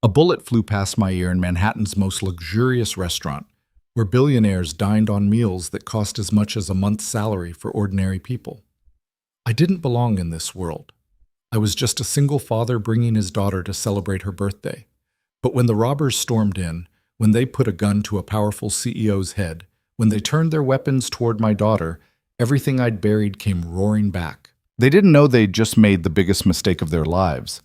A bullet flew past my ear in Manhattan's most luxurious restaurant, where billionaires dined on meals that cost as much as a month's salary for ordinary people. I didn't belong in this world. I was just a single father bringing his daughter to celebrate her birthday. But when the robbers stormed in, when they put a gun to a powerful CEO's head, when they turned their weapons toward my daughter, everything I'd buried came roaring back. They didn't know they'd just made the biggest mistake of their lives.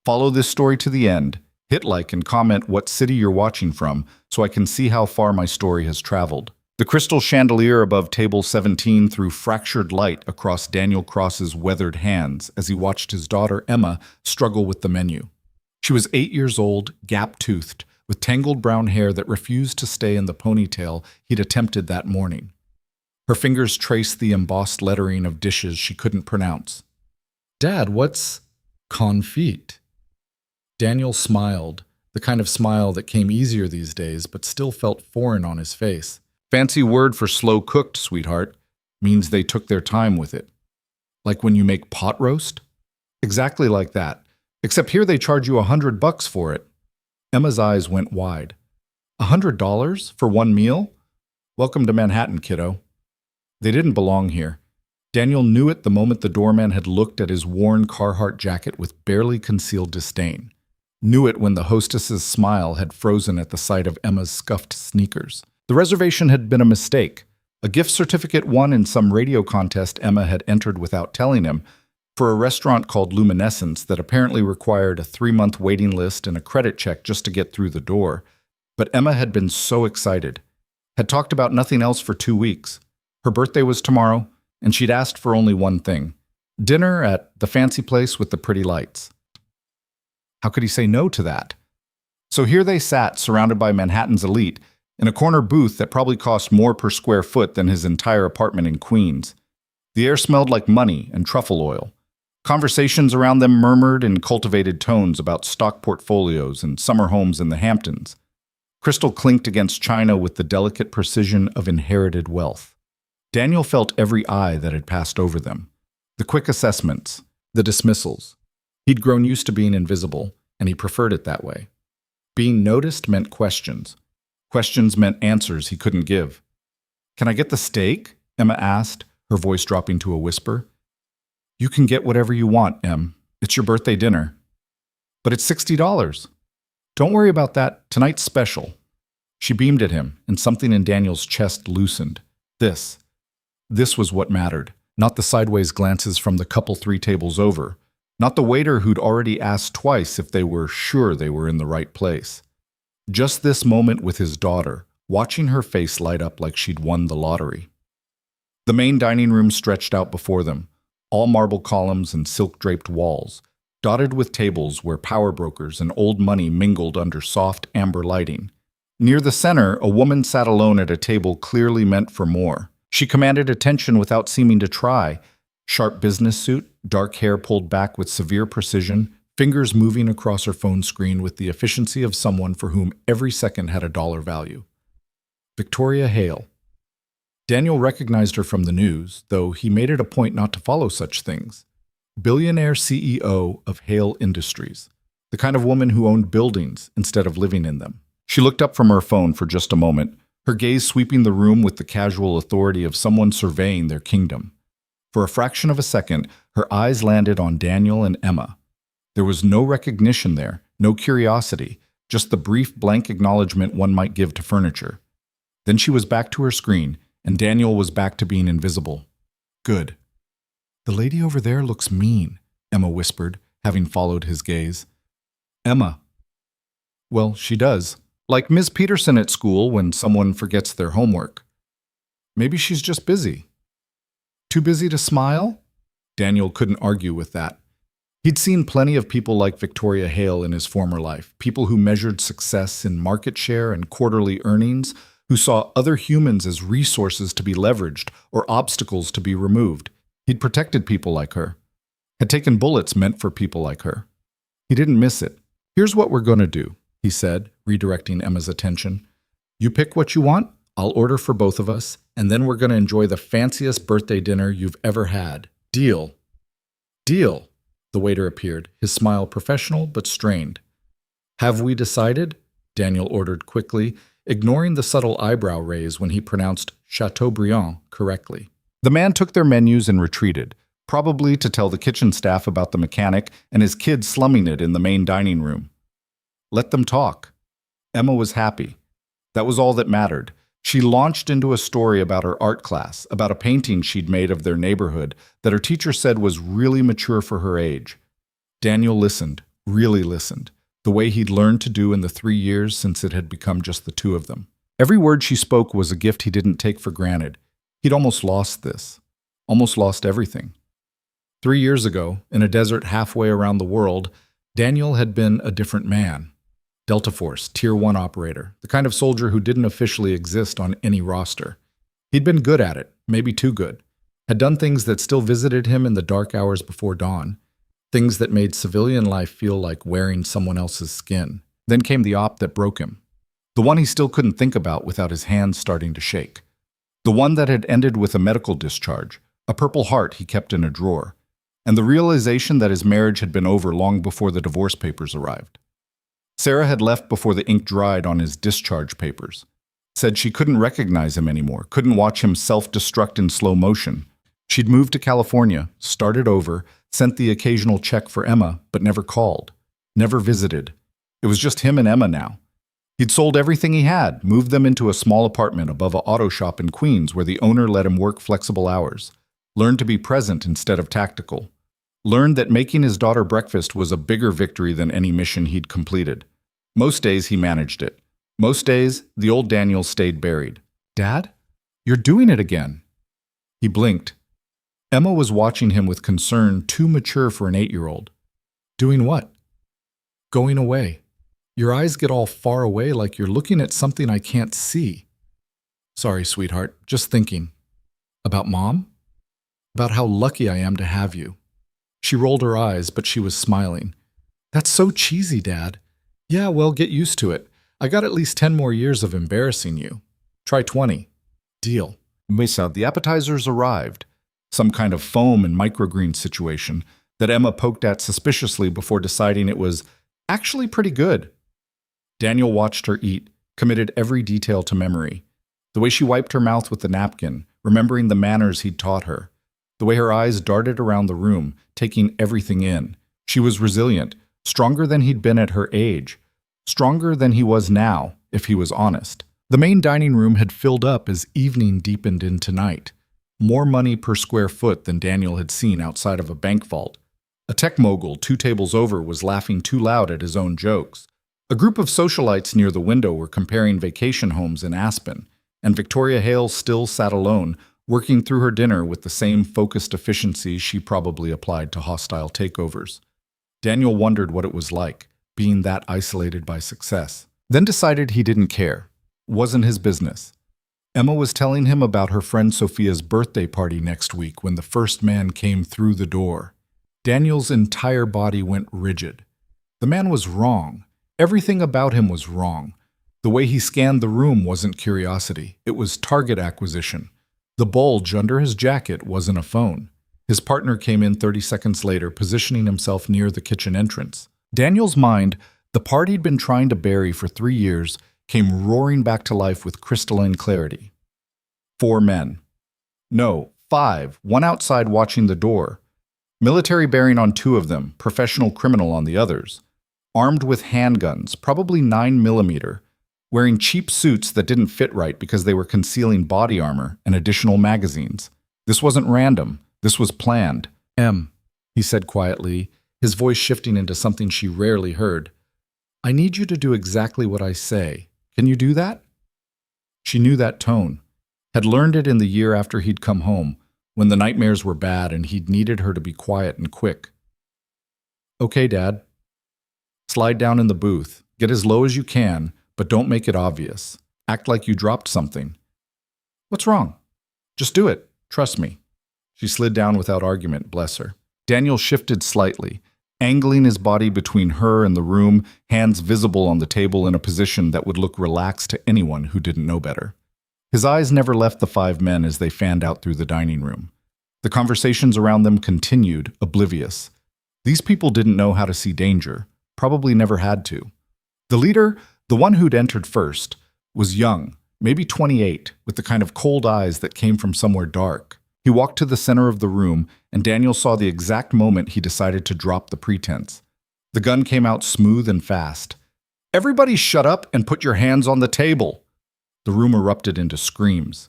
Follow this story to the end. Hit like and comment what city you're watching from so I can see how far my story has traveled. The crystal chandelier above table 17 threw fractured light across Daniel Cross's weathered hands as he watched his daughter Emma struggle with the menu. She was 8 years old, gap-toothed, with tangled brown hair that refused to stay in the ponytail he'd attempted that morning. Her fingers traced the embossed lettering of dishes she couldn't pronounce. "Dad, what's confit?" Daniel smiled, the kind of smile that came easier these days but still felt foreign on his face. "Fancy word for slow-cooked, sweetheart. Means they took their time with it. Like when you make pot roast?" "Exactly like that. Except here they charge you $100 for it." Emma's eyes went wide. $100 for one meal? Welcome to Manhattan, kiddo. They didn't belong here. Daniel knew it the moment the doorman had looked at his worn Carhartt jacket with barely concealed disdain. Knew it when the hostess's smile had frozen at the sight of Emma's scuffed sneakers. The reservation had been a mistake, a gift certificate won in some radio contest Emma had entered without telling him, for a restaurant called Luminescence that apparently required a 3-month waiting list and a credit check just to get through the door. But Emma had been so excited, had talked about nothing else for 2 weeks. Her birthday was tomorrow, and she'd asked for only one thing: dinner at the fancy place with the pretty lights. How could he say no to that? So here they sat, surrounded by Manhattan's elite, in a corner booth that probably cost more per square foot than his entire apartment in Queens. The air smelled like money and truffle oil. Conversations around them murmured in cultivated tones about stock portfolios and summer homes in the Hamptons. Crystal clinked against china with the delicate precision of inherited wealth. Daniel felt every eye that had passed over them. The quick assessments, the dismissals. He'd grown used to being invisible, and he preferred it that way. Being noticed meant questions. Questions meant answers he couldn't give. "Can I get the steak?" Emma asked, her voice dropping to a whisper. "You can get whatever you want, Em. It's your birthday dinner." "But it's $60. "Don't worry about that. Tonight's special." She beamed at him, and something in Daniel's chest loosened. This was what mattered, not the sideways glances from the couple 3 tables over, not the waiter who'd already asked twice if they were sure they were in the right place. Just this moment with his daughter, watching her face light up like she'd won the lottery. The main dining room stretched out before them, all marble columns and silk-draped walls, dotted with tables where power brokers and old money mingled under soft amber lighting. Near the center, a woman sat alone at a table clearly meant for more. She commanded attention without seeming to try. Sharp business suit, dark hair pulled back with severe precision, fingers moving across her phone screen with the efficiency of someone for whom every second had a dollar value. Victoria Hale. Daniel recognized her from the news, though he made it a point not to follow such things. Billionaire CEO of Hale Industries, the kind of woman who owned buildings instead of living in them. She looked up from her phone for just a moment, her gaze sweeping the room with the casual authority of someone surveying their kingdom. For a fraction of a second, her eyes landed on Daniel and Emma. There was no recognition there, no curiosity, just the brief blank acknowledgement one might give to furniture. Then she was back to her screen, and Daniel was back to being invisible. Good. "The lady over there looks mean," Emma whispered, having followed his gaze. "Emma." "Well, she does. Like Ms. Peterson at school when someone forgets their homework. Maybe she's just busy." "Too busy to smile?" Daniel couldn't argue with that. He'd seen plenty of people like Victoria Hale in his former life, people who measured success in market share and quarterly earnings, who saw other humans as resources to be leveraged or obstacles to be removed. He'd protected people like her, had taken bullets meant for people like her. He didn't miss it. "Here's what we're going to do," he said, redirecting Emma's attention. "You pick what you want, I'll order for both of us, and then we're going to enjoy the fanciest birthday dinner you've ever had. Deal?" "Deal." The waiter appeared, his smile professional but strained. Have we decided? Daniel ordered quickly, ignoring the subtle eyebrow raise when he pronounced Chateaubriand correctly. The man took their menus and retreated, probably to tell the kitchen staff about the mechanic and his kids slumming it in the main dining room. Let them talk. Emma was happy. That was all that mattered. She launched into a story about her art class, about a painting she'd made of their neighborhood that her teacher said was really mature for her age. Daniel listened, really listened, the way he'd learned to do in the 3 years since it had become just the two of them. Every word she spoke was a gift he didn't take for granted. He'd almost lost this, almost lost everything. 3 years ago, in a desert halfway around the world, Daniel had been a different man. Delta Force, Tier 1 operator, the kind of soldier who didn't officially exist on any roster. He'd been good at it, maybe too good. Had done things that still visited him in the dark hours before dawn. Things that made civilian life feel like wearing someone else's skin. Then came the op that broke him. The one he still couldn't think about without his hands starting to shake. The one that had ended with a medical discharge, a Purple Heart he kept in a drawer, and the realization that his marriage had been over long before the divorce papers arrived. Sarah had left before the ink dried on his discharge papers. Said she couldn't recognize him anymore, couldn't watch him self-destruct in slow motion. She'd moved to California, started over, sent the occasional check for Emma, but never called, never visited. It was just him and Emma now. He'd sold everything he had, moved them into a small apartment above an auto shop in Queens where the owner let him work flexible hours, learned to be present instead of tactical, learned that making his daughter breakfast was a bigger victory than any mission he'd completed. Most days he managed it. Most days, the old Daniel stayed buried. Dad? You're doing it again. He blinked. Emma was watching him with concern too mature for an 8-year-old. Doing what? Going away. Your eyes get all far away like you're looking at something I can't see. Sorry, sweetheart, just thinking. About Mom? About how lucky I am to have you. She rolled her eyes, but she was smiling. That's so cheesy, Dad. Yeah, well, get used to it. I got at least 10 more years of embarrassing you. Try 20. Deal. Mesa, the appetizers arrived. Some kind of foam and microgreen situation that Emma poked at suspiciously before deciding it was actually pretty good. Daniel watched her eat, committed every detail to memory. The way she wiped her mouth with the napkin, remembering the manners he'd taught her. The way her eyes darted around the room, taking everything in. She was resilient, stronger than he'd been at her age. Stronger than he was now, if he was honest. The main dining room had filled up as evening deepened into night. More money per square foot than Daniel had seen outside of a bank vault. A tech mogul 2 tables over was laughing too loud at his own jokes. A group of socialites near the window were comparing vacation homes in Aspen, and Victoria Hale still sat alone, working through her dinner with the same focused efficiency she probably applied to hostile takeovers. Daniel wondered what it was like, being that isolated by success. Then decided he didn't care. Wasn't his business. Emma was telling him about her friend Sophia's birthday party next week when the first man came through the door. Daniel's entire body went rigid. The man was wrong. Everything about him was wrong. The way he scanned the room wasn't curiosity. It was target acquisition. The bulge under his jacket wasn't a phone. His partner came in 30 seconds later, positioning himself near the kitchen entrance. Daniel's mind, the part he'd been trying to bury for 3 years, came roaring back to life with crystalline clarity. 4 men. No, 5, one outside watching the door. Military bearing on 2 of them, professional criminal on the others. Armed with handguns, probably 9mm, wearing cheap suits that didn't fit right because they were concealing body armor and additional magazines. This wasn't random. This was planned. He said quietly, his voice shifting into something she rarely heard. I need you to do exactly what I say. Can you do that? She knew that tone, had learned it in the year after he'd come home, when the nightmares were bad and he'd needed her to be quiet and quick. Okay, Dad. Slide down in the booth. Get as low as you can, but don't make it obvious. Act like you dropped something. What's wrong? Just do it. Trust me. She slid down without argument, bless her. Daniel shifted slightly, angling his body between her and the room, hands visible on the table in a position that would look relaxed to anyone who didn't know better. His eyes never left the 5 men as they fanned out through the dining room. The conversations around them continued, oblivious. These people didn't know how to see danger, probably never had to. The leader, the one who'd entered first, was young, maybe 28, with the kind of cold eyes that came from somewhere dark. He walked to the center of the room, and Daniel saw the exact moment he decided to drop the pretense. The gun came out smooth and fast. "Everybody shut up and put your hands on the table!" The room erupted into screams.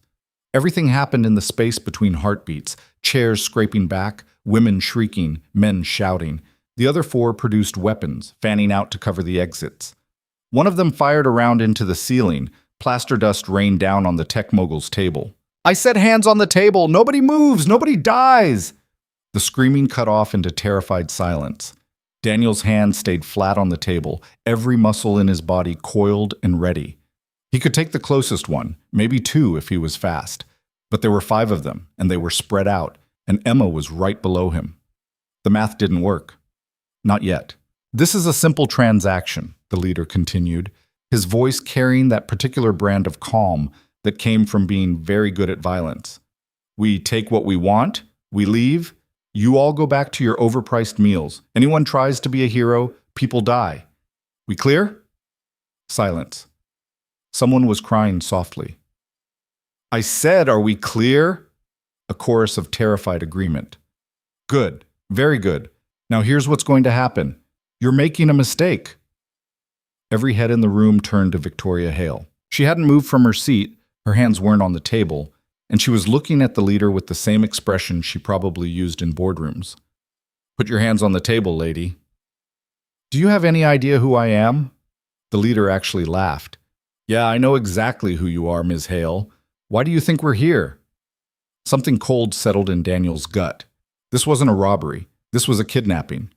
Everything happened in the space between heartbeats, chairs scraping back, women shrieking, men shouting. The other four produced weapons, fanning out to cover the exits. One of them fired around into the ceiling. Plaster dust rained down on the tech mogul's table. "I said hands on the table! Nobody moves! Nobody dies!" The screaming cut off into terrified silence. Daniel's hand stayed flat on the table, every muscle in his body coiled and ready. He could take the closest one, maybe two if he was fast. But there were 5 of them, and they were spread out, and Emma was right below him. The math didn't work. Not yet. "This is a simple transaction," the leader continued, his voice carrying that particular brand of calm that came from being very good at violence. "We take what we want, we leave, you all go back to your overpriced meals. Anyone tries to be a hero, people die. We clear?" Silence. Someone was crying softly. "I said, are we clear?" A chorus of terrified agreement. "Good, very good. Now here's what's going to happen. You're making a mistake." Every head in the room turned to Victoria Hale. She hadn't moved from her seat, her hands weren't on the table, and she was looking at the leader with the same expression she probably used in boardrooms. "Put your hands on the table, lady." "Do you have any idea who I am?" The leader actually laughed. "Yeah, I know exactly who you are, Ms. Hale. Why do you think we're here?" Something cold settled in Daniel's gut. This wasn't a robbery. This was a kidnapping.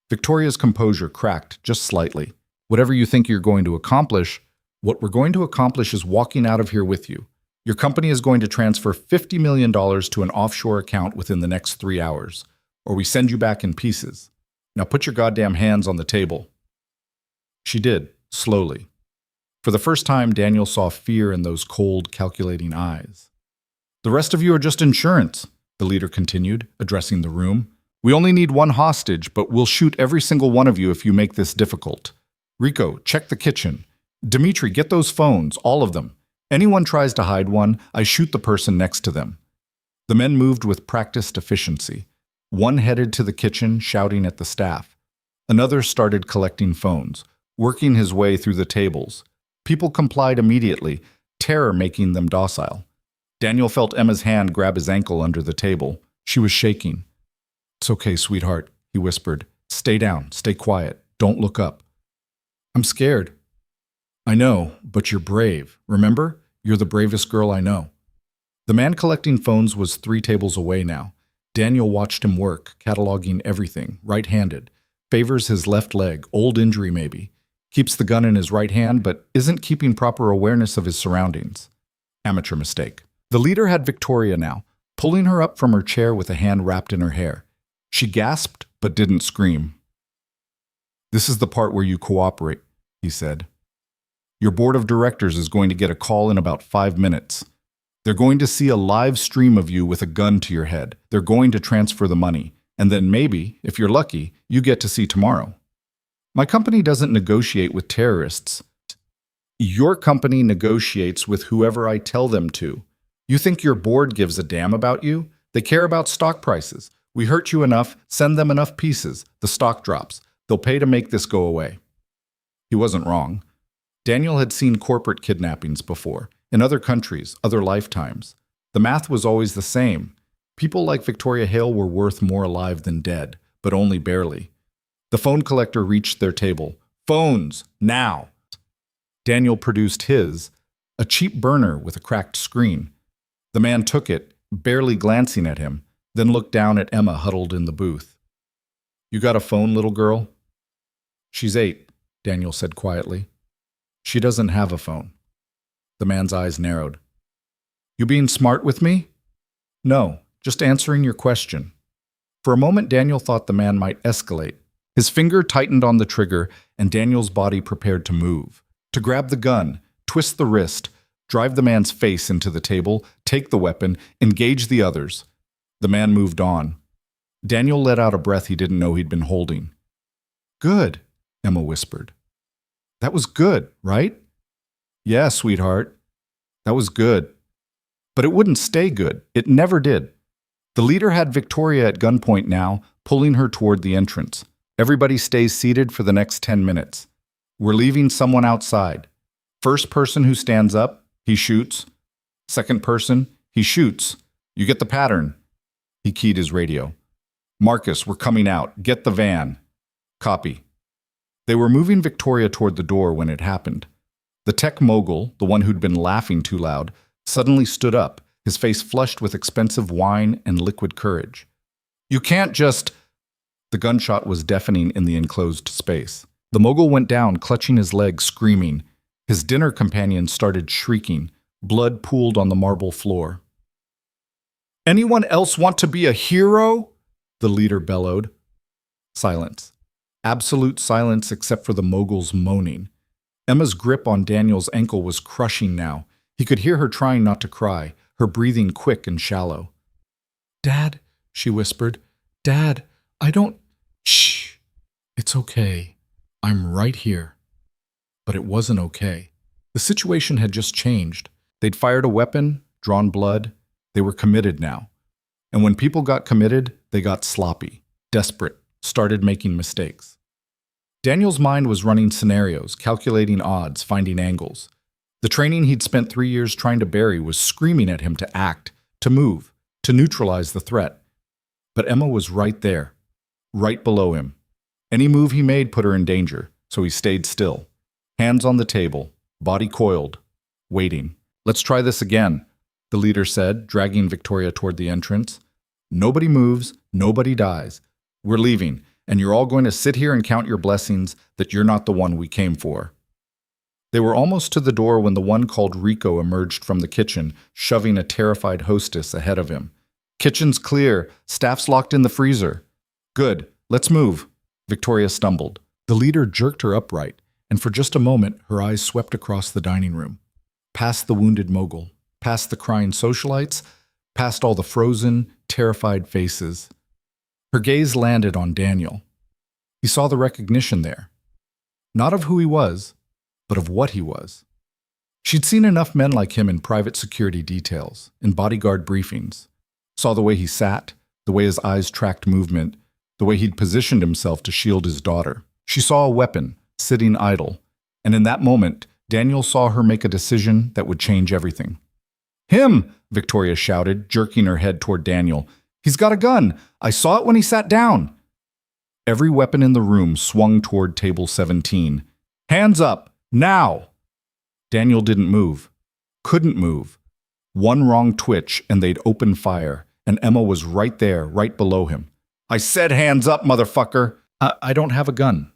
Victoria's composure cracked just slightly. "Whatever you think you're going to accomplish, what we're going to accomplish is walking out of here with you. Your company is going to transfer $50 million to an offshore account within the next 3 hours, or we send you back in pieces. Now put your goddamn hands on the table." She did, slowly. For the first time, Daniel saw fear in those cold, calculating eyes. "The rest of you are just insurance," the leader continued, addressing the room. "We only need 1 hostage, but we'll shoot every single one of you if you make this difficult. Rico, check the kitchen. Dimitri, get those phones, all of them. Anyone tries to hide one, I shoot the person next to them." The men moved with practiced efficiency. One headed to the kitchen, shouting at the staff. Another started collecting phones, working his way through the tables. People complied immediately, terror making them docile. Daniel felt Emma's hand grab his ankle under the table. She was shaking. "It's okay, sweetheart," he whispered. "Stay down, stay quiet, don't look up." "I'm scared." "I know, but you're brave. Remember? You're the bravest girl I know." The man collecting phones was 3 tables away now. Daniel watched him work, cataloging everything, right-handed. Favors his left leg, old injury maybe. Keeps the gun in his right hand, but isn't keeping proper awareness of his surroundings. Amateur mistake. The leader had Victoria now, pulling her up from her chair with a hand wrapped in her hair. She gasped, but didn't scream. "This is the part where you cooperate," he said. "Your board of directors is going to get a call in about 5 minutes. They're going to see a live stream of you with a gun to your head. They're going to transfer the money, and then maybe, if you're lucky, you get to see tomorrow. My company doesn't negotiate with terrorists. Your company negotiates with whoever I tell them to. You think your board gives a damn about you? They care about stock prices. We hurt you enough, send them enough pieces. The stock drops. They'll pay to make this go away." He wasn't wrong. Daniel had seen corporate kidnappings before, in other countries, other lifetimes. The math was always the same. People like Victoria Hale were worth more alive than dead, but only barely. The phone collector reached their table. "Phones, now!" Daniel produced his, a cheap burner with a cracked screen. The man took it, barely glancing at him, then looked down at Emma huddled in the booth. "You got a phone, little girl?" "She's 8, Daniel said quietly. "She doesn't have a phone." The man's eyes narrowed. "You being smart with me?" "No, just answering your question." For a moment, Daniel thought the man might escalate. His finger tightened on the trigger, and Daniel's body prepared to move. To grab the gun, twist the wrist, drive the man's face into the table, take the weapon, engage the others. The man moved on. Daniel let out a breath he didn't know he'd been holding. "Good," Emma whispered. That was good, right? Yeah, sweetheart. That was good. But it wouldn't stay good. It never did. The leader had Victoria at gunpoint now, pulling her toward the entrance. Everybody stays seated for the next 10 minutes. We're leaving someone outside. First person who stands up, he shoots. Second person, he shoots. You get the pattern. He keyed his radio. Marcus, we're coming out. Get the van. Copy. They were moving Victoria toward the door when it happened. The tech mogul, the one who'd been laughing too loud, suddenly stood up, his face flushed with expensive wine and liquid courage. You can't just... The gunshot was deafening in the enclosed space. The mogul went down, clutching his leg, screaming. His dinner companion started shrieking. Blood pooled on the marble floor. Anyone else want to be a hero? The leader bellowed. Silence. Absolute silence except for the mogul's moaning. Emma's grip on Daniel's ankle was crushing now. He could hear her trying not to cry, her breathing quick and shallow. Dad, she whispered. Dad, I don't... Shh. It's okay. I'm right here. But it wasn't okay. The situation had just changed. They'd fired a weapon, drawn blood. They were committed now. And when people got committed, they got sloppy, desperate, started making mistakes. Daniel's mind was running scenarios, calculating odds, finding angles. The training he'd spent 3 years trying to bury was screaming at him to act, to move, to neutralize the threat. But Emma was right there, right below him. Any move he made put her in danger, so he stayed still. Hands on the table, body coiled, waiting. Let's try this again, the leader said, dragging Victoria toward the entrance. Nobody moves, nobody dies. We're leaving, and you're all going to sit here and count your blessings that you're not the one we came for. They were almost to the door when the one called Rico emerged from the kitchen, shoving a terrified hostess ahead of him. Kitchen's clear, staff's locked in the freezer. Good, let's move. Victoria stumbled. The leader jerked her upright, and for just a moment her eyes swept across the dining room. Past the wounded mogul, past the crying socialites, past all the frozen, terrified faces. Her gaze landed on Daniel. He saw the recognition there. Not of who he was, but of what he was. She'd seen enough men like him in private security details, in bodyguard briefings. Saw the way he sat, the way his eyes tracked movement, the way he'd positioned himself to shield his daughter. She saw a weapon, sitting idle, and in that moment, Daniel saw her make a decision that would change everything. Him! Victoria shouted, jerking her head toward Daniel. He's got a gun! I saw it when he sat down! Every weapon in the room swung toward table 17. Hands up! Now! Daniel didn't move. Couldn't move. One wrong twitch and they'd open fire, and Emma was right there, right below him. I said hands up, motherfucker! I don't have a gun,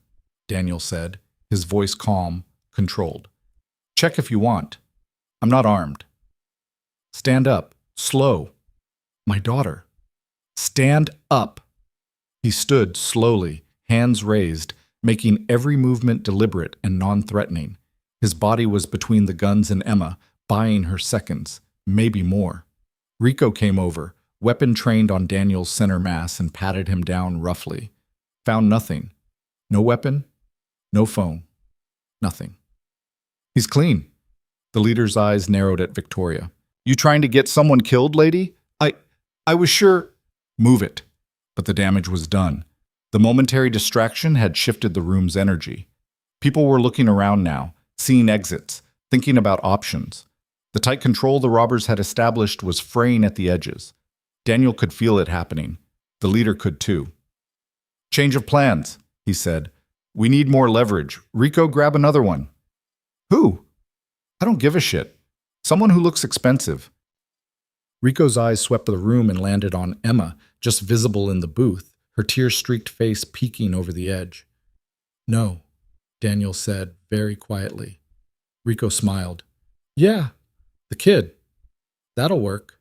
Daniel said, his voice calm, controlled. Check if you want. I'm not armed. Stand up. Slow. My daughter. Stand up. He stood slowly, hands raised, making every movement deliberate and non-threatening. His body was between the guns and Emma, buying her seconds, maybe more. Rico came over, weapon trained on Daniel's center mass, and patted him down roughly. Found nothing. No weapon, no phone, nothing. He's clean. The leader's eyes narrowed at Victoria. You trying to get someone killed, lady? I was sure. Move it. But the damage was done. The momentary distraction had shifted the room's energy. People were looking around now, seeing exits, thinking about options. The tight control the robbers had established was fraying at the edges. Daniel could feel it happening. The leader could too. Change of plans, he said. We need more leverage. Rico, grab another one. Who? I don't give a shit. Someone who looks expensive. Rico's eyes swept the room and landed on Emma, just visible in the booth, her tear-streaked face peeking over the edge. No, Daniel said very quietly. Rico smiled. Yeah, the kid. That'll work.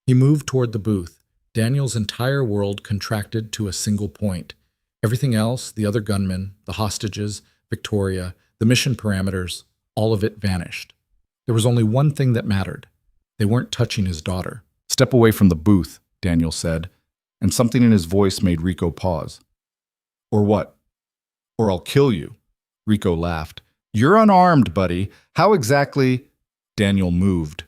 He moved toward the booth. Daniel's entire world contracted to a single point. Everything else, the other gunmen, the hostages, Victoria, the mission parameters, all of it vanished. There was only one thing that mattered. They weren't touching his daughter. Step away from the booth, Daniel said, and something in his voice made Rico pause. Or what? Or I'll kill you, Rico laughed, You're unarmed, buddy. How exactly? Daniel moved.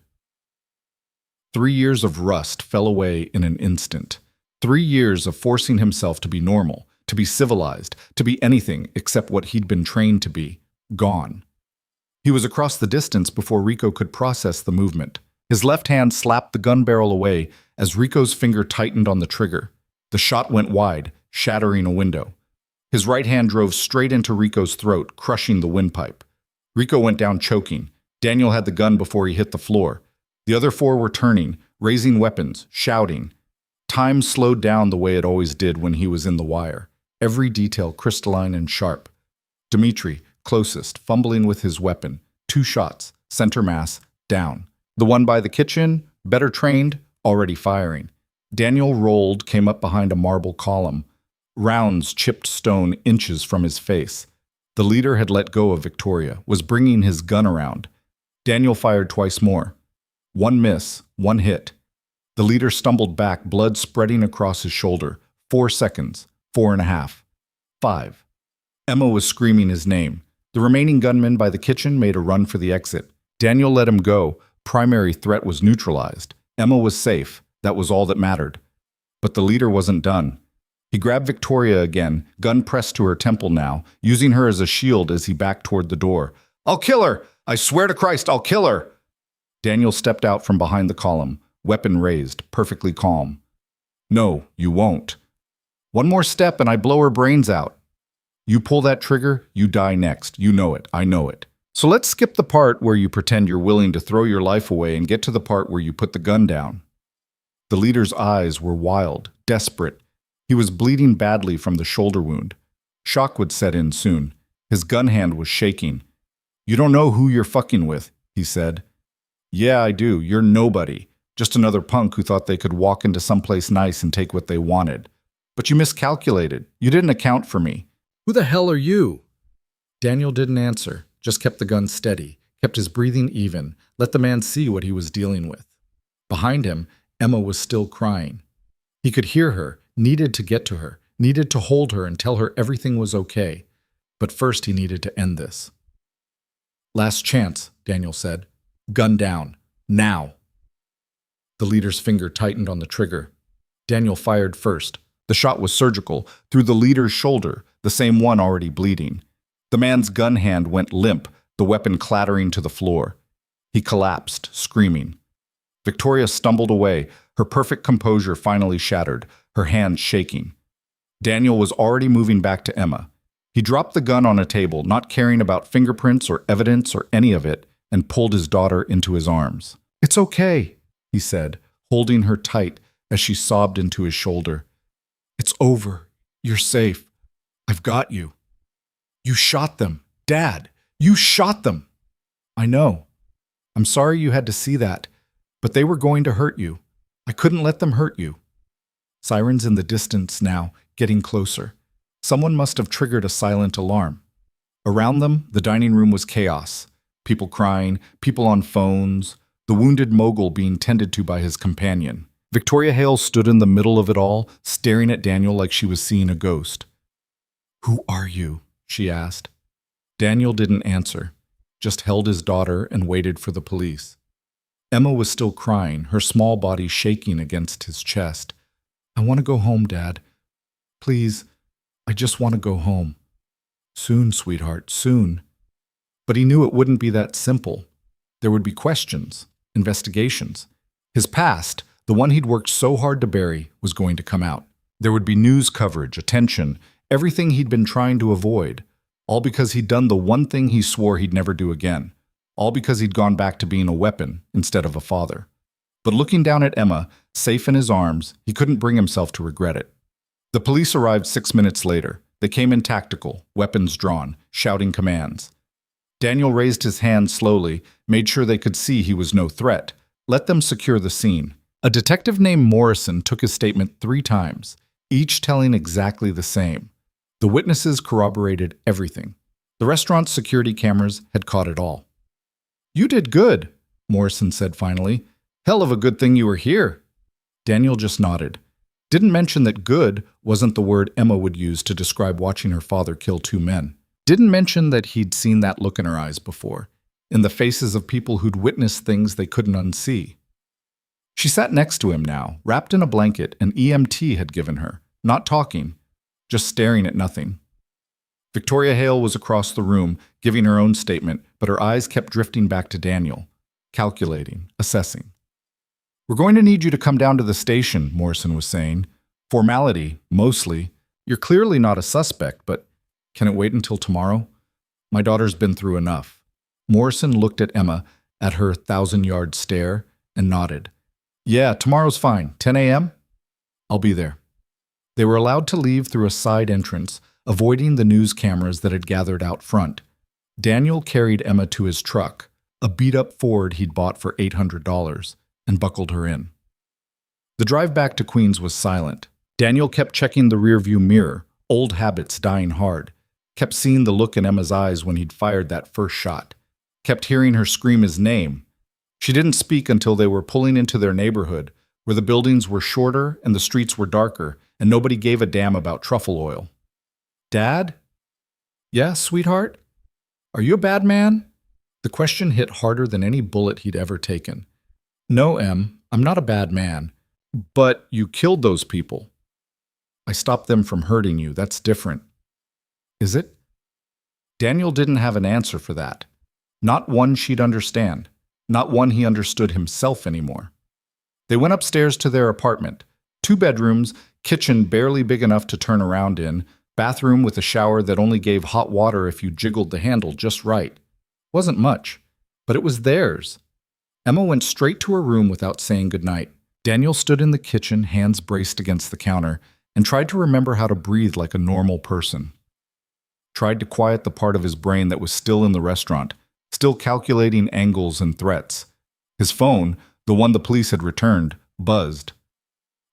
3 years of rust fell away in an instant. 3 years of forcing himself to be normal, to be civilized, to be anything except what he'd been trained to be. Gone. He was across the distance before Rico could process the movement. His left hand slapped the gun barrel away as Rico's finger tightened on the trigger. The shot went wide, shattering a window. His right hand drove straight into Rico's throat, crushing the windpipe. Rico went down choking. Daniel had the gun before he hit the floor. The other four were turning, raising weapons, shouting. Time slowed down the way it always did when he was in the wire. Every detail crystalline and sharp. Dmitri, closest, fumbling with his weapon. 2 shots, center mass, down. The one by the kitchen, better trained, already firing. Daniel rolled, came up behind a marble column. Rounds chipped stone inches from his face. The leader had let go of Victoria, was bringing his gun around. Daniel fired twice more. 1 miss, 1 hit. The leader stumbled back, blood spreading across his shoulder. 4 seconds, 4.5, 5. Emma was screaming his name. The remaining gunmen by the kitchen made a run for the exit. Daniel let him go. Primary threat was neutralized. Emma was safe. That was all that mattered. But the leader wasn't done. He grabbed Victoria again, gun pressed to her temple now, using her as a shield as he backed toward the door. "I'll kill her! I swear to Christ, I'll kill her!" Daniel stepped out from behind the column, weapon raised, perfectly calm. "No, you won't. 1 more step and I blow her brains out. You pull that trigger, you die next. You know it. I know it. So let's skip the part where you pretend you're willing to throw your life away and get to the part where you put the gun down." The leader's eyes were wild, desperate. He was bleeding badly from the shoulder wound. Shock would set in soon. His gun hand was shaking. "You don't know who you're fucking with," he said. "Yeah, I do. You're nobody. Just another punk who thought they could walk into someplace nice and take what they wanted. But you miscalculated. You didn't account for me." "Who the hell are you?" Daniel didn't answer, just kept the gun steady, kept his breathing even, let the man see what he was dealing with. Behind him, Emma was still crying. He could hear her, needed to get to her, needed to hold her and tell her everything was okay. But first he needed to end this. "Last chance," Daniel said. "Gun down. Now." The leader's finger tightened on the trigger. Daniel fired first. The shot was surgical, through the leader's shoulder, the same one already bleeding. The man's gun hand went limp, the weapon clattering to the floor. He collapsed, screaming. Victoria stumbled away, her perfect composure finally shattered, her hands shaking. Daniel was already moving back to Emma. He dropped the gun on a table, not caring about fingerprints or evidence or any of it, and pulled his daughter into his arms. "It's okay," he said, holding her tight as she sobbed into his shoulder. "It's over. You're safe. I've got you. You shot them. Dad, you shot them." "I know. I'm sorry you had to see that, but they were going to hurt you. I couldn't let them hurt you." Sirens in the distance now, getting closer. Someone must have triggered a silent alarm. Around them, the dining room was chaos. People crying, people on phones, the wounded mogul being tended to by his companion. Victoria Hale stood in the middle of it all, staring at Daniel like she was seeing a ghost. "Who are you?" she asked. Daniel didn't answer, just held his daughter and waited for the police. Emma was still crying, her small body shaking against his chest. "I want to go home, Dad. Please, I just want to go home." "Soon, sweetheart, soon." But he knew it wouldn't be that simple. There would be questions, investigations. His past, the one he'd worked so hard to bury, was going to come out. There would be news coverage, attention, everything he'd been trying to avoid, all because he'd done the one thing he swore he'd never do again, all because he'd gone back to being a weapon instead of a father. But looking down at Emma, safe in his arms, he couldn't bring himself to regret it. The police arrived 6 minutes later. They came in tactical, weapons drawn, shouting commands. Daniel raised his hand slowly, made sure they could see he was no threat, let them secure the scene. A detective named Morrison took his statement 3 times, each telling exactly the same. The witnesses corroborated everything. The restaurant's security cameras had caught it all. "You did good," Morrison said finally. "Hell of a good thing you were here." Daniel just nodded. Didn't mention that good wasn't the word Emma would use to describe watching her father kill 2 men. Didn't mention that he'd seen that look in her eyes before, in the faces of people who'd witnessed things they couldn't unsee. She sat next to him now, wrapped in a blanket an EMT had given her, not talking, just staring at nothing. Victoria Hale was across the room, giving her own statement, but her eyes kept drifting back to Daniel, calculating, assessing. "We're going to need you to come down to the station," Morrison was saying. "Formality, mostly. You're clearly not a suspect, but can it wait until tomorrow? My daughter's been through enough." Morrison looked at Emma, at her 1,000-yard stare, and nodded. "Yeah, tomorrow's fine. 10 a.m.? I'll be there." They were allowed to leave through a side entrance, avoiding the news cameras that had gathered out front. Daniel carried Emma to his truck, a beat-up Ford he'd bought for $800, and buckled her in. The drive back to Queens was silent. Daniel kept checking the rearview mirror, old habits dying hard, kept seeing the look in Emma's eyes when he'd fired that first shot, kept hearing her scream his name. She didn't speak until they were pulling into their neighborhood, where the buildings were shorter and the streets were darker, and nobody gave a damn about truffle oil. "Dad?" "Yeah, sweetheart? Are you a bad man?" The question hit harder than any bullet he'd ever taken. "No, Em, I'm not a bad man. But you killed those people." "I stopped them from hurting you. That's different." "Is it?" Daniel didn't have an answer for that. Not one she'd understand. Not one he understood himself anymore. They went upstairs to their apartment. 2 bedrooms, kitchen barely big enough to turn around in, bathroom with a shower that only gave hot water if you jiggled the handle just right. Wasn't much, but it was theirs. Emma went straight to her room without saying goodnight. Daniel stood in the kitchen, hands braced against the counter, and tried to remember how to breathe like a normal person. Tried to quiet the part of his brain that was still in the restaurant, still calculating angles and threats. His phone, the one the police had returned, buzzed.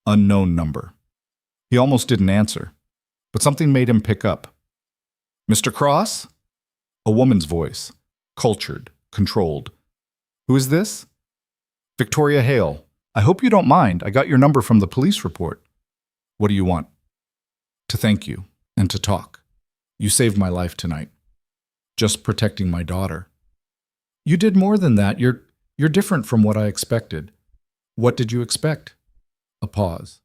Unknown number. He almost didn't answer, but something made him pick up. "Mr. Cross?" A woman's voice, cultured, controlled. "Who is this?" "Victoria Hale. I hope you don't mind. I got your number from the police report." "What do you want?" "To thank you, and to talk. You saved my life tonight. Just protecting my daughter." "You did more than that. You're different from what I expected." "What did you expect?" A pause.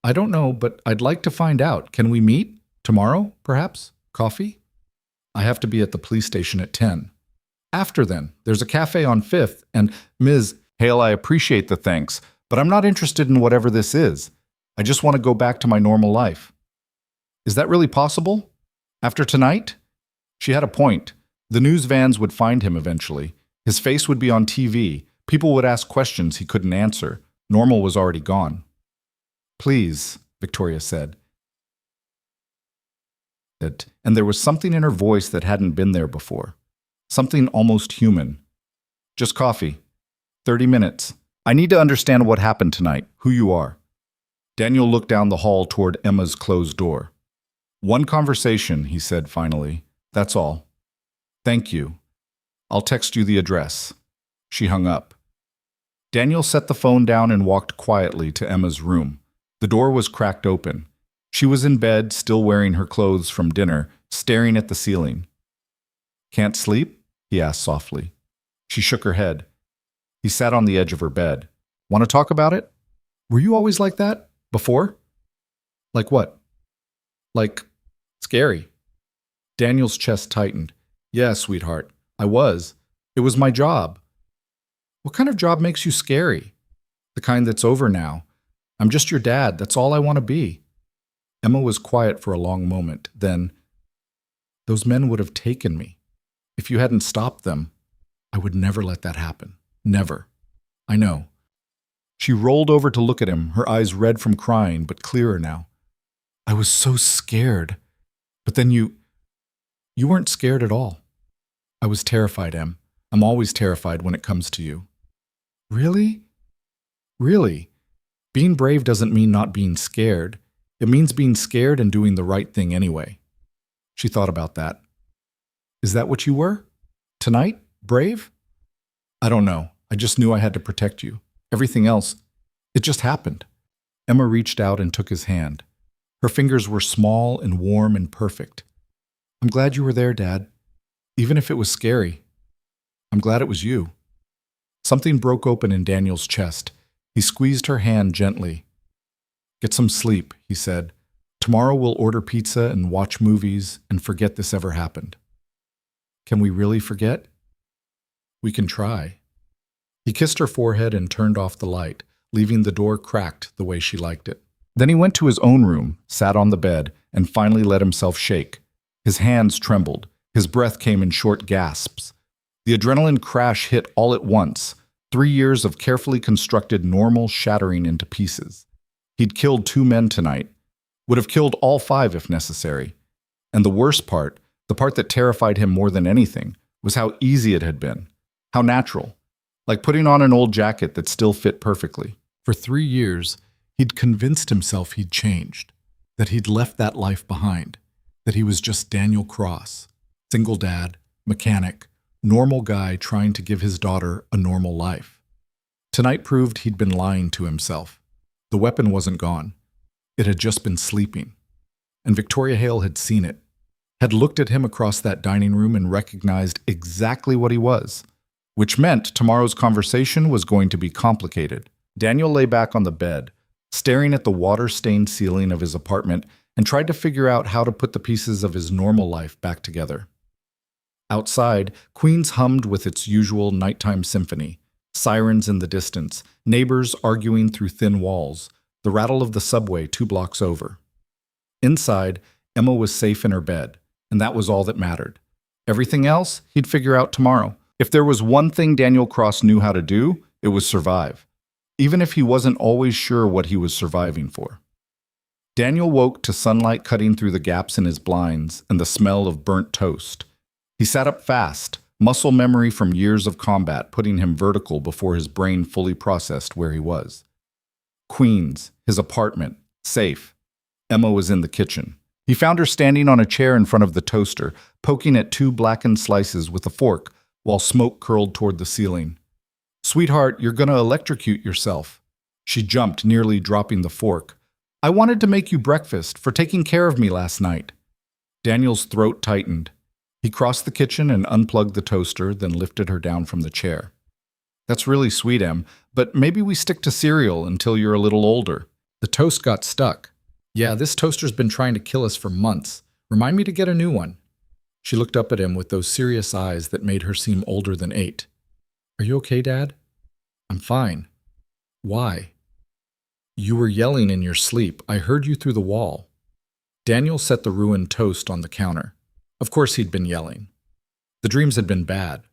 "I don't know, but I'd like to find out. Can we meet? Tomorrow, perhaps? Coffee?" "I have to be at the police station at 10. "After then. There's a cafe on 5th, and Ms. Hale, I appreciate the thanks, but I'm not interested in whatever this is. I just want to go back to my normal life." "Is that really possible? After tonight?" She had a point. The news vans would find him eventually. His face would be on TV. People would ask questions he couldn't answer. Normal was already gone. "Please," Victoria said. And there was something in her voice that hadn't been there before. Something almost human. "Just coffee. 30 minutes. I need to understand what happened tonight, who you are." Daniel looked down the hall toward Emma's closed door. "One conversation," he said finally. "That's all. Thank you. I'll text you the address." She hung up. Daniel set the phone down and walked quietly to Emma's room. The door was cracked open. She was in bed, still wearing her clothes from dinner, staring at the ceiling. "Can't sleep?" he asked softly. She shook her head. He sat on the edge of her bed. "Want to talk about it? Were you always like that? Before?" "Like what?" "Like, scary." Daniel's chest tightened. "Yeah, sweetheart, I was. It was my job." "What kind of job makes you scary?" "The kind that's over now. I'm just your dad. That's all I want to be." Emma was quiet for a long moment. Then, "Those men would have taken me. If you hadn't stopped them, I would never let that happen. Never. I know." She rolled over to look at him, her eyes red from crying, but clearer now. "I was so scared. But then you weren't scared at all." "I was terrified, Em. I'm always terrified when it comes to you." "Really? Really? Being brave doesn't mean not being scared. It means being scared and doing the right thing anyway." She thought about that. "Is that what you were? Tonight? Brave?" "I don't know. I just knew I had to protect you. Everything else, it just happened." Emma reached out and took his hand. Her fingers were small and warm and perfect. I'm glad you were there, Dad. Even if it was scary. I'm glad it was you. Something broke open in Daniel's chest. He squeezed her hand gently. Get some sleep, he said. Tomorrow we'll order pizza and watch movies and forget this ever happened. Can we really forget? We can try. He kissed her forehead and turned off the light, leaving the door cracked the way she liked it. Then he went to his own room, sat on the bed, and finally let himself shake. His hands trembled. His breath came in short gasps. The adrenaline crash hit all at once, 3 years of carefully constructed normal shattering into pieces. He'd killed 2 men tonight, would have killed all 5 if necessary. And the worst part, the part that terrified him more than anything, was how easy it had been, how natural, like putting on an old jacket that still fit perfectly. For 3 years, he'd convinced himself he'd changed, that he'd left that life behind, that he was just Daniel Cross, single dad, mechanic, normal guy trying to give his daughter a normal life. Tonight proved he'd been lying to himself. The weapon wasn't gone. It had just been sleeping. And Victoria Hale had seen it, had looked at him across that dining room and recognized exactly what he was, which meant tomorrow's conversation was going to be complicated. Daniel lay back on the bed, staring at the water-stained ceiling of his apartment, and tried to figure out how to put the pieces of his normal life back together. Outside, Queens hummed with its usual nighttime symphony, sirens in the distance, neighbors arguing through thin walls, the rattle of the subway 2 blocks over. Inside, Emma was safe in her bed, and that was all that mattered. Everything else, he'd figure out tomorrow. If there was one thing Daniel Cross knew how to do, it was survive, even if he wasn't always sure what he was surviving for. Daniel woke to sunlight cutting through the gaps in his blinds and the smell of burnt toast. He sat up fast, muscle memory from years of combat putting him vertical before his brain fully processed where he was. Queens, his apartment, safe. Emma was in the kitchen. He found her standing on a chair in front of the toaster, poking at 2 blackened slices with a fork while smoke curled toward the ceiling. Sweetheart, you're gonna electrocute yourself. She jumped, nearly dropping the fork. I wanted to make you breakfast for taking care of me last night. Daniel's throat tightened. He crossed the kitchen and unplugged the toaster, then lifted her down from the chair. That's really sweet, Em, but maybe we stick to cereal until you're a little older. The toast got stuck. Yeah, this toaster's been trying to kill us for months. Remind me to get a new one. She looked up at him with those serious eyes that made her seem older than 8. Are you okay, Dad? I'm fine. Why? You were yelling in your sleep. I heard you through the wall. Daniel set the ruined toast on the counter. Of course he'd been yelling. The dreams had been bad,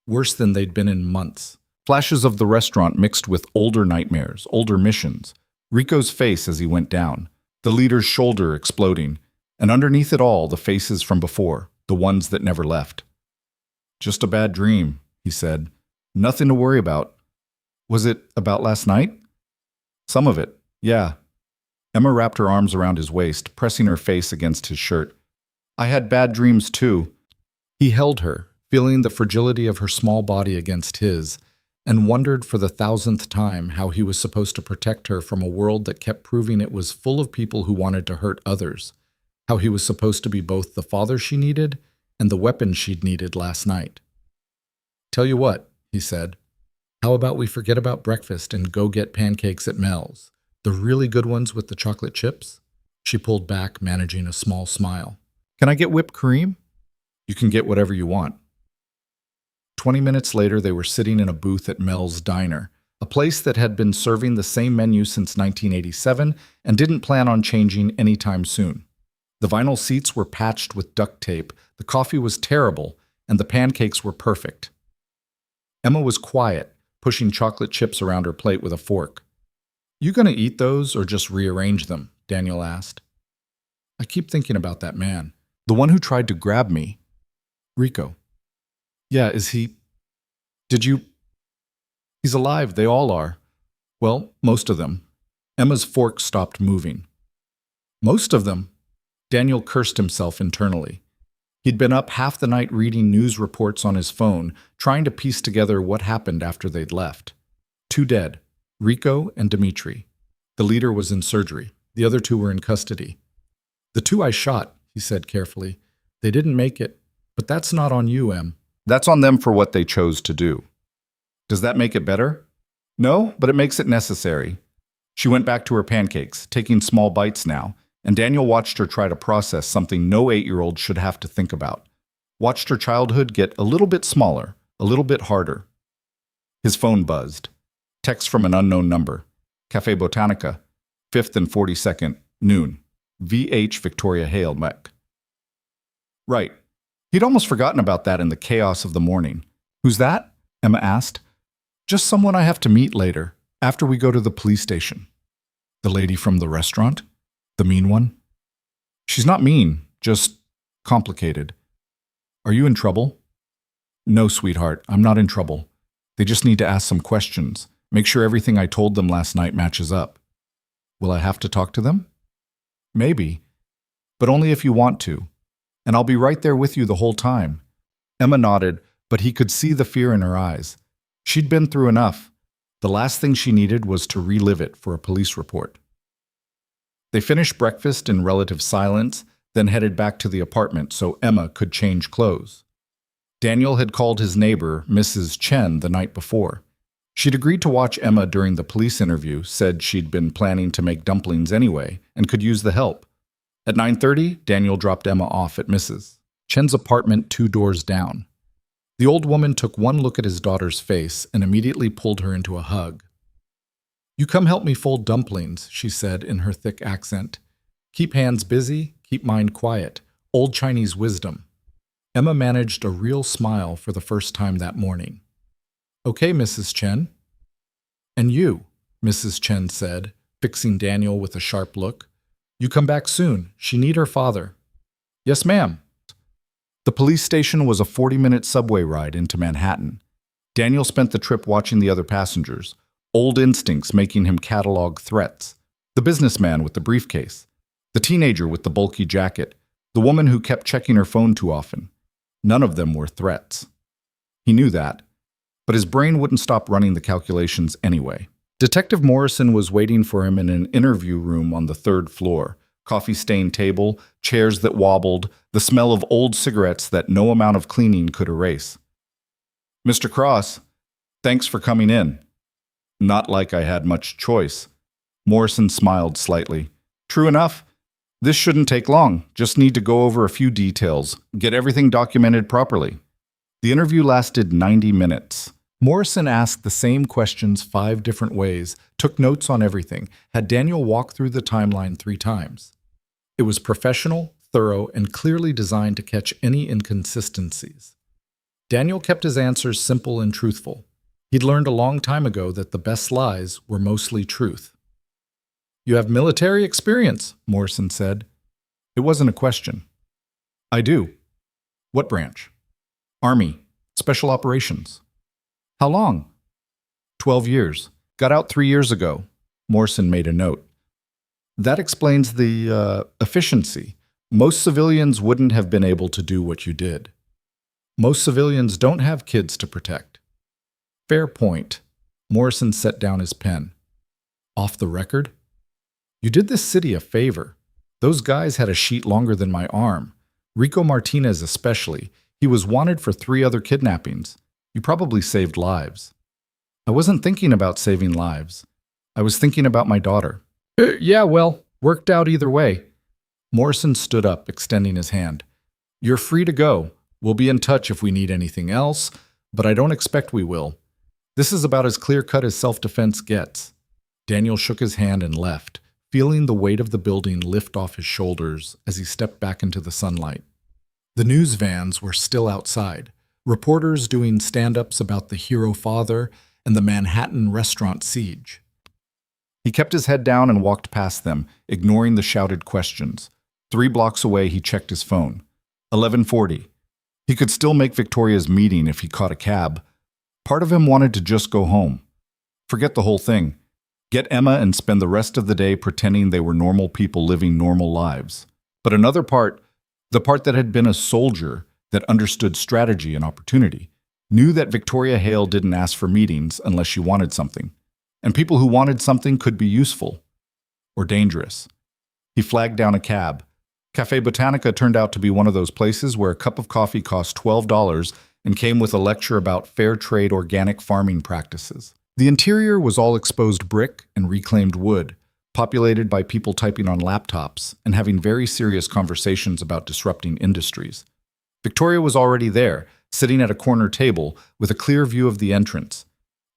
worse than they'd been in months. Flashes of the restaurant mixed with older nightmares, older missions. Rico's face as he went down, the leader's shoulder exploding, and underneath it all the faces from before, the ones that never left. Just a bad dream, he said. Nothing to worry about. Was it about last night? Some of it, yeah. Emma wrapped her arms around his waist, pressing her face against his shirt. I had bad dreams too. He held her, feeling the fragility of her small body against his, and wondered for the 1,000th time how he was supposed to protect her from a world that kept proving it was full of people who wanted to hurt others, how he was supposed to be both the father she needed and the weapon she'd needed last night. Tell you what, he said, how about we forget about breakfast and go get pancakes at Mel's, the really good ones with the chocolate chips? She pulled back, managing a small smile. Can I get whipped cream? You can get whatever you want. 20 minutes later, they were sitting in a booth at Mel's Diner, a place that had been serving the same menu since 1987 and didn't plan on changing anytime soon. The vinyl seats were patched with duct tape, the coffee was terrible, and the pancakes were perfect. Emma was quiet, pushing chocolate chips around her plate with a fork. You gonna eat those or just rearrange them? Daniel asked. I keep thinking about that man. The one who tried to grab me. Rico. Yeah, is he... Did you... He's alive, they all are. Well, most of them. Emma's fork stopped moving. Most of them? Daniel cursed himself internally. He'd been up half the night reading news reports on his phone, trying to piece together what happened after they'd left. 2 dead, Rico and Dimitri. The leader was in surgery. The other 2 were in custody. The 2 I shot, he said carefully, They didn't make it, but that's not on you, Em. That's on them for what they chose to do. Does that make it better? No, but it makes it necessary. She went back to her pancakes, taking small bites now, and Daniel watched her try to process something no 8-year-old should have to think about. Watched her childhood get a little bit smaller, a little bit harder. His phone buzzed. Text from an unknown number. Cafe Botanica, 5th and 42nd, noon. VH Victoria Hale Mech. Right. He'd almost forgotten about that in the chaos of the morning. Who's that? Emma asked. Just someone I have to meet later, after we go to the police station. The lady from the restaurant? The mean one? She's not mean, just complicated. Are you in trouble? No, sweetheart, I'm not in trouble. They just need to ask some questions. Make sure everything I told them last night matches up. Will I have to talk to them? Maybe, but only if you want to. And I'll be right there with you the whole time. Emma nodded, but he could see the fear in her eyes. She'd been through enough. The last thing she needed was to relive it for a police report. They finished breakfast in relative silence, then headed back to the apartment so Emma could change clothes. Daniel had called his neighbor, Mrs. Chen, the night before. She'd agreed to watch Emma during the police interview, said she'd been planning to make dumplings anyway, and could use the help. At 9:30, Daniel dropped Emma off at Mrs. Chen's apartment 2 doors down. The old woman took one look at his daughter's face and immediately pulled her into a hug. You come help me fold dumplings, she said in her thick accent. Keep hands busy, keep mind quiet. Old Chinese wisdom. Emma managed a real smile for the first time that morning. Okay, Mrs. Chen. And you, Mrs. Chen said, fixing Daniel with a sharp look. You come back soon. She need her father. Yes, ma'am. The police station was a 40-minute subway ride into Manhattan. Daniel spent the trip watching the other passengers, old instincts making him catalog threats. The businessman with the briefcase, the teenager with the bulky jacket, the woman who kept checking her phone too often. None of them were threats. He knew that, but his brain wouldn't stop running the calculations anyway. Detective Morrison was waiting for him in an interview room on the 3rd floor. Coffee-stained table, chairs that wobbled, the smell of old cigarettes that no amount of cleaning could erase. Mr. Cross, thanks for coming in. Not like I had much choice. Morrison smiled slightly. True enough. This shouldn't take long. Just need to go over a few details, get everything documented properly. The interview lasted 90 minutes. Morrison asked the same questions 5 different ways, took notes on everything, had Daniel walk through the timeline 3 times. It was professional, thorough, and clearly designed to catch any inconsistencies. Daniel kept his answers simple and truthful. He'd learned a long time ago that the best lies were mostly truth. You have military experience, Morrison said. It wasn't a question. I do. What branch? Army. Special Operations. How long? 12 years. Got out 3 years ago. Morrison made a note. That explains the efficiency. Most civilians wouldn't have been able to do what you did. Most civilians don't have kids to protect. Fair point. Morrison set down his pen. Off the record? You did this city a favor. Those guys had a sheet longer than my arm. Rico Martinez especially. He was wanted for 3 other kidnappings. You probably saved lives. I wasn't thinking about saving lives. I was thinking about my daughter. Yeah, well, worked out either way. Morrison stood up, extending his hand. You're free to go. We'll be in touch if we need anything else, but I don't expect we will. This is about as clear-cut as self-defense gets. Daniel shook his hand and left, feeling the weight of the building lift off his shoulders as he stepped back into the sunlight. The news vans were still outside, reporters doing stand-ups about the hero father and the Manhattan restaurant siege. He kept his head down and walked past them, ignoring the shouted questions. 3 blocks away, he checked his phone. 11:40. He could still make Victoria's meeting if he caught a cab. Part of him wanted to just go home. Forget the whole thing. Get Emma and spend the rest of the day pretending they were normal people living normal lives. But another part, the part that had been a soldier that understood strategy and opportunity, knew that Victoria Hale didn't ask for meetings unless she wanted something. And people who wanted something could be useful or dangerous. He flagged down a cab. Cafe Botanica turned out to be one of those places where a cup of coffee cost $12 and came with a lecture about fair trade organic farming practices. The interior was all exposed brick and reclaimed wood, populated by people typing on laptops and having very serious conversations about disrupting industries. Victoria was already there, sitting at a corner table with a clear view of the entrance.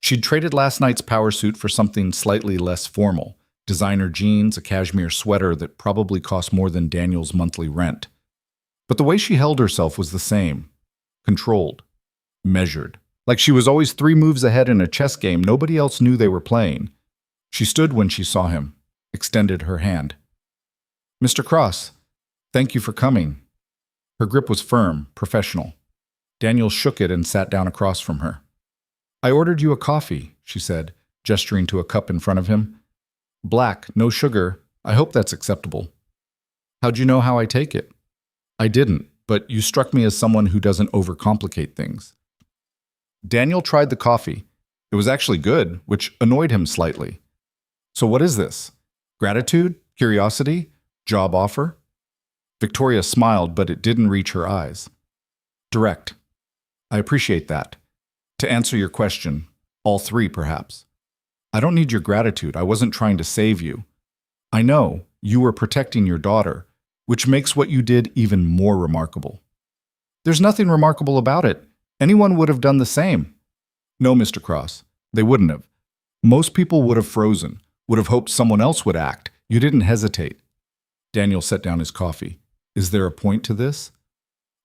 She'd traded last night's power suit for something slightly less formal, designer jeans, a cashmere sweater that probably cost more than Daniel's monthly rent. But the way she held herself was the same, controlled, measured. Like she was always 3 moves ahead in a chess game nobody else knew they were playing. She stood when she saw him, extended her hand. "Mr. Cross, thank you for coming." Her grip was firm, professional. Daniel shook it and sat down across from her. "I ordered you a coffee," she said, gesturing to a cup in front of him. "Black, no sugar. I hope that's acceptable." "How'd you know how I take it?" "I didn't, but you struck me as someone who doesn't overcomplicate things." Daniel tried the coffee. It was actually good, which annoyed him slightly. "So what is this? Gratitude? Curiosity? Job offer?" Victoria smiled, but it didn't reach her eyes. "Direct. I appreciate that. To answer your question, all 3 perhaps. I don't need your gratitude. I wasn't trying to save you. I know you were protecting your daughter, which makes what you did even more remarkable." "There's nothing remarkable about it. Anyone would have done the same." "No, Mr. Cross, they wouldn't have. Most people would have frozen, would have hoped someone else would act. You didn't hesitate." Daniel set down his coffee. "Is there a point to this?"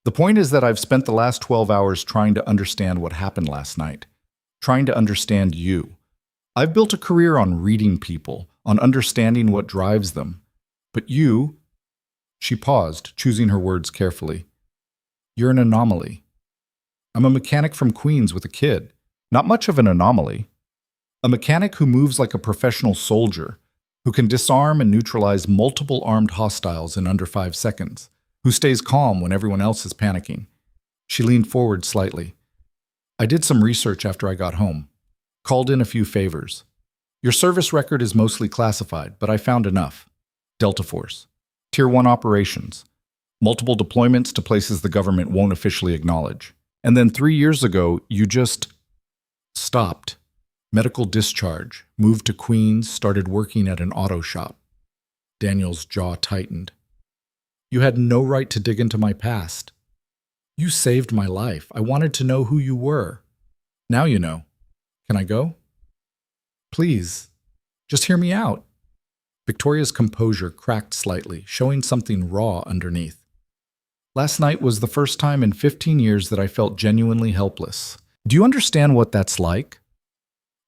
"The point is that I've spent the last 12 hours trying to understand what happened last night, trying to understand you. I've built a career on reading people, on understanding what drives them. But you—" She paused, choosing her words carefully. "You're an anomaly. I'm a mechanic from Queens with a kid. Not much of an anomaly. A mechanic who moves like a professional soldier, who can disarm and neutralize multiple armed hostiles in under 5 seconds, who stays calm when everyone else is panicking." She leaned forward slightly. "I did some research after I got home. Called in a few favors. Your service record is mostly classified, but I found enough. Delta Force. Tier 1 operations. Multiple deployments to places the government won't officially acknowledge. And then 3 years ago, you just stopped. Medical discharge, moved to Queens, started working at an auto shop." Daniel's jaw tightened. "You had no right to dig into my past. You saved my life. I wanted to know who you were. Now you know. Can I go?" "Please, just hear me out." Victoria's composure cracked slightly, showing something raw underneath. "Last night was the first time in 15 years that I felt genuinely helpless. Do you understand what that's like?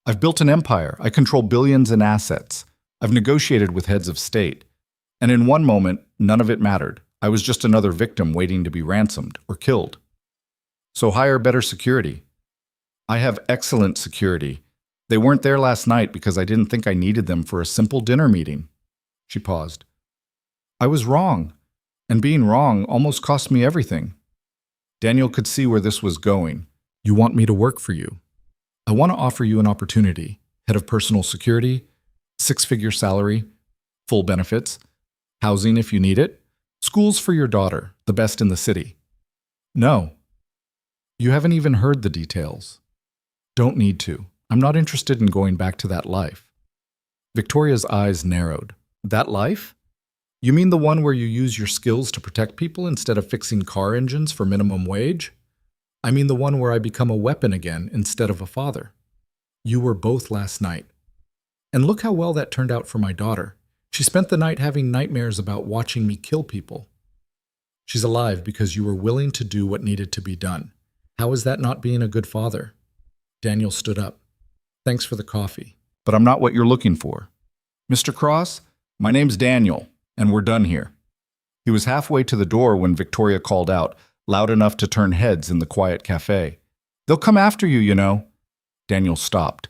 I've built an empire. I control billions in assets. I've negotiated with heads of state. And in one moment, none of it mattered. I was just another victim waiting to be ransomed or killed. So hire better security." "I have excellent security. They weren't there last night because I didn't think I needed them for a simple dinner meeting." She paused. "I was wrong. And being wrong almost cost me everything." Daniel could see where this was going. "You want me to work for you. I want to offer you an opportunity. Head of personal security, 6-figure salary, full benefits, housing if you need it, schools for your daughter, the best in the city." "No. You haven't even heard the details." "Don't need to. I'm not interested in going back to that life." Victoria's eyes narrowed. "That life? You mean the one where you use your skills to protect people instead of fixing car engines for minimum wage? I mean the one where I become a weapon again instead of a father. You were both last night. And look how well that turned out for my daughter. She spent the night having nightmares about watching me kill people. She's alive because you were willing to do what needed to be done. How is that not being a good father?" Daniel stood up. "Thanks for the coffee. But I'm not what you're looking for. Mr. Cross, my name's Daniel, and we're done here." He was halfway to the door when Victoria called out, loud enough to turn heads in the quiet cafe. "They'll come after you, you know." Daniel stopped.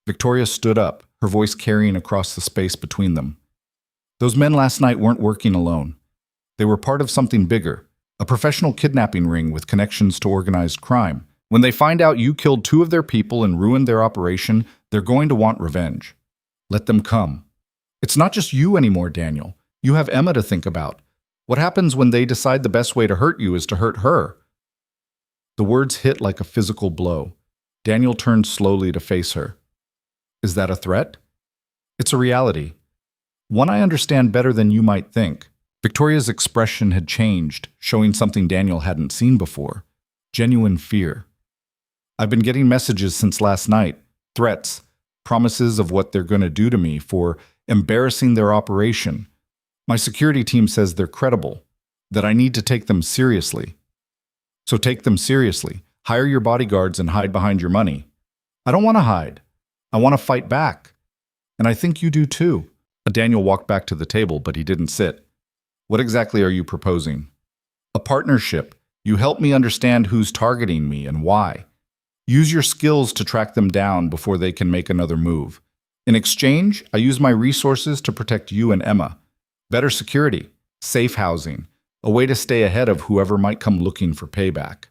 Victoria stood up, her voice carrying across the space between them. "Those men last night weren't working alone. They were part of something bigger, a professional kidnapping ring with connections to organized crime. When they find out you killed 2 of their people and ruined their operation, they're going to want revenge. Let them come. It's not just you anymore, Daniel. You have Emma to think about. What happens when they decide the best way to hurt you is to hurt her? The words hit like a physical blow. Daniel turned slowly to face her. Is that a threat? It's a reality. One I understand better than you might think. Victoria's expression had changed, showing something Daniel hadn't seen before. Genuine fear. I've been getting messages since last night. Threats. Promises of what they're going to do to me for embarrassing their operation. My security team says they're credible, that I need to take them seriously. So take them seriously. Hire your bodyguards and hide behind your money. I don't want to hide. I want to fight back. And I think you do too. Daniel walked back to the table, but he didn't sit. What exactly are you proposing? A partnership. You help me understand who's targeting me and why. Use your skills to track them down before they can make another move. In exchange, I use my resources to protect you and Emma. Better security, safe housing, a way to stay ahead of whoever might come looking for payback.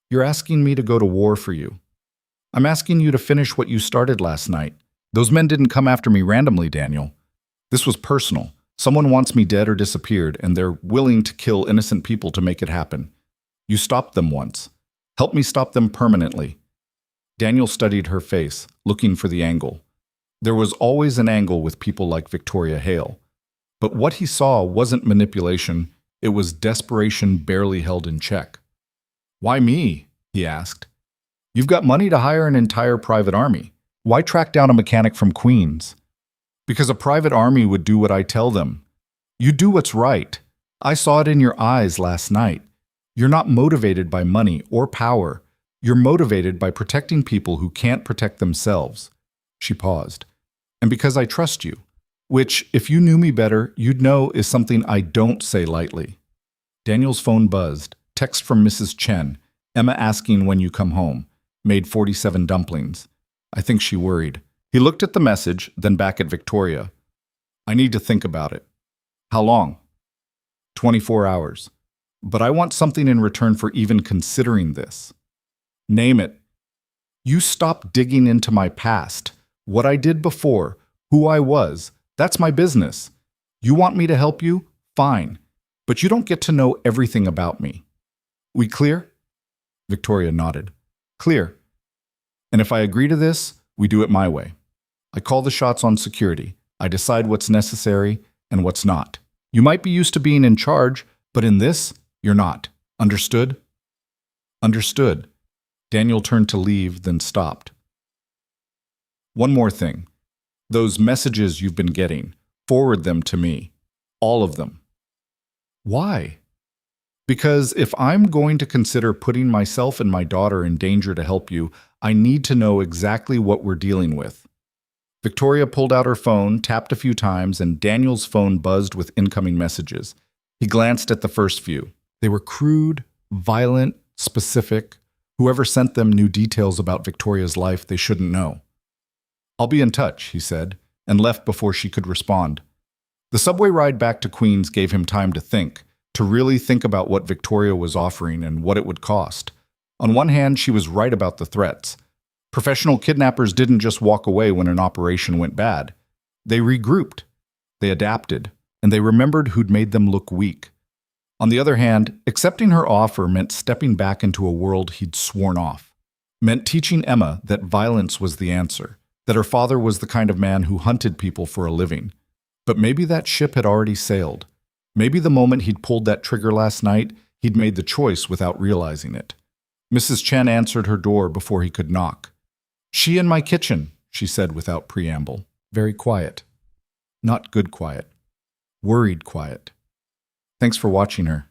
You're asking me to go to war for you. I'm asking you to finish what you started last night. Those men didn't come after me randomly, Daniel. This was personal. Someone wants me dead or disappeared, and they're willing to kill innocent people to make it happen. You stopped them once. Help me stop them permanently. Daniel studied her face, looking for the angle. There was always an angle with people like Victoria Hale. But what he saw wasn't manipulation, it was desperation barely held in check. Why me? He asked. You've got money to hire an entire private army. Why track down a mechanic from Queens? Because a private army would do what I tell them. You do what's right. I saw it in your eyes last night. You're not motivated by money or power. You're motivated by protecting people who can't protect themselves. She paused. And because I trust you, which, if you knew me better, you'd know is something I don't say lightly. Daniel's phone buzzed. Text from Mrs. Chen. Emma asking when you come home. Made 47 dumplings. I think she worried. He looked at the message, then back at Victoria. I need to think about it. How long? 24 hours. But I want something in return for even considering this. Name it. You stop digging into my past. What I did before. Who I was. That's my business. You want me to help you? Fine. But you don't get to know everything about me. We clear? Victoria nodded. Clear. And if I agree to this, we do it my way. I call the shots on security. I decide what's necessary and what's not. You might be used to being in charge, but in this, you're not. Understood? Understood. Daniel turned to leave, then stopped. One more thing. Those messages you've been getting, forward them to me. All of them. Why? Because if I'm going to consider putting myself and my daughter in danger to help you, I need to know exactly what we're dealing with. Victoria pulled out her phone, tapped a few times, and Daniel's phone buzzed with incoming messages. He glanced at the first few. They were crude, violent, specific. Whoever sent them knew details about Victoria's life they shouldn't know. I'll be in touch, he said, and left before she could respond. The subway ride back to Queens gave him time to think, to really think about what Victoria was offering and what it would cost. On one hand, she was right about the threats. Professional kidnappers didn't just walk away when an operation went bad. They regrouped, they adapted, and they remembered who'd made them look weak. On the other hand, accepting her offer meant stepping back into a world he'd sworn off. Meant teaching Emma that violence was the answer, that her father was the kind of man who hunted people for a living. But maybe that ship had already sailed. Maybe the moment he'd pulled that trigger last night, he'd made the choice without realizing it. Mrs. Chen answered her door before he could knock. She in my kitchen, she said without preamble. Very quiet. Not good quiet. Worried quiet. Thanks for watching her.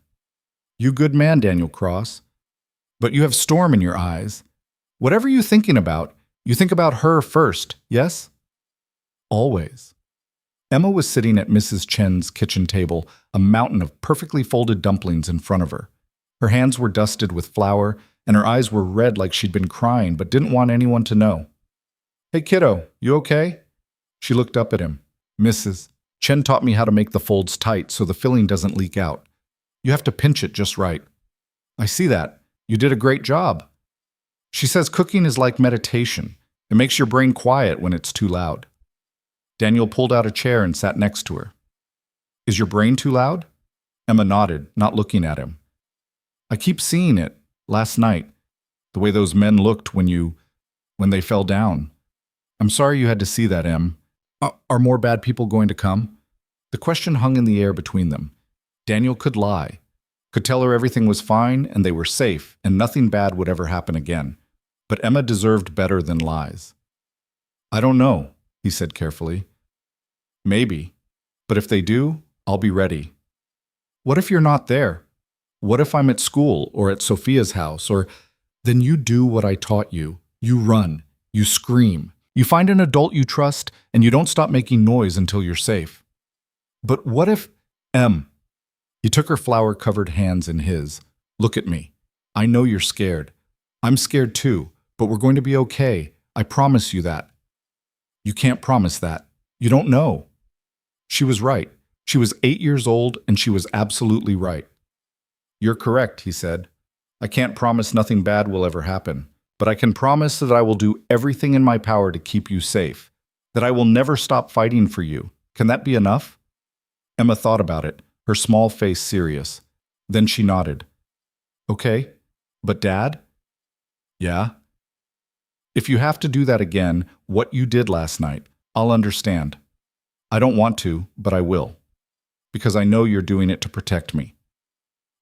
You good man, Daniel Cross. But you have storm in your eyes. Whatever you're thinking about, you think about her first, yes? Always. Emma was sitting at Mrs. Chen's kitchen table, a mountain of perfectly folded dumplings in front of her. Her hands were dusted with flour, and her eyes were red like she'd been crying but didn't want anyone to know. Hey kiddo, you okay? She looked up at him. Mrs. Chen taught me how to make the folds tight so the filling doesn't leak out. You have to pinch it just right. I see that. You did a great job. She says cooking is like meditation. It makes your brain quiet when it's too loud. Daniel pulled out a chair and sat next to her. Is your brain too loud? Emma nodded, not looking at him. I keep seeing it, last night, the way those men looked when they fell down. I'm sorry you had to see that, Em. Are more bad people going to come? The question hung in the air between them. Daniel could lie, could tell her everything was fine and they were safe and nothing bad would ever happen again. But Emma deserved better than lies. I don't know, he said carefully. Maybe. But if they do, I'll be ready. What if you're not there? What if I'm at school or at Sophia's house? Or then you do what I taught you. You run. You scream. You find an adult you trust and you don't stop making noise until you're safe. But what if... Em. He took her flower-covered hands in his. Look at me. I know you're scared. I'm scared too, but we're going to be okay. I promise you that. You can't promise that. You don't know. She was right. She was 8 years old and she was absolutely right. You're correct, he said. I can't promise nothing bad will ever happen, but I can promise that I will do everything in my power to keep you safe, that I will never stop fighting for you. Can that be enough? Emma thought about it, her small face serious. Then she nodded. Okay, but Dad? Yeah? If you have to do that again, what you did last night, I'll understand. I don't want to, but I will. Because I know you're doing it to protect me.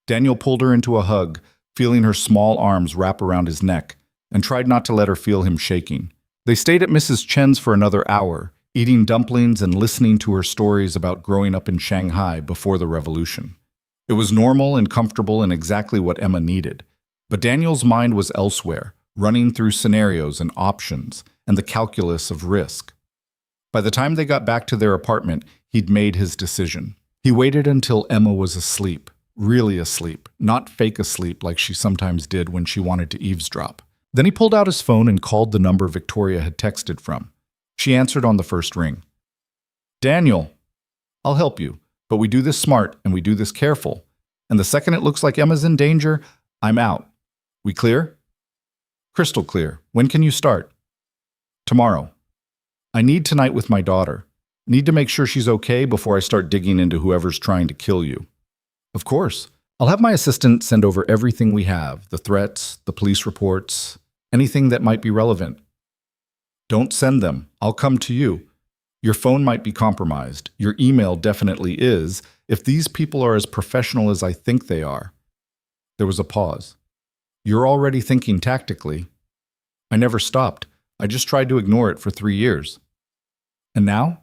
Daniel pulled her into a hug, feeling her small arms wrap around his neck, and tried not to let her feel him shaking. They stayed at Mrs. Chen's for another hour, eating dumplings and listening to her stories about growing up in Shanghai before the revolution. It was normal and comfortable and exactly what Emma needed. But Daniel's mind was elsewhere, running through scenarios and options and the calculus of risk. By the time they got back to their apartment, he'd made his decision. He waited until Emma was asleep, really asleep, not fake asleep like she sometimes did when she wanted to eavesdrop. Then he pulled out his phone and called the number Victoria had texted from. She answered on the first ring. Daniel, I'll help you, but we do this smart and we do this careful. And the second it looks like Emma's in danger, I'm out. We clear? Crystal clear. When can you start? Tomorrow. I need tonight with my daughter. Need to make sure she's okay before I start digging into whoever's trying to kill you. Of course. I'll have my assistant send over everything we have, the threats, the police reports, anything that might be relevant. Don't send them. I'll come to you. Your phone might be compromised. Your email definitely is, if these people are as professional as I think they are. There was a pause. You're already thinking tactically. I never stopped. I just tried to ignore it for 3 years. And now?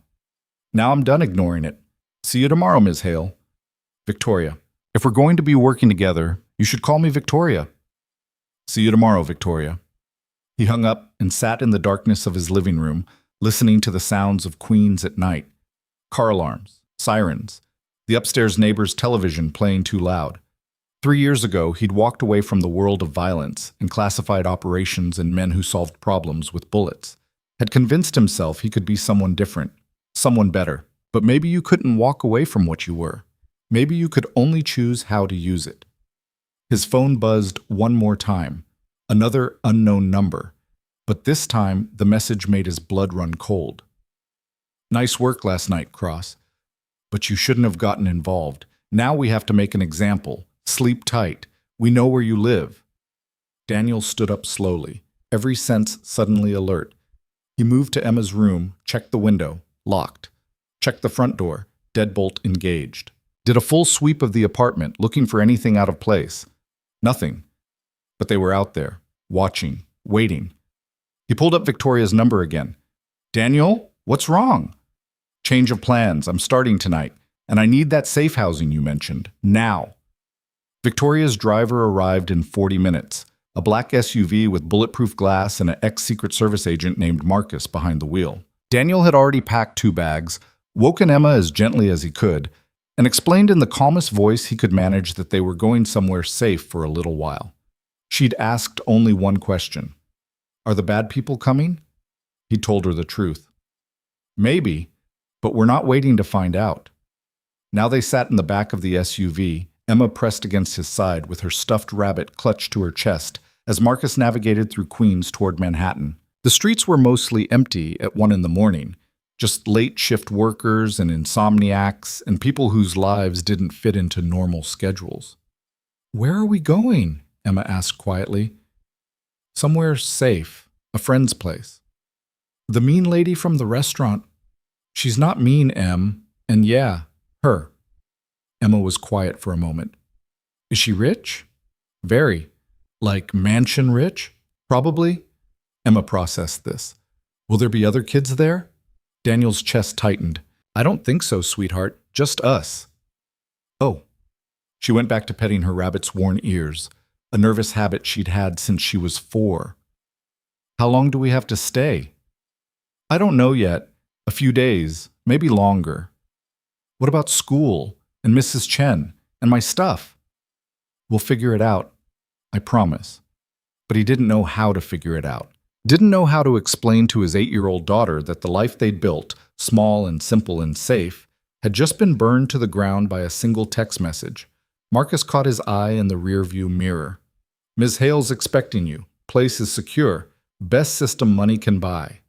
Now I'm done ignoring it. See you tomorrow, Ms. Hale. Victoria. If we're going to be working together, you should call me Victoria. See you tomorrow, Victoria. He hung up and sat in the darkness of his living room, listening to the sounds of Queens at night. Car alarms, sirens, the upstairs neighbor's television playing too loud. 3 years ago, he'd walked away from the world of violence and classified operations and men who solved problems with bullets. Had convinced himself he could be someone different, someone better. But maybe you couldn't walk away from what you were. Maybe you could only choose how to use it. His phone buzzed one more time, another unknown number, but this time the message made his blood run cold. Nice work last night, Cross. But you shouldn't have gotten involved. Now we have to make an example. Sleep tight. We know where you live. Daniel stood up slowly, every sense suddenly alert. He moved to Emma's room, checked the window, locked. Checked the front door, deadbolt engaged. Did a full sweep of the apartment, looking for anything out of place. Nothing. But they were out there, watching, waiting. He pulled up Victoria's number again. Daniel, what's wrong? Change of plans. I'm starting tonight, and I need that safe housing you mentioned, now. Victoria's driver arrived in 40 minutes, a black SUV with bulletproof glass and an ex-Secret Service agent named Marcus behind the wheel. Daniel had already packed 2 bags, woken Emma as gently as he could, and explained in the calmest voice he could manage that they were going somewhere safe for a little while. She'd asked only one question. Are the bad people coming? He told her the truth. Maybe, but we're not waiting to find out. Now they sat in the back of the SUV, Emma pressed against his side with her stuffed rabbit clutched to her chest as Marcus navigated through Queens toward Manhattan. The streets were mostly empty at 1 in the morning, Just late shift workers and insomniacs and people whose lives didn't fit into normal schedules. Where are we going? Emma asked quietly. Somewhere safe, a friend's place. The mean lady from the restaurant. She's not mean, Em, and yeah, her. Emma was quiet for a moment. Is she rich? Very. Like mansion rich? Probably. Emma processed this. Will there be other kids there? Daniel's chest tightened. I don't think so, sweetheart. Just us. Oh. She went back to petting her rabbit's worn ears, a nervous habit she'd had since she was 4. How long do we have to stay? I don't know yet. A few days, maybe longer. What about school and Mrs. Chen and my stuff? We'll figure it out. I promise. But he didn't know how to figure it out. Didn't know how to explain to his 8-year-old daughter that the life they'd built, small and simple and safe, had just been burned to the ground by a single text message. Marcus caught his eye in the rearview mirror. Ms. Hale's expecting you. Place is secure. Best system money can buy.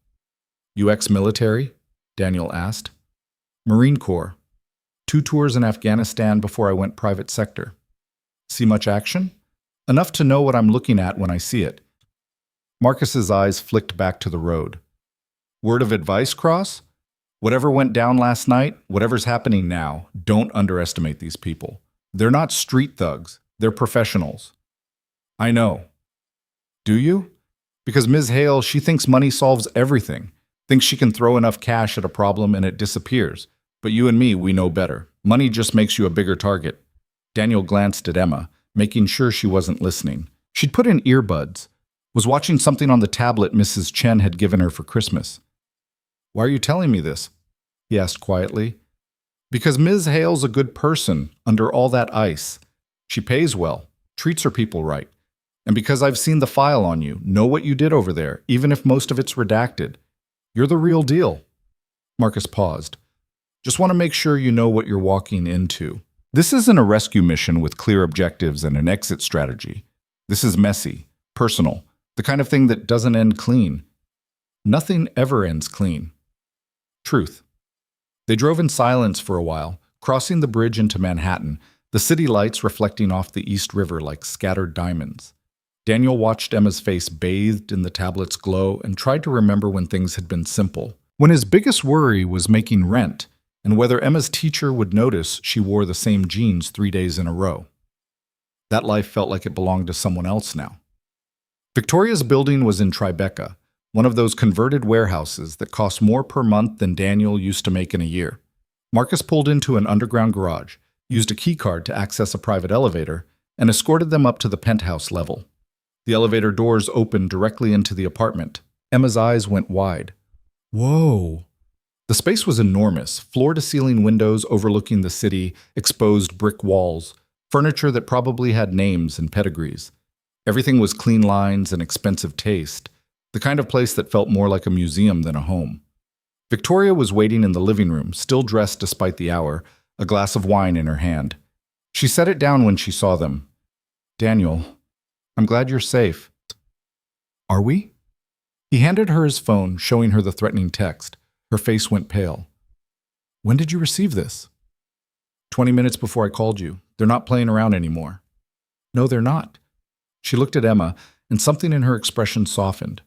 You ex-military? Daniel asked. Marine Corps. 2 tours in Afghanistan before I went private sector. See much action? Enough to know what I'm looking at when I see it. Marcus's eyes flicked back to the road. Word of advice, Cross? Whatever went down last night, whatever's happening now, don't underestimate these people. They're not street thugs. They're professionals. I know. Do you? Because Ms. Hale, she thinks money solves everything. Thinks she can throw enough cash at a problem and it disappears. But you and me, we know better. Money just makes you a bigger target. Daniel glanced at Emma, making sure she wasn't listening. She'd put in earbuds, was watching something on the tablet Mrs. Chen had given her for Christmas. Why are you telling me this? He asked quietly. Because Ms. Hale's a good person under all that ice. She pays well, treats her people right. And because I've seen the file on you, know what you did over there, even if most of it's redacted. You're the real deal. Marcus paused. Just want to make sure you know what you're walking into. This isn't a rescue mission with clear objectives and an exit strategy. This is messy, personal, the kind of thing that doesn't end clean. Nothing ever ends clean. Truth. They drove in silence for a while, crossing the bridge into Manhattan, the city lights reflecting off the East River like scattered diamonds. Daniel watched Emma's face bathed in the tablet's glow and tried to remember when things had been simple. When his biggest worry was making rent, and whether Emma's teacher would notice she wore the same jeans 3 days in a row. That life felt like it belonged to someone else now. Victoria's building was in Tribeca, one of those converted warehouses that cost more per month than Daniel used to make in a year. Marcus pulled into an underground garage, used a keycard to access a private elevator, and escorted them up to the penthouse level. The elevator doors opened directly into the apartment. Emma's eyes went wide. Whoa! The space was enormous, floor-to-ceiling windows overlooking the city, exposed brick walls, furniture that probably had names and pedigrees. Everything was clean lines and expensive taste, the kind of place that felt more like a museum than a home. Victoria was waiting in the living room, still dressed despite the hour, a glass of wine in her hand. She set it down when she saw them. Daniel, I'm glad you're safe. Are we? He handed her his phone, showing her the threatening text. Her face went pale. When did you receive this? 20 minutes before I called you. They're not playing around anymore. No, they're not. She looked at Emma, and something in her expression softened.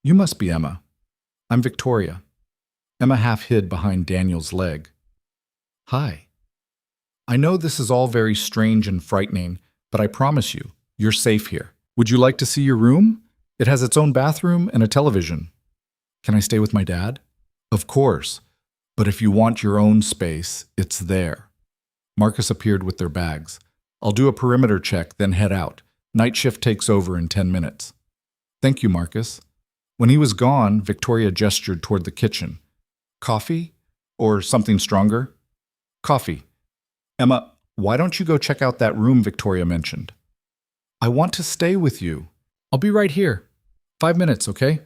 You must be Emma. I'm Victoria. Emma half hid behind Daniel's leg. Hi. I know this is all very strange and frightening, but I promise you, you're safe here. Would you like to see your room? It has its own bathroom and a television. Can I stay with my dad? Of course. But if you want your own space, it's there. Marcus appeared with their bags. I'll do a perimeter check, then head out. Night shift takes over in 10 minutes. Thank you, Marcus. When he was gone, Victoria gestured toward the kitchen. Coffee? Or something stronger? Coffee. Emma, why don't you go check out that room Victoria mentioned? I want to stay with you. I'll be right here. 5 minutes, okay?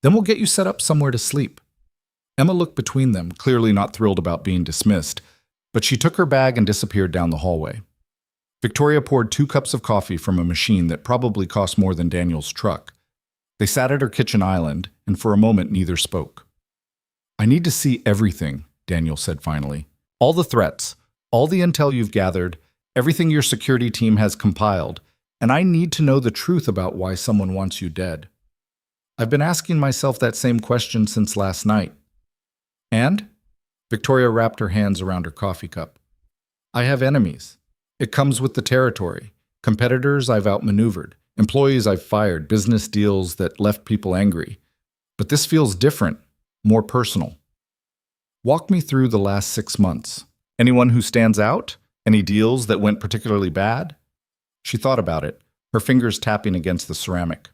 Then we'll get you set up somewhere to sleep. Emma looked between them, clearly not thrilled about being dismissed, but she took her bag and disappeared down the hallway. Victoria poured 2 cups of coffee from a machine that probably cost more than Daniel's truck. They sat at her kitchen island, and for a moment neither spoke. I need to see everything, Daniel said finally. All the threats, all the intel you've gathered, everything your security team has compiled, and I need to know the truth about why someone wants you dead. I've been asking myself that same question since last night. And? Victoria wrapped her hands around her coffee cup. I have enemies. It comes with the territory. Competitors I've outmaneuvered. Employees I've fired. Business deals that left people angry. But this feels different, more personal. Walk me through the last 6 months. Anyone who stands out? Any deals that went particularly bad? She thought about it, her fingers tapping against the ceramic.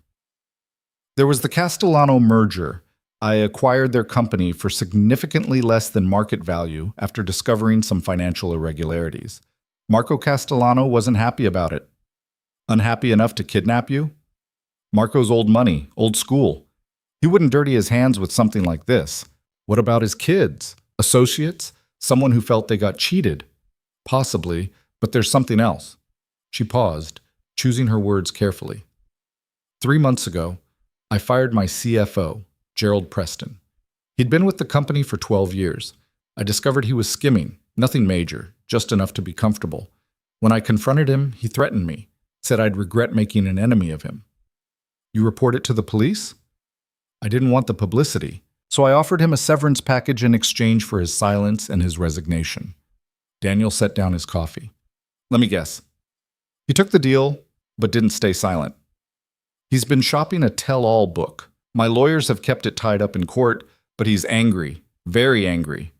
There was the Castellano merger. I acquired their company for significantly less than market value after discovering some financial irregularities. Marco Castellano wasn't happy about it. Unhappy enough to kidnap you? Marco's old money, old school. He wouldn't dirty his hands with something like this. What about his kids? Associates? Someone who felt they got cheated? Possibly, but there's something else. She paused, choosing her words carefully. 3 months ago, I fired my CFO, Gerald Preston. He'd been with the company for 12 years. I discovered he was skimming, nothing major, just enough to be comfortable. When I confronted him, he threatened me, said I'd regret making an enemy of him. You report it to the police? I didn't want the publicity, so I offered him a severance package in exchange for his silence and his resignation. Daniel set down his coffee. Let me guess. He took the deal, but didn't stay silent. He's been shopping a tell-all book. My lawyers have kept it tied up in court, but he's angry, very angry.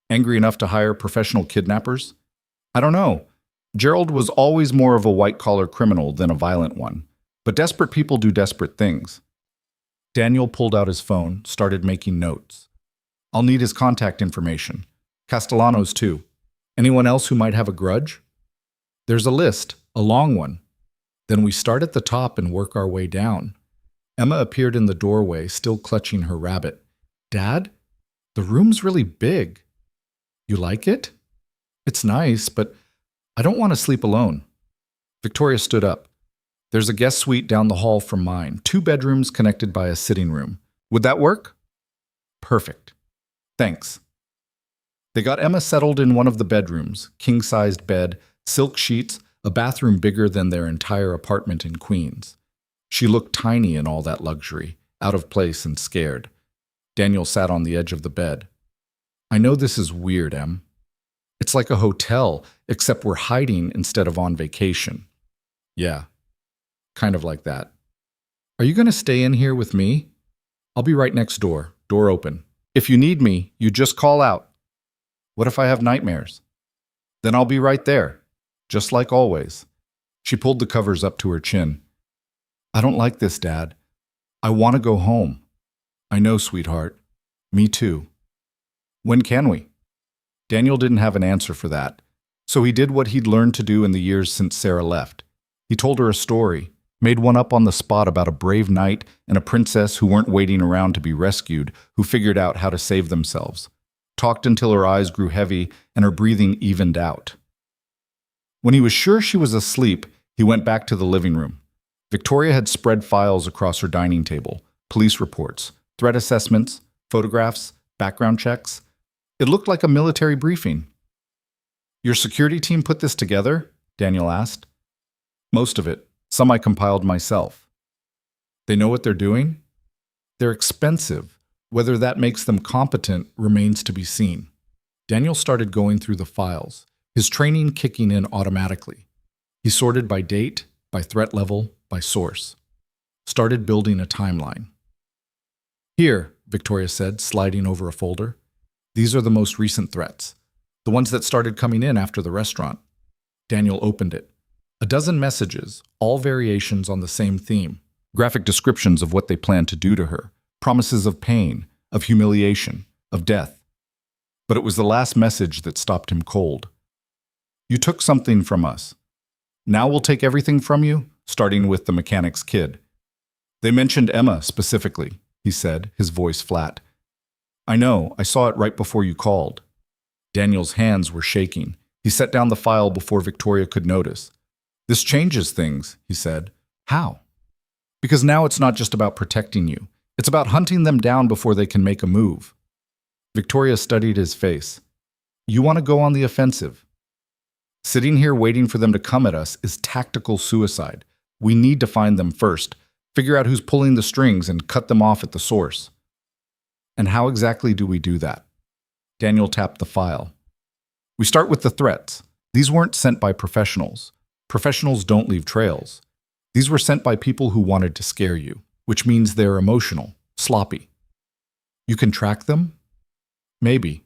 Angry enough to hire professional kidnappers? I don't know. Gerald was always more of a white-collar criminal than a violent one, but desperate people do desperate things. Daniel pulled out his phone, started making notes. I'll need his contact information. Castellano's too. Anyone else who might have a grudge? There's a list, a long one. Then we start at the top and work our way down. Emma appeared in the doorway, still clutching her rabbit. Dad, the room's really big. You like it? It's nice, but I don't want to sleep alone. Victoria stood up. There's a guest suite down the hall from mine, 2 bedrooms connected by a sitting room. Would that work? Perfect. Thanks. They got Emma settled in one of the bedrooms, king-sized bed, silk sheets, a bathroom bigger than their entire apartment in Queens. She looked tiny in all that luxury, out of place and scared. Daniel sat on the edge of the bed. I know this is weird, Em. It's like a hotel, except we're hiding instead of on vacation. Yeah, kind of like that. Are you going to stay in here with me? I'll be right next door, door open. If you need me, you just call out. What if I have nightmares? Then I'll be right there, just like always. She pulled the covers up to her chin. I don't like this, Dad. I want to go home. I know, sweetheart. Me too. When can we? Daniel didn't have an answer for that, so he did what he'd learned to do in the years since Sarah left. He told her a story, made one up on the spot about a brave knight and a princess who weren't waiting around to be rescued, who figured out how to save themselves. Talked until her eyes grew heavy and her breathing evened out. When he was sure she was asleep, he went back to the living room. Victoria had spread files across her dining table, police reports, threat assessments, photographs, background checks. It looked like a military briefing. Your security team put this together? Daniel asked. Most of it. Some I compiled myself. They know what they're doing? They're expensive. Whether that makes them competent remains to be seen. Daniel started going through the files, his training kicking in automatically. He sorted by date, by threat level, by source. Started building a timeline. Here, Victoria said, sliding over a folder. These are the most recent threats, the ones that started coming in after the restaurant. Daniel opened it. A dozen messages, all variations on the same theme. Graphic descriptions of what they planned to do to her. Promises of pain, of humiliation, of death. But it was the last message that stopped him cold. You took something from us. Now we'll take everything from you, starting with the mechanic's kid. They mentioned Emma specifically, he said, his voice flat. I know, I saw it right before you called. Daniel's hands were shaking. He set down the file before Victoria could notice. This changes things, he said. How? Because now it's not just about protecting you. It's about hunting them down before they can make a move. Victoria studied his face. You want to go on the offensive. Sitting here waiting for them to come at us is tactical suicide. We need to find them first, figure out who's pulling the strings, and cut them off at the source. And how exactly do we do that? Daniel tapped the file. We start with the threats. These weren't sent by professionals. Professionals don't leave trails. These were sent by people who wanted to scare you, which means they're emotional, sloppy. You can track them? Maybe.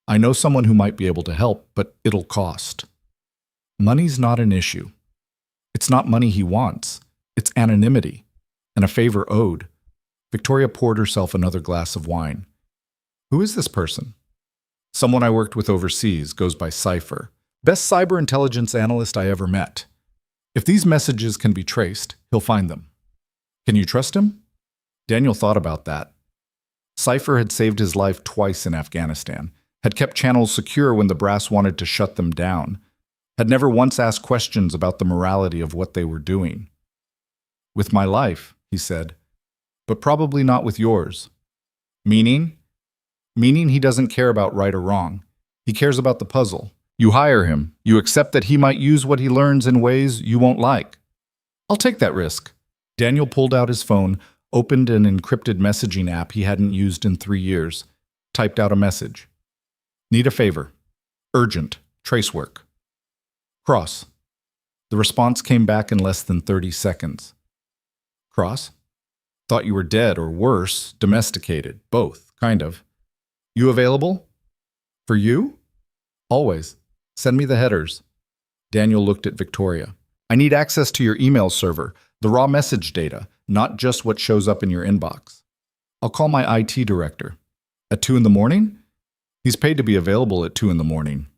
I know someone who might be able to help, but it'll cost. Money's not an issue. It's not money he wants. It's anonymity and a favor owed. Victoria poured herself another glass of wine. Who is this person? Someone I worked with overseas, goes by Cypher. Best cyber intelligence analyst I ever met. If these messages can be traced, he'll find them. Can you trust him? Daniel thought about that. Cypher had saved his life twice in Afghanistan, had kept channels secure when the brass wanted to shut them down, had never once asked questions about the morality of what they were doing. With my life, he said, but probably not with yours. Meaning? Meaning he doesn't care about right or wrong. He cares about the puzzle. You hire him. You accept that he might use what he learns in ways you won't like. I'll take that risk. Daniel pulled out his phone, opened an encrypted messaging app he hadn't used in 3 years, typed out a message. Need a favor. Urgent. Trace work. Cross. The response came back in less than 30 seconds. Cross? Thought you were dead or worse, domesticated. Both, kind of. You available? For you? Always. Send me the headers. Daniel looked at Victoria. I need access to your email server, the raw message data, not just what shows up in your inbox. I'll call my IT director. At 2 in the morning? He's paid to be available at 2 in the morning.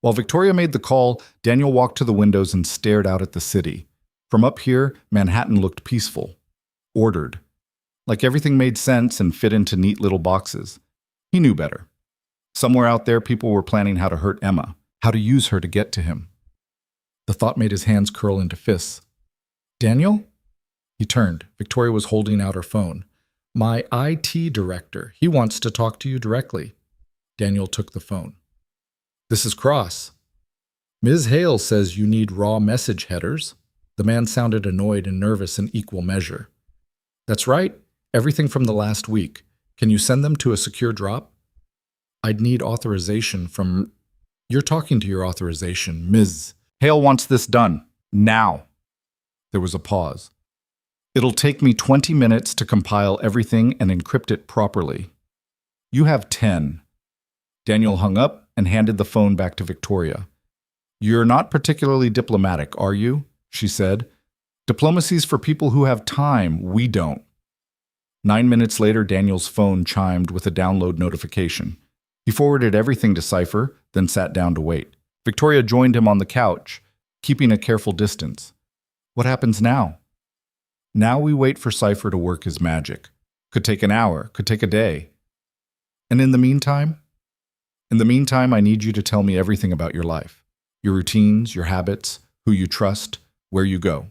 While Victoria made the call, Daniel walked to the windows and stared out at the city. From up here, Manhattan looked peaceful, ordered, like everything made sense and fit into neat little boxes. He knew better. Somewhere out there, people were planning how to hurt Emma, how to use her to get to him. The thought made his hands curl into fists. Daniel? He turned. Victoria was holding out her phone. My IT director. He wants to talk to you directly. Daniel took the phone. This is Cross. Ms. Hale says you need raw message headers. The man sounded annoyed and nervous in equal measure. That's right. Everything from the last week. Can you send them to a secure drop? I'd need authorization from... You're talking to your authorization, Ms. Hale wants this done. Now. There was a pause. It'll take me 20 minutes to compile everything and encrypt it properly. You have 10. Daniel hung up and handed the phone back to Victoria. You're not particularly diplomatic, are you? She said. Diplomacy's for people who have time. We don't. 9 minutes later, Daniel's phone chimed with a download notification. He forwarded everything to Cypher, then sat down to wait. Victoria joined him on the couch, keeping a careful distance. What happens now? Now we wait for Cypher to work his magic. Could take an hour, could take a day. And in the meantime? In the meantime, I need you to tell me everything about your life. Your routines, your habits, who you trust, where you go.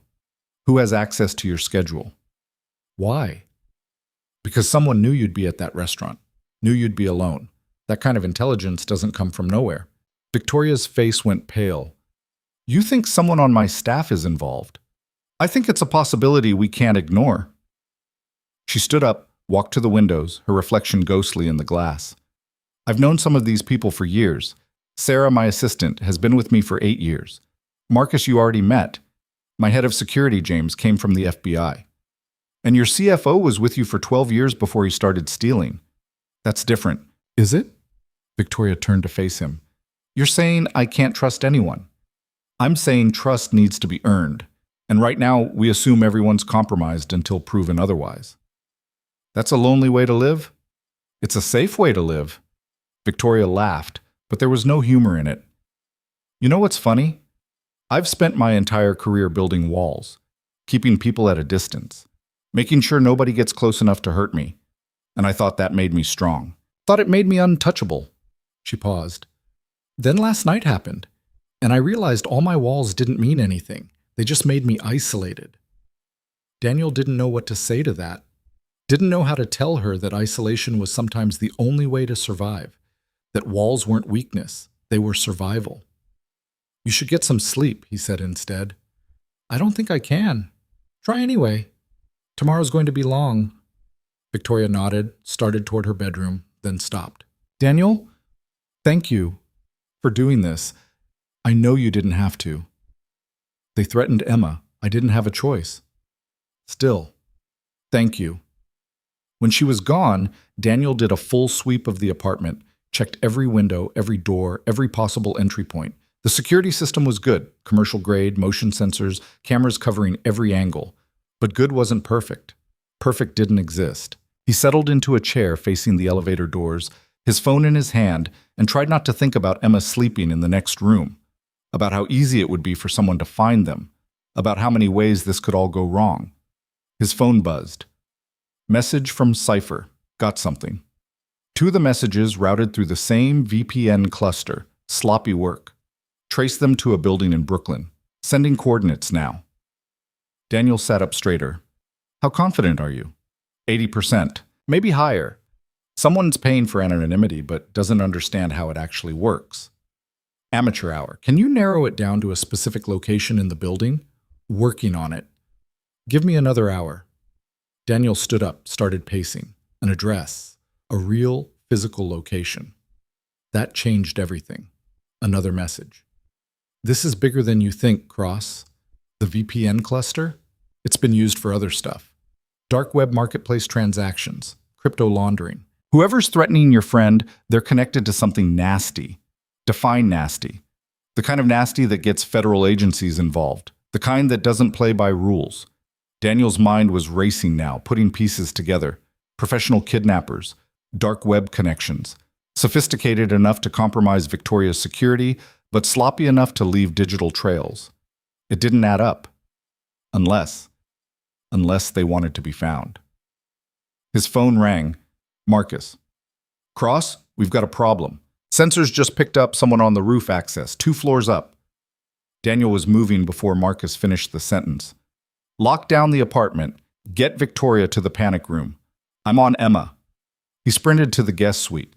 Who has access to your schedule. Why? Because someone knew you'd be at that restaurant, knew you'd be alone. That kind of intelligence doesn't come from nowhere. Victoria's face went pale. You think someone on my staff is involved? I think it's a possibility we can't ignore. She stood up, walked to the windows, her reflection ghostly in the glass. I've known some of these people for years. Sarah, my assistant, has been with me for 8 years. Marcus, you already met. My head of security, James, came from the FBI. And your CFO was with you for 12 years before he started stealing. That's different. Is it? Victoria turned to face him. You're saying I can't trust anyone. I'm saying trust needs to be earned. And right now, we assume everyone's compromised until proven otherwise. That's a lonely way to live? It's a safe way to live. Victoria laughed, but there was no humor in it. You know what's funny? I've spent my entire career building walls, keeping people at a distance, making sure nobody gets close enough to hurt me. And I thought that made me strong. Thought it made me untouchable. She paused. Then last night happened, and I realized all my walls didn't mean anything. They just made me isolated. Daniel didn't know what to say to that. Didn't know how to tell her that isolation was sometimes the only way to survive, that walls weren't weakness, they were survival. You should get some sleep, he said instead. I don't think I can. Try anyway. Tomorrow's going to be long. Victoria nodded, started toward her bedroom, then stopped. Daniel, thank you for doing this. I know you didn't have to. They threatened Emma. I didn't have a choice. Still, thank you. When she was gone, Daniel did a full sweep of the apartment, checked every window, every door, every possible entry point. The security system was good, commercial grade, motion sensors, cameras covering every angle. But good wasn't perfect. Perfect didn't exist. He settled into a chair facing the elevator doors, his phone in his hand, and tried not to think about Emma sleeping in the next room, about how easy it would be for someone to find them, about how many ways this could all go wrong. His phone buzzed. Message from Cypher. Got something. Two of the messages routed through the same VPN cluster. Sloppy work. Trace them to a building in Brooklyn. Sending coordinates now. Daniel sat up straighter. How confident are you? 80%. Maybe higher. Someone's paying for anonymity but doesn't understand how it actually works. Amateur hour. Can you narrow it down to a specific location in the building? Working on it. Give me another hour. Daniel stood up, started pacing. An address. A real, physical location. That changed everything. Another message. This is bigger than you think, Cross. The VPN cluster? It's been used for other stuff. Dark web marketplace transactions. Crypto laundering. Whoever's threatening your friend, they're connected to something nasty. Define nasty. The kind of nasty that gets federal agencies involved. The kind that doesn't play by rules. Daniel's mind was racing now, putting pieces together. Professional kidnappers. Dark web connections. Sophisticated enough to compromise Victoria's security, but sloppy enough to leave digital trails. It didn't add up. Unless they wanted to be found. His phone rang. Marcus. Cross, we've got a problem. Sensors just picked up someone on the roof access, 2 floors up. Daniel was moving before Marcus finished the sentence. Lock down the apartment. Get Victoria to the panic room. I'm on Emma. He sprinted to the guest suite.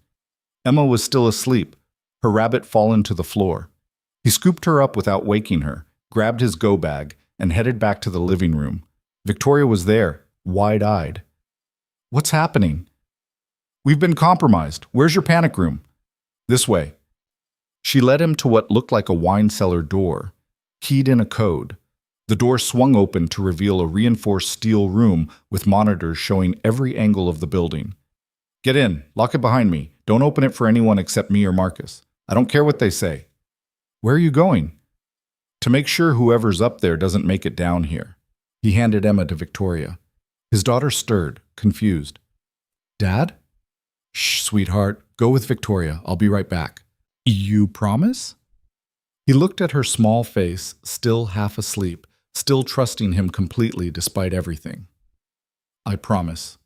Emma was still asleep, her rabbit fallen to the floor. He scooped her up without waking her, grabbed his go bag, and headed back to the living room. Victoria was there, wide-eyed. What's happening? We've been compromised. Where's your panic room? This way. She led him to what looked like a wine cellar door, keyed in a code. The door swung open to reveal a reinforced steel room with monitors showing every angle of the building. Get in. Lock it behind me. Don't open it for anyone except me or Marcus. I don't care what they say. Where are you going? To make sure whoever's up there doesn't make it down here. He handed Emma to Victoria. His daughter stirred, confused. Dad? Shh, sweetheart. Go with Victoria. I'll be right back. You promise? He looked at her small face, still half asleep, still trusting him completely despite everything. I promise.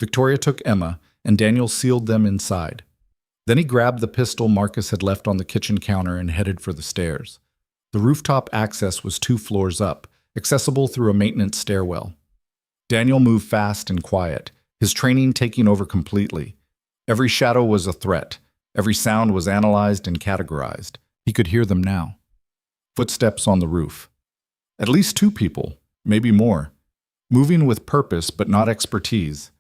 Victoria took Emma, and Daniel sealed them inside. Then he grabbed the pistol Marcus had left on the kitchen counter and headed for the stairs. The rooftop access was 2 floors up, accessible through a maintenance stairwell. Daniel moved fast and quiet, his training taking over completely. Every shadow was a threat. Every sound was analyzed and categorized. He could hear them now. Footsteps on the roof. At least 2 people, maybe more. Moving with purpose but not expertise.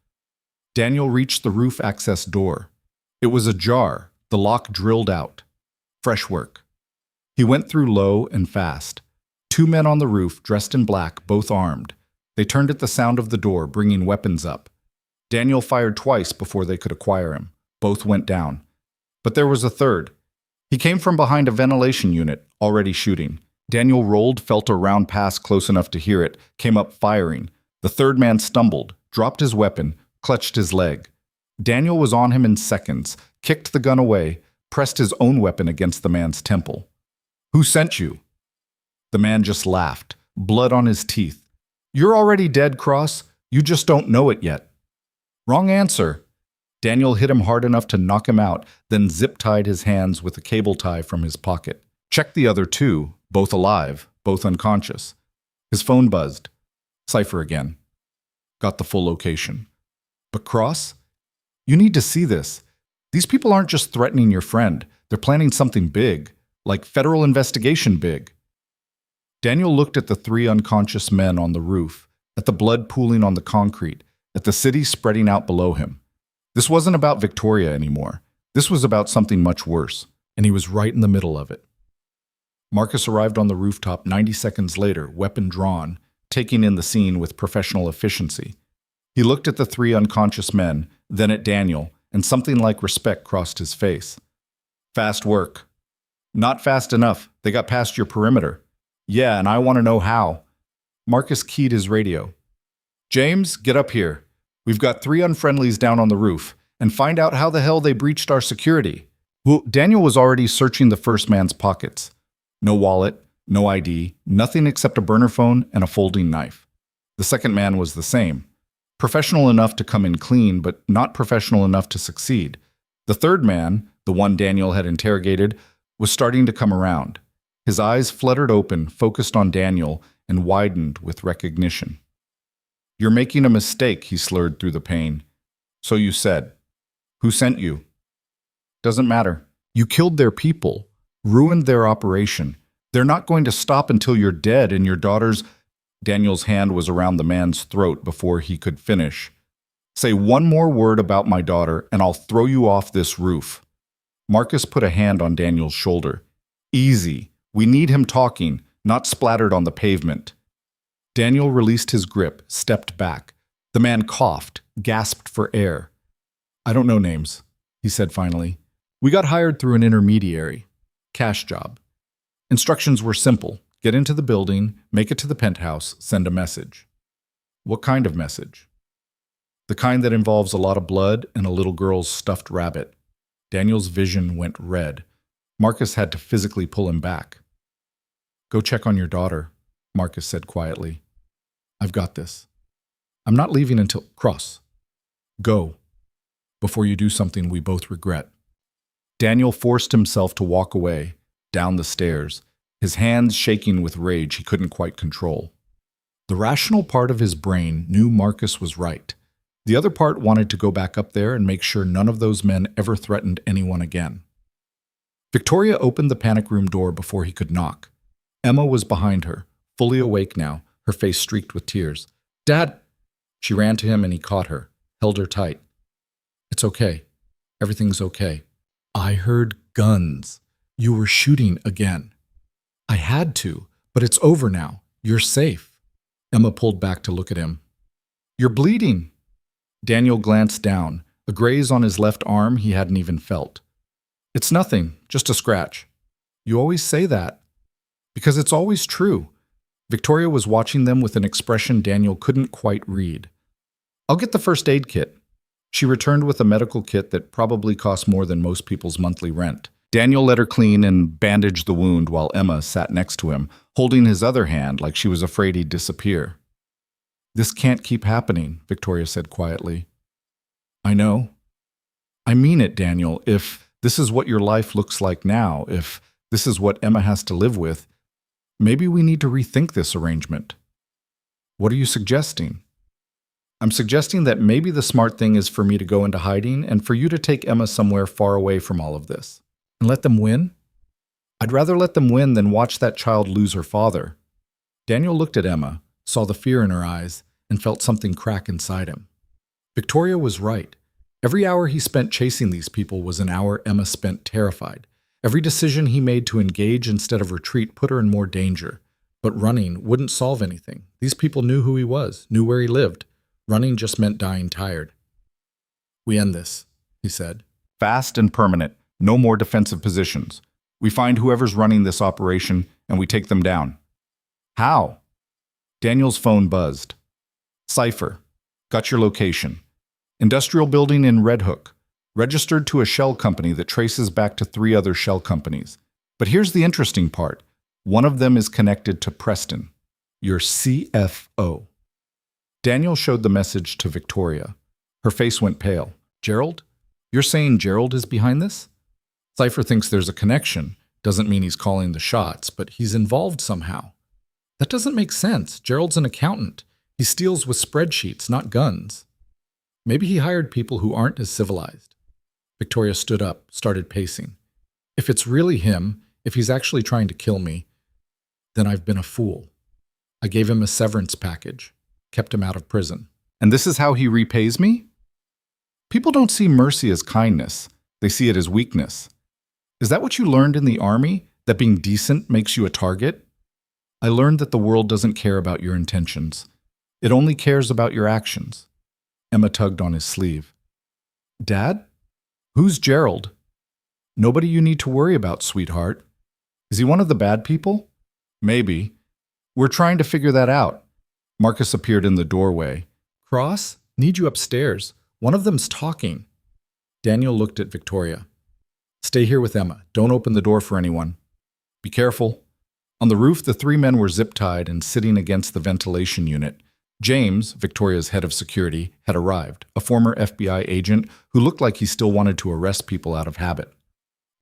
Daniel reached the roof access door. It was ajar, the lock drilled out. Fresh work. He went through low and fast. 2 men on the roof, dressed in black, both armed. They turned at the sound of the door, bringing weapons up. Daniel fired twice before they could acquire him. Both went down. But there was a third. He came from behind a ventilation unit, already shooting. Daniel rolled, felt a round pass close enough to hear it, came up firing. The third man stumbled, dropped his weapon, clutched his leg. Daniel was on him in seconds, kicked the gun away, pressed his own weapon against the man's temple. Who sent you? The man just laughed, blood on his teeth. You're already dead, Cross. You just don't know it yet. Wrong answer. Daniel hit him hard enough to knock him out, then zip-tied his hands with a cable tie from his pocket. Checked the other 2, both alive, both unconscious. His phone buzzed. Cypher again. Got the full location. But Cross? You need to see this. These people aren't just threatening your friend. They're planning something big, like federal investigation big. Daniel looked at the three unconscious men on the roof, at the blood pooling on the concrete, at the city spreading out below him. This wasn't about Victoria anymore. This was about something much worse, and he was right in the middle of it. Marcus arrived on the rooftop 90 seconds later, weapon drawn, taking in the scene with professional efficiency. He looked at the three unconscious men, then at Daniel, and something like respect crossed his face. Fast work. Not fast enough. They got past your perimeter. Yeah, and I want to know how. Marcus keyed his radio. James, get up here. We've got three unfriendlies down on the roof, and find out how the hell they breached our security. Well, Daniel was already searching the first man's pockets. No wallet, no ID, nothing except a burner phone and a folding knife. The second man was the same. Professional enough to come in clean, but not professional enough to succeed. The third man, the one Daniel had interrogated, was starting to come around. His eyes fluttered open, focused on Daniel, and widened with recognition. You're making a mistake, he slurred through the pain. So you said. Who sent you? Doesn't matter. You killed their people, ruined their operation. They're not going to stop until you're dead and your daughter's... Daniel's hand was around the man's throat before he could finish. Say one more word about my daughter and I'll throw you off this roof. Marcus put a hand on Daniel's shoulder. Easy. We need him talking, not splattered on the pavement. Daniel released his grip, stepped back. The man coughed, gasped for air. I don't know names, he said finally. We got hired through an intermediary. Cash job. Instructions were simple. Get into the building, make it to the penthouse, send a message. What kind of message? The kind that involves a lot of blood and a little girl's stuffed rabbit. Daniel's vision went red. Marcus had to physically pull him back. Go check on your daughter, Marcus said quietly. I've got this. I'm not leaving until... Cross. Go. Before you do something we both regret. Daniel forced himself to walk away, down the stairs, his hands shaking with rage he couldn't quite control. The rational part of his brain knew Marcus was right. The other part wanted to go back up there and make sure none of those men ever threatened anyone again. Victoria opened the panic room door before he could knock. Emma was behind her, fully awake now, her face streaked with tears. Dad! She ran to him and he caught her, held her tight. It's okay. Everything's okay. I heard guns. You were shooting again. I had to, but it's over now. You're safe. Emma pulled back to look at him. You're bleeding. Daniel glanced down, a graze on his left arm he hadn't even felt. It's nothing, just a scratch. You always say that. Because it's always true. Victoria was watching them with an expression Daniel couldn't quite read. I'll get the first aid kit. She returned with a medical kit that probably cost more than most people's monthly rent. Daniel let her clean and bandage the wound while Emma sat next to him, holding his other hand like she was afraid he'd disappear. This can't keep happening, Victoria said quietly. I know. I mean it, Daniel. If this is what your life looks like now, if this is what Emma has to live with, maybe we need to rethink this arrangement. What are you suggesting? I'm suggesting that maybe the smart thing is for me to go into hiding and for you to take Emma somewhere far away from all of this. And let them win? I'd rather let them win than watch that child lose her father. Daniel looked at Emma, saw the fear in her eyes, and felt something crack inside him. Victoria was right. Every hour he spent chasing these people was an hour Emma spent terrified. Every decision he made to engage instead of retreat put her in more danger. But running wouldn't solve anything. These people knew who he was, knew where he lived. Running just meant dying tired. We end this, he said. Fast and permanent. No more defensive positions. We find whoever's running this operation and we take them down. How? Daniel's phone buzzed. Cypher. Got your location. Industrial building in Red Hook. Registered to a shell company that traces back to 3 other shell companies. But here's the interesting part. One of them is connected to Preston, your CFO. Daniel showed the message to Victoria. Her face went pale. Gerald? You're saying Gerald is behind this? Cypher thinks there's a connection. Doesn't mean he's calling the shots, but he's involved somehow. That doesn't make sense. Gerald's an accountant. He steals with spreadsheets, not guns. Maybe he hired people who aren't as civilized. Victoria stood up, started pacing. If it's really him, if he's actually trying to kill me, then I've been a fool. I gave him a severance package, kept him out of prison. And this is how he repays me? People don't see mercy as kindness. They see it as weakness. Is that what you learned in the army? That being decent makes you a target? I learned that the world doesn't care about your intentions. It only cares about your actions. Emma tugged on his sleeve. Dad? Who's Gerald? Nobody you need to worry about, sweetheart. Is he one of the bad people? Maybe. We're trying to figure that out. Marcus appeared in the doorway. Cross, need you upstairs. One of them's talking. Daniel looked at Victoria. Stay here with Emma. Don't open the door for anyone. Be careful. On the roof, the three men were zip-tied and sitting against the ventilation unit. James, Victoria's head of security, had arrived, a former FBI agent who looked like he still wanted to arrest people out of habit.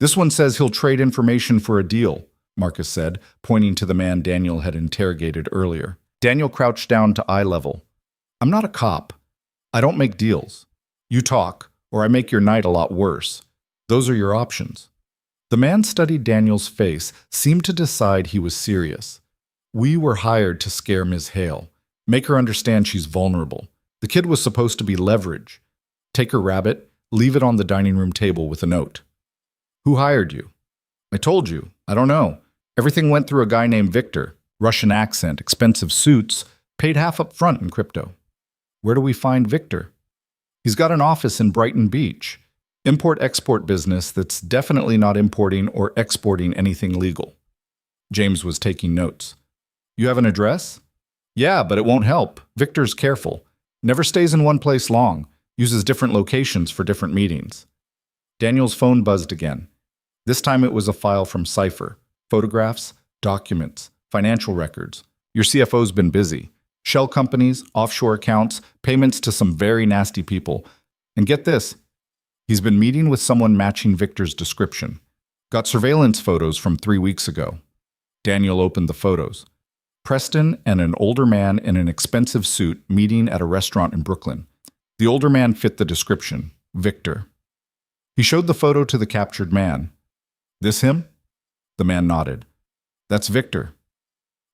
This one says he'll trade information for a deal, Marcus said, pointing to the man Daniel had interrogated earlier. Daniel crouched down to eye level. I'm not a cop. I don't make deals. You talk, or I make your night a lot worse. Those are your options. The man studied Daniel's face, seemed to decide he was serious. We were hired to scare Ms. Hale, make her understand she's vulnerable. The kid was supposed to be leverage. Take her rabbit, leave it on the dining room table with a note. Who hired you? I told you. I don't know. Everything went through a guy named Victor. Russian accent, expensive suits, paid half up front in crypto. Where do we find Victor? He's got an office in Brighton Beach. Import-export business that's definitely not importing or exporting anything legal. James was taking notes. You have an address? Yeah, but it won't help. Victor's careful. Never stays in one place long. Uses different locations for different meetings. Daniel's phone buzzed again. This time it was a file from Cypher. Photographs, documents, financial records. Your CFO's been busy. Shell companies, offshore accounts, payments to some very nasty people. And get this. He's been meeting with someone matching Victor's description. Got surveillance photos from 3 weeks ago. Daniel opened the photos. Preston and an older man in an expensive suit meeting at a restaurant in Brooklyn. The older man fit the description, Victor. He showed the photo to the captured man. This him? The man nodded. That's Victor.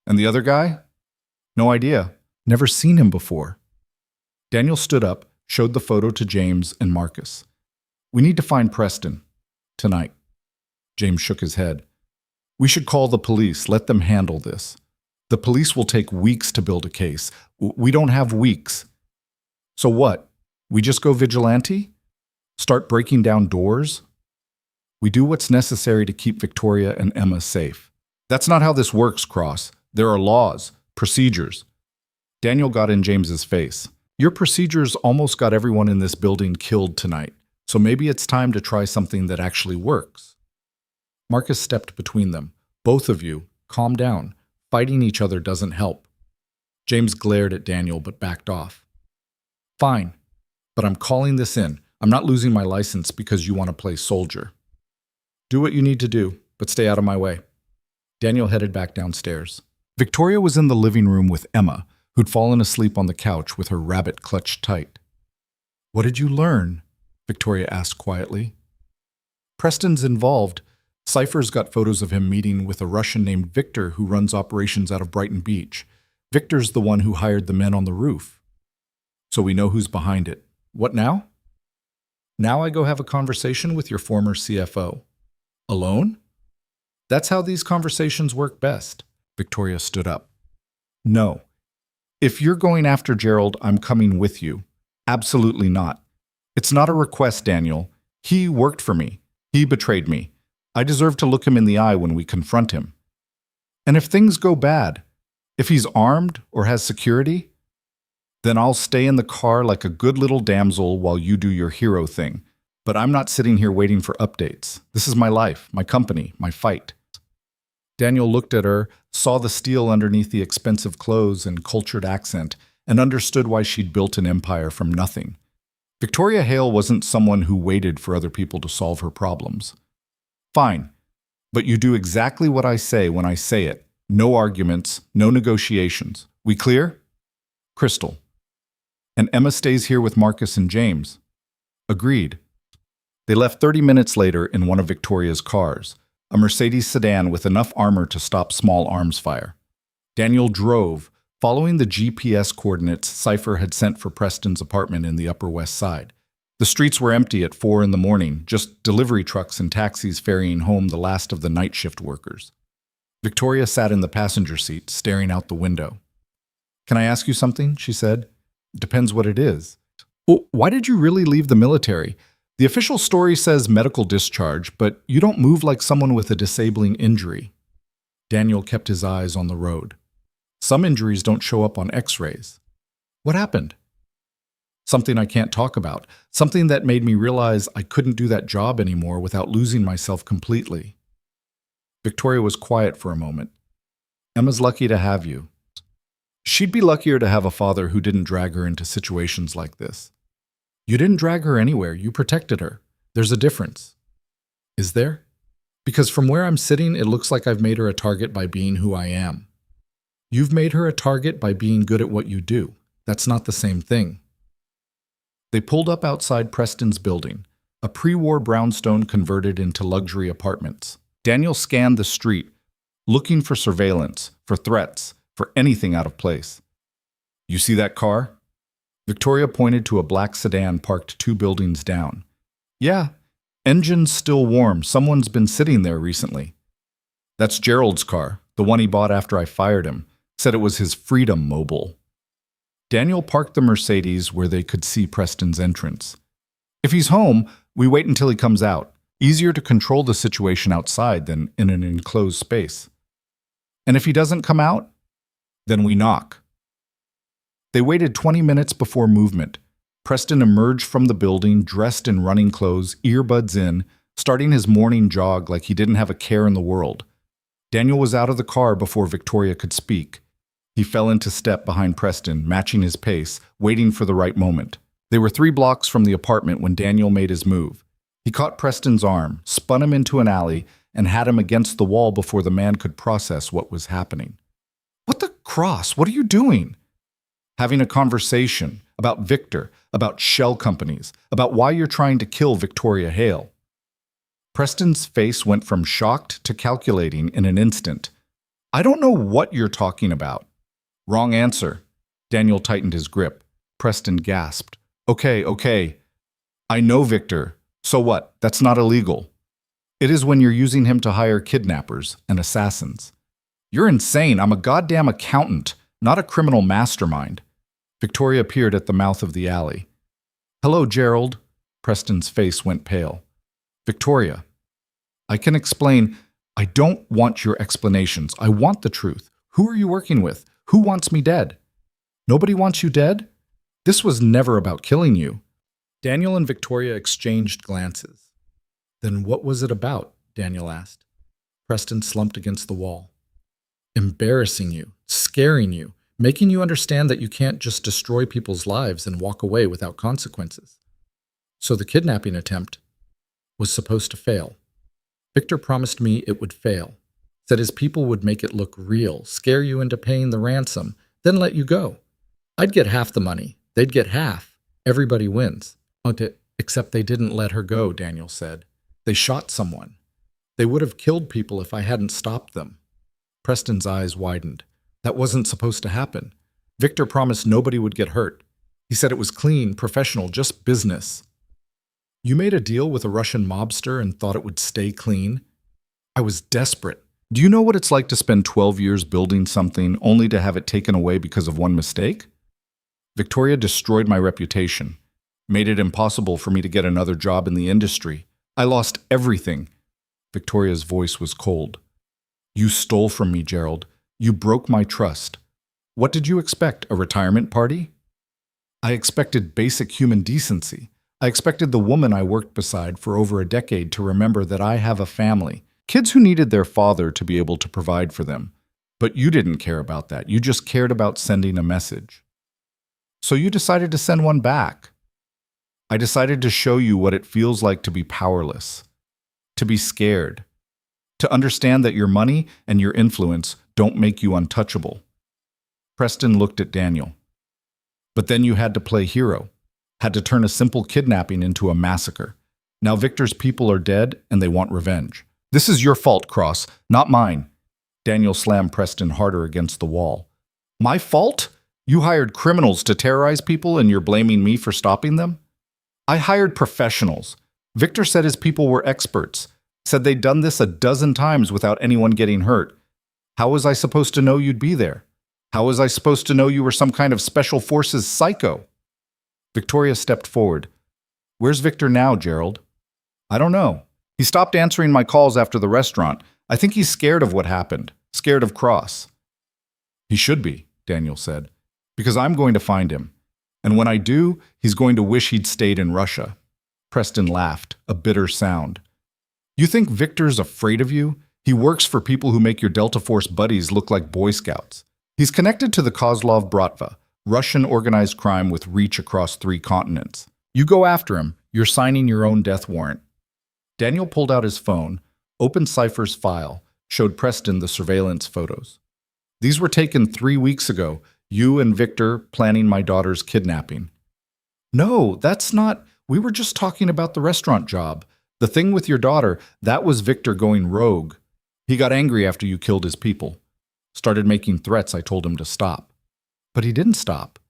And the other guy? No idea. Never seen him before. Daniel stood up, showed the photo to James and Marcus. We need to find Preston. Tonight. James shook his head. We should call the police, let them handle this. The police will take weeks to build a case. We don't have weeks. So what? We just go vigilante? Start breaking down doors? We do what's necessary to keep Victoria and Emma safe. That's not how this works, Cross. There are laws, procedures. Daniel got in James's face. Your procedures almost got everyone in this building killed tonight. So maybe it's time to try something that actually works. Marcus stepped between them. Both of you, calm down. Fighting each other doesn't help. James glared at Daniel but backed off. Fine, but I'm calling this in. I'm not losing my license because you want to play soldier. Do what you need to do, but stay out of my way. Daniel headed back downstairs. Victoria was in the living room with Emma, who'd fallen asleep on the couch with her rabbit clutched tight. What did you learn? Victoria asked quietly. Preston's involved. Cypher's got photos of him meeting with a Russian named Victor who runs operations out of Brighton Beach. Victor's the one who hired the men on the roof. So we know who's behind it. What now? Now I go have a conversation with your former CFO. Alone? That's how these conversations work best. Victoria stood up. No. If you're going after Gerald, I'm coming with you. Absolutely not. It's not a request, Daniel. He worked for me. He betrayed me. I deserve to look him in the eye when we confront him. And if things go bad, if he's armed or has security, then I'll stay in the car like a good little damsel while you do your hero thing. But I'm not sitting here waiting for updates. This is my life, my company, my fight. Daniel looked at her, saw the steel underneath the expensive clothes and cultured accent, and understood why she'd built an empire from nothing. Victoria Hale wasn't someone who waited for other people to solve her problems. Fine, but you do exactly what I say when I say it. No arguments, no negotiations. We clear? Crystal. And Emma stays here with Marcus and James. Agreed. They left 30 minutes later in one of Victoria's cars, a Mercedes sedan with enough armor to stop small arms fire. Daniel drove, following the GPS coordinates Cypher had sent for Preston's apartment in the Upper West Side. The streets were empty at 4 in the morning, just delivery trucks and taxis ferrying home the last of the night shift workers. Victoria sat in the passenger seat, staring out the window. "Can I ask you something?" she said. "Depends what it is." "Well, why did you really leave the military? The official story says medical discharge, but you don't move like someone with a disabling injury." Daniel kept his eyes on the road. "Some injuries don't show up on x-rays." "What happened?" "Something I can't talk about. Something that made me realize I couldn't do that job anymore without losing myself completely." Victoria was quiet for a moment. "Emma's lucky to have you." "She'd be luckier to have a father who didn't drag her into situations like this." "You didn't drag her anywhere. You protected her. There's a difference." "Is there?" "Because from where I'm sitting, it looks like I've made her a target by being who I am." "You've made her a target by being good at what you do. That's not the same thing." They pulled up outside Preston's building, a pre-war brownstone converted into luxury apartments. Daniel scanned the street, looking for surveillance, for threats, for anything out of place. "You see that car?" Victoria pointed to a black sedan parked 2 buildings down. "Yeah, engine's still warm. Someone's been sitting there recently." "That's Gerald's car, the one he bought after I fired him. Said it was his Freedom Mobile." Daniel parked the Mercedes where they could see Preston's entrance. "If he's home, we wait until he comes out. Easier to control the situation outside than in an enclosed space. And if he doesn't come out, then we knock." They waited 20 minutes before movement. Preston emerged from the building, dressed in running clothes, earbuds in, starting his morning jog like he didn't have a care in the world. Daniel was out of the car before Victoria could speak. He fell into step behind Preston, matching his pace, waiting for the right moment. They were 3 blocks from the apartment when Daniel made his move. He caught Preston's arm, spun him into an alley, and had him against the wall before the man could process what was happening. "What the cross? What are you doing?" "Having a conversation about Victor, about shell companies, about why you're trying to kill Victoria Hale." Preston's face went from shocked to calculating in an instant. "I don't know what you're talking about." "Wrong answer." Daniel tightened his grip. Preston gasped. Okay. I know Victor. So what? That's not illegal." "It is when you're using him to hire kidnappers and assassins." "You're insane. I'm a goddamn accountant, not a criminal mastermind." Victoria appeared at the mouth of the alley. "Hello, Gerald." Preston's face went pale. "Victoria, I can explain." "I don't want your explanations. I want the truth. Who are you working with? Who wants me dead?" "Nobody wants you dead? This was never about killing you." Daniel and Victoria exchanged glances. "Then what was it about?" Daniel asked. Preston slumped against the wall. "Embarrassing you, scaring you, making you understand that you can't just destroy people's lives and walk away without consequences." "So the kidnapping attempt was supposed to fail. Victor promised me it would fail. Said his people would make it look real, scare you into paying the ransom, then let you go. I'd get half the money. They'd get half. Everybody wins." "Except they didn't let her go," Daniel said. "They shot someone. They would have killed people if I hadn't stopped them." Preston's eyes widened. "That wasn't supposed to happen. Victor promised nobody would get hurt. He said it was clean, professional, just business." "You made a deal with a Russian mobster and thought it would stay clean?" "I was desperate. Do you know what it's like to spend 12 years building something only to have it taken away because of one mistake? Victoria destroyed my reputation, made it impossible for me to get another job in the industry. I lost everything." Victoria's voice was cold. "You stole from me, Gerald. You broke my trust. What did you expect, a retirement party?" "I expected basic human decency. I expected the woman I worked beside for over a decade to remember that I have a family, kids who needed their father to be able to provide for them. But you didn't care about that. You just cared about sending a message. So you decided to send one back. I decided to show you what it feels like to be powerless, to be scared, to understand that your money and your influence don't make you untouchable." Preston looked at Daniel. But then you had to play hero, had to turn a simple kidnapping into a massacre. Now Victor's people are dead and they want revenge. This is your fault, Cross, not mine. Daniel slammed Preston harder against the wall. My fault? You hired criminals to terrorize people and you're blaming me for stopping them? I hired professionals. Victor said his people were experts, said they'd done this a dozen times without anyone getting hurt. How was I supposed to know you'd be there? How was I supposed to know you were some kind of special forces psycho? Victoria stepped forward. Where's Victor now, Gerald? I don't know. He stopped answering my calls after the restaurant. I think he's scared of what happened, scared of Cross. He should be, Daniel said, because I'm going to find him. And when I do, he's going to wish he'd stayed in Russia. Preston laughed, a bitter sound. You think Victor's afraid of you? He works for people who make your Delta Force buddies look like Boy Scouts. He's connected to the Kozlov Bratva, Russian organized crime with reach across 3 continents. You go after him, you're signing your own death warrant. Daniel pulled out his phone, opened Cypher's file, showed Preston the surveillance photos. These were taken 3 weeks ago, you and Victor planning my daughter's kidnapping. No, that's not. We were just talking about the restaurant job. The thing with your daughter, that was Victor going rogue. He got angry after you killed his people. Started making threats. I told him to stop. But he didn't stop.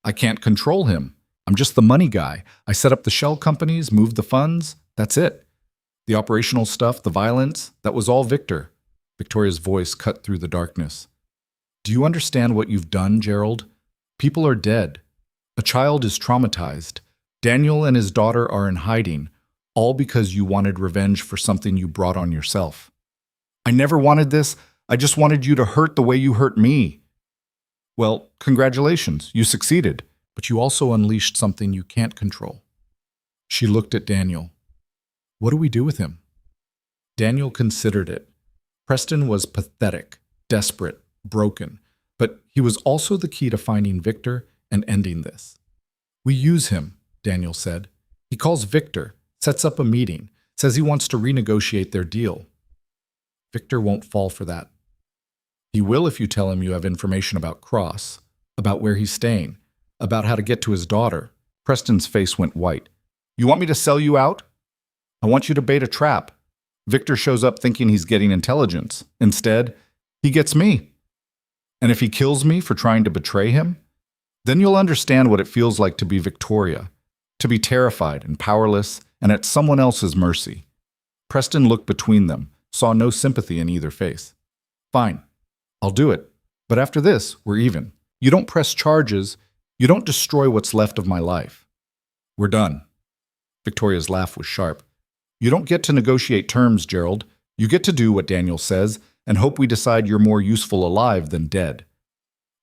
I can't control him. I'm just the money guy. I set up the shell companies, moved the funds. That's it. The operational stuff, the violence, that was all Victor. Victoria's voice cut through the darkness. Do you understand what you've done, Gerald? People are dead. A child is traumatized. Daniel and his daughter are in hiding, all because you wanted revenge for something you brought on yourself. I never wanted this. I just wanted you to hurt the way you hurt me. Well, congratulations, you succeeded, but you also unleashed something you can't control. She looked at Daniel. What do we do with him? Daniel considered it. Preston was pathetic, desperate, broken, but he was also the key to finding Victor and ending this. We use him, Daniel said. He calls Victor, sets up a meeting, says he wants to renegotiate their deal. Victor won't fall for that. He will if you tell him you have information about Cross, about where he's staying, about how to get to his daughter. Preston's face went white. You want me to sell you out? I want you to bait a trap. Victor shows up thinking he's getting intelligence. Instead, he gets me. And if he kills me for trying to betray him, then you'll understand what it feels like to be Victoria, to be terrified and powerless and at someone else's mercy. Preston looked between them, saw no sympathy in either face. Fine, I'll do it. But after this, we're even. You don't press charges. You don't destroy what's left of my life. We're done. Victoria's laugh was sharp. You don't get to negotiate terms, Gerald. You get to do what Daniel says and hope we decide you're more useful alive than dead.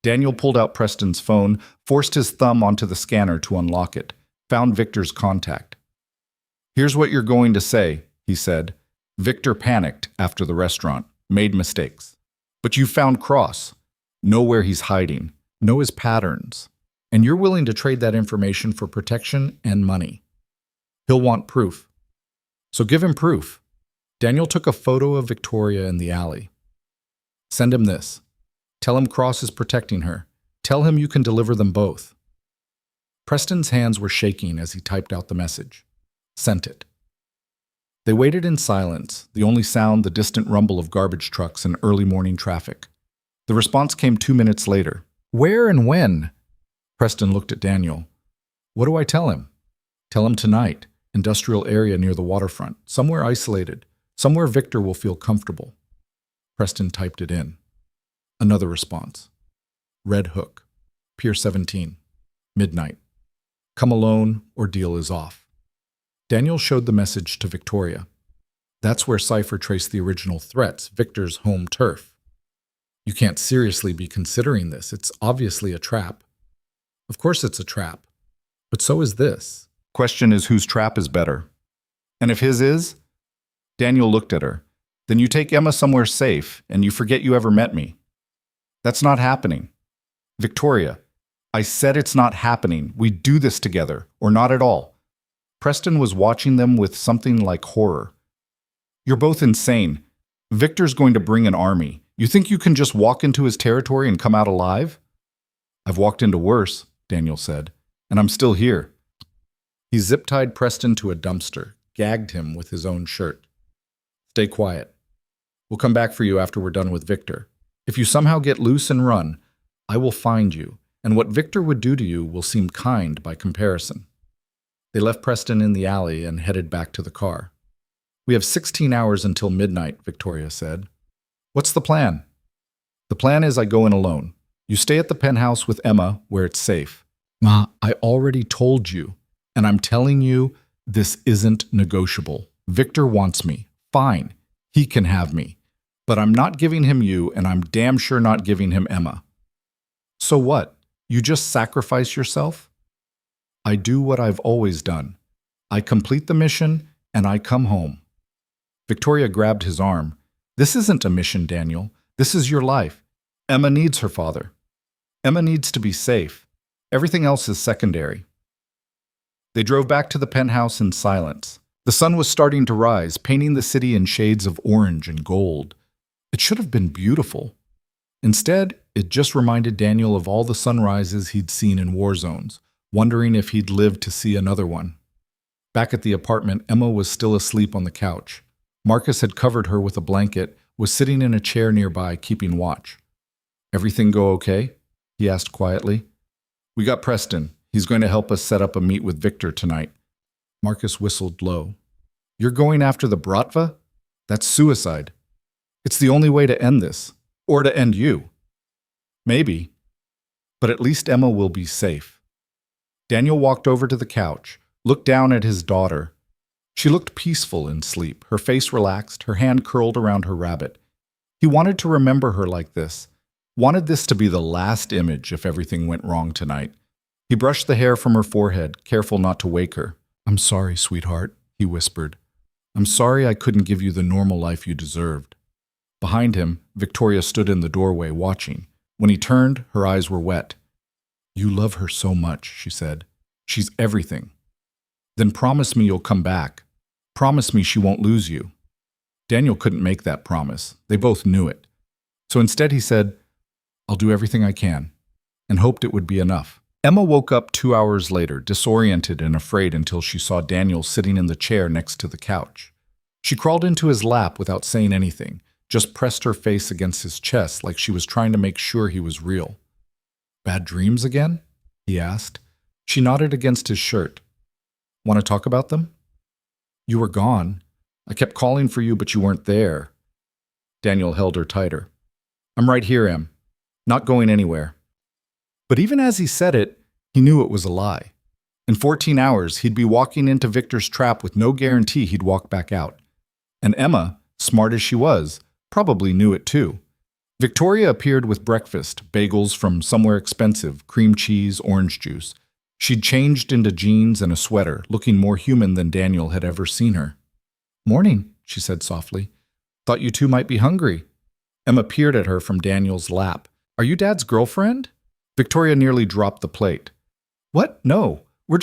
Daniel pulled out Preston's phone, forced his thumb onto the scanner to unlock it, found Victor's contact. Here's what you're going to say, he said. Victor panicked after the restaurant, made mistakes. But you found Cross. Know where he's hiding. Know his patterns. And you're willing to trade that information for protection and money. He'll want proof. So give him proof. Daniel took a photo of Victoria in the alley. Send him this. Tell him Cross is protecting her. Tell him you can deliver them both. Preston's hands were shaking as he typed out the message. Sent it. They waited in silence, the only sound the distant rumble of garbage trucks and early morning traffic. The response came 2 minutes later. Where and when? Preston looked at Daniel. What do I tell him? Tell him tonight. Industrial area near the waterfront. Somewhere isolated. Somewhere Victor will feel comfortable. Preston typed it in. Another response. Red Hook. Pier 17. Midnight. Come alone or deal is off. Daniel showed the message to Victoria. That's where Cypher traced the original threats, Victor's home turf. You can't seriously be considering this. It's obviously a trap. Of course it's a trap. But so is this. Question is whose trap is better. And if his is? Daniel looked at her. Then you take Emma somewhere safe and you forget you ever met me. That's not happening. Victoria, I said it's not happening. We do this together, or not at all. Preston was watching them with something like horror. You're both insane. Victor's going to bring an army. You think you can just walk into his territory and come out alive? I've walked into worse, Daniel said, "and I'm still here." He zip-tied Preston to a dumpster, gagged him with his own shirt. "Stay quiet. We'll come back for you after we're done with Victor. If you somehow get loose and run, I will find you, and what Victor would do to you will seem kind by comparison." They left Preston in the alley and headed back to the car. "We have 16 hours until midnight," Victoria said. "What's the plan?" "The plan is I go in alone. You stay at the penthouse with Emma where it's safe." "Ma, I already told you, and I'm telling you this isn't negotiable. Victor wants me. Fine, he can have me. But I'm not giving him you, and I'm damn sure not giving him Emma." "So what? You just sacrifice yourself?" "I do what I've always done. I complete the mission, and I come home." Victoria grabbed his arm. "This isn't a mission, Daniel. This is your life. Emma needs her father. Emma needs to be safe. Everything else is secondary." They drove back to the penthouse in silence. The sun was starting to rise, painting the city in shades of orange and gold. It should have been beautiful. Instead, it just reminded Daniel of all the sunrises he'd seen in war zones, wondering if he'd live to see another one. Back at the apartment, Emma was still asleep on the couch. Marcus had covered her with a blanket, was sitting in a chair nearby, keeping watch. "Everything go okay?" he asked quietly. "We got Preston. He's going to help us set up a meet with Victor tonight." Marcus whistled low. "You're going after the Bratva? That's suicide. It's the only way to end this. Or to end you." "Maybe. But at least Emma will be safe." Daniel walked over to the couch, looked down at his daughter. She looked peaceful in sleep, her face relaxed, her hand curled around her rabbit. He wanted to remember her like this, wanted this to be the last image if everything went wrong tonight. He brushed the hair from her forehead, careful not to wake her. "I'm sorry, sweetheart," he whispered. "I'm sorry I couldn't give you the normal life you deserved." Behind him, Victoria stood in the doorway watching. When he turned, her eyes were wet. "You love her so much," she said. "She's everything. Then promise me you'll come back. Promise me she won't lose you." Daniel couldn't make that promise. They both knew it. So instead he said, "I'll do everything I can," and hoped it would be enough. Emma woke up 2 hours later, disoriented and afraid until she saw Daniel sitting in the chair next to the couch. She crawled into his lap without saying anything, just pressed her face against his chest like she was trying to make sure he was real. "Bad dreams again?" he asked. She nodded against his shirt. "Want to talk about them?" "You were gone. I kept calling for you, but you weren't there." Daniel held her tighter. "I'm right here, Em. Not going anywhere." But even as he said it, he knew it was a lie. In 14 hours, he'd be walking into Victor's trap with no guarantee he'd walk back out. And Emma, smart as she was, probably knew it too. Victoria appeared with breakfast, bagels from somewhere expensive, cream cheese, orange juice. She'd changed into jeans and a sweater, looking more human than Daniel had ever seen her. "Morning," she said softly. "Thought you two might be hungry." Emma peered at her from Daniel's lap. "Are you Dad's girlfriend?" Victoria nearly dropped the plate. "What? No. We're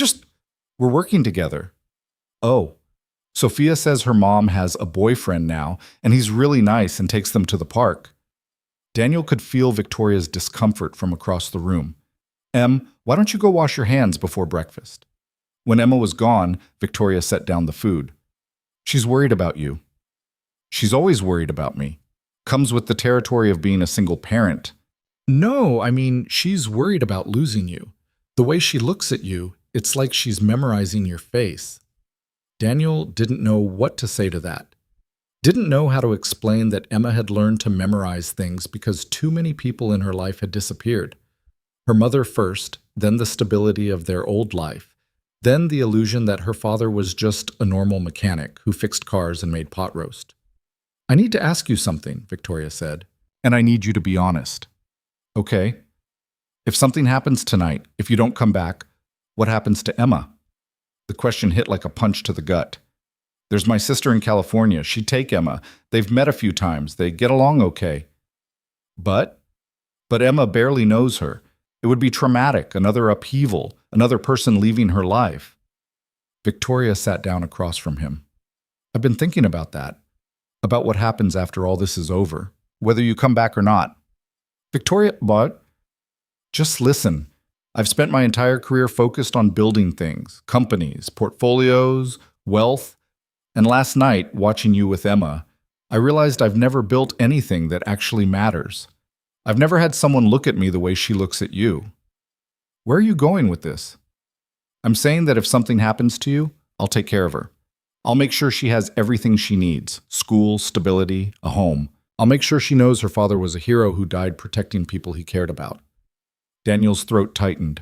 working together." "Oh. Sophia says her mom has a boyfriend now, and he's really nice and takes them to the park." Daniel could feel Victoria's discomfort from across the room. "Em, why don't you go wash your hands before breakfast?" When Emma was gone, Victoria set down the food. "She's worried about you." "She's always worried about me. Comes with the territory of being a single parent." "No, I mean, she's worried about losing you. The way she looks at you, it's like she's memorizing your face." Daniel didn't know what to say to that. Didn't know how to explain that Emma had learned to memorize things because too many people in her life had disappeared. Her mother first, then the stability of their old life, then the illusion that her father was just a normal mechanic who fixed cars and made pot roast. "I need to ask you something," Victoria said, "and I need you to be honest." "Okay. If something happens tonight, if you don't come back, what happens to Emma?" The question hit like a punch to the gut. "There's my sister in California. She'd take Emma. They've met a few times. They get along okay." But Emma barely knows her. It would be traumatic, another upheaval, another person leaving her life. Victoria sat down across from him. "I've been thinking about that, about what happens after all this is over, whether you come back or not." "Victoria, but just listen. I've spent my entire career focused on building things, companies, portfolios, wealth, and last night, watching you with Emma, I realized I've never built anything that actually matters. I've never had someone look at me the way she looks at you. Where are you going with this? I'm saying that if something happens to you, I'll take care of her. I'll make sure she has everything she needs: school, stability, a home. I'll make sure she knows her father was a hero who died protecting people he cared about. Daniel's throat tightened.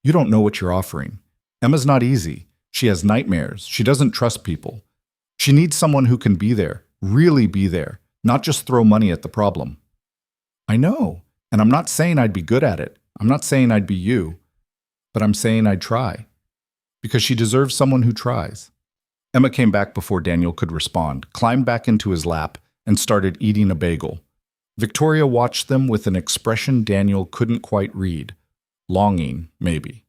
You don't know what you're offering. Emma's not easy. She has nightmares. She doesn't trust people. She needs someone who can be there, really be there, not just throw money at the problem. I know, and I'm not saying I'd be good at it. I'm not saying I'd be you, but I'm saying I'd try. Because she deserves someone who tries. Emma came back before Daniel could respond, climbed back into his lap, and started eating a bagel. Victoria watched them with an expression Daniel couldn't quite read. Longing, maybe.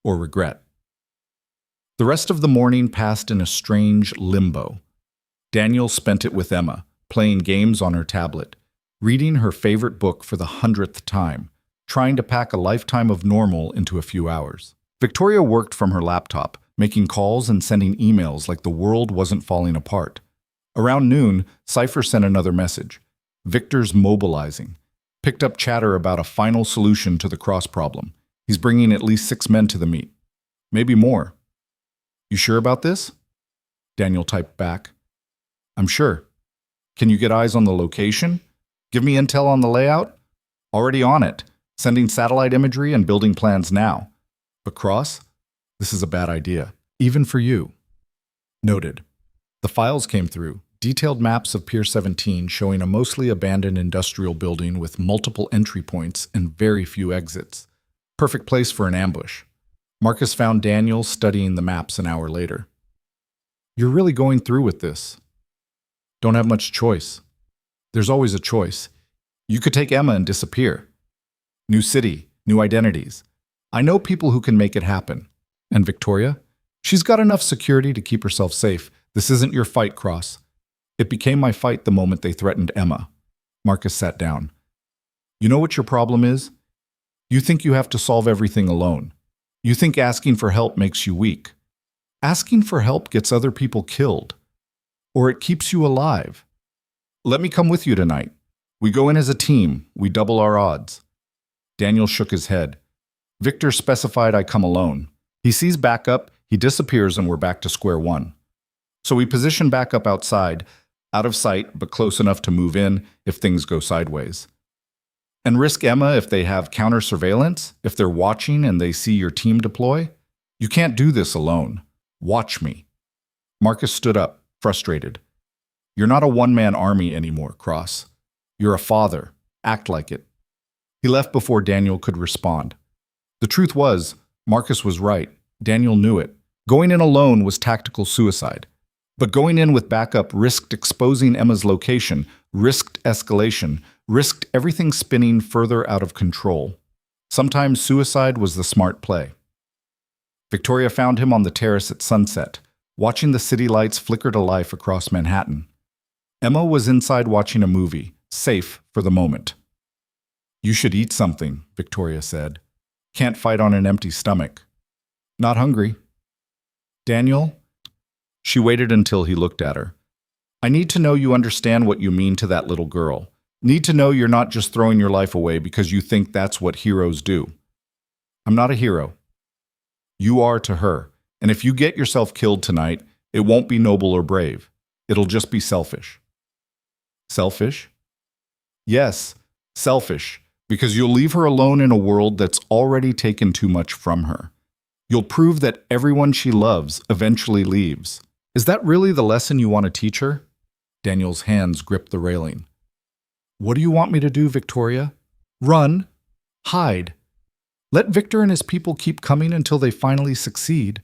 Or regret. The rest of the morning passed in a strange limbo. Daniel spent it with Emma, playing games on her tablet, reading her favorite book for the 100th time, trying to pack a lifetime of normal into a few hours. Victoria worked from her laptop, making calls and sending emails like the world wasn't falling apart. Around noon, Cypher sent another message. Victor's mobilizing. Picked up chatter about a final solution to the cross problem. He's bringing at least 6 men to the meet. Maybe more. You sure about this? Daniel typed back. I'm sure. Can you get eyes on the location? Give me intel on the layout? Already on it. Sending satellite imagery and building plans now. But Cross? This is a bad idea. Even for you. Noted. The files came through. Detailed maps of Pier 17 showing a mostly abandoned industrial building with multiple entry points and very few exits. Perfect place for an ambush. Marcus found Daniel studying the maps an hour later. You're really going through with this. Don't have much choice. There's always a choice. You could take Emma and disappear. New city, new identities. I know people who can make it happen. And Victoria? She's got enough security to keep herself safe. This isn't your fight, Cross. It became my fight the moment they threatened Emma. Marcus sat down. You know what your problem is? You think you have to solve everything alone. You think asking for help makes you weak. Asking for help gets other people killed. Or it keeps you alive. Let me come with you tonight. We go in as a team. We double our odds. Daniel shook his head. Victor specified I come alone. He sees backup, he disappears, and we're back to square one. So we position backup outside, out of sight, but close enough to move in if things go sideways. And risk Emma if they have counter surveillance, if they're watching and they see your team deploy? You can't do this alone. Watch me. Marcus stood up, frustrated. You're not a one-man army anymore, Cross. You're a father. Act like it. He left before Daniel could respond. The truth was, Marcus was right. Daniel knew it. Going in alone was tactical suicide. But going in with backup risked exposing Emma's location, risked escalation, risked everything spinning further out of control. Sometimes suicide was the smart play. Victoria found him on the terrace at sunset, watching the city lights flicker to life across Manhattan. Emma was inside watching a movie, safe for the moment. You should eat something, Victoria said. Can't fight on an empty stomach. Not hungry. Daniel? She waited until he looked at her. I need to know you understand what you mean to that little girl. Need to know you're not just throwing your life away because you think that's what heroes do. I'm not a hero. You are to her, and if you get yourself killed tonight, it won't be noble or brave. It'll just be selfish. Selfish? Yes, selfish, because you'll leave her alone in a world that's already taken too much from her. You'll prove that everyone she loves eventually leaves. Is that really the lesson you want to teach her? Daniel's hands gripped the railing. What do you want me to do, Victoria? Run. Hide. Let Victor and his people keep coming until they finally succeed.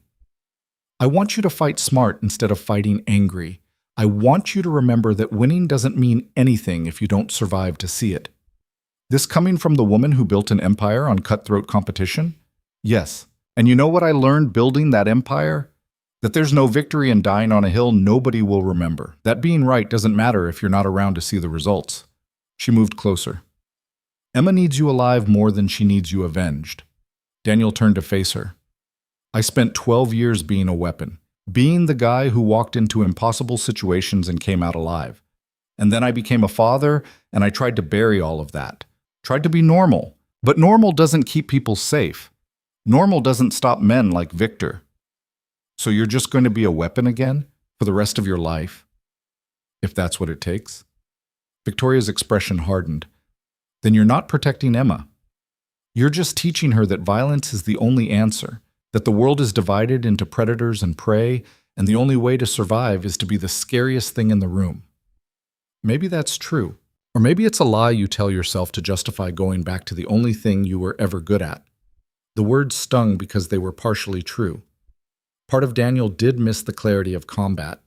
I want you to fight smart instead of fighting angry. I want you to remember that winning doesn't mean anything if you don't survive to see it. This coming from the woman who built an empire on cutthroat competition? Yes. And you know what I learned building that empire? That there's no victory in dying on a hill nobody will remember. That being right doesn't matter if you're not around to see the results. She moved closer. Emma needs you alive more than she needs you avenged. Daniel turned to face her. I spent 12 years being a weapon, being the guy who walked into impossible situations and came out alive. And then I became a father, and I tried to bury all of that. Tried to be normal. But normal doesn't keep people safe. Normal doesn't stop men like Victor. So you're just going to be a weapon again for the rest of your life? If that's what it takes? Victoria's expression hardened. Then you're not protecting Emma. You're just teaching her that violence is the only answer, that the world is divided into predators and prey, and the only way to survive is to be the scariest thing in the room. Maybe that's true. Or maybe it's a lie you tell yourself to justify going back to the only thing you were ever good at. The words stung because they were partially true. Part of Daniel did miss the clarity of combat,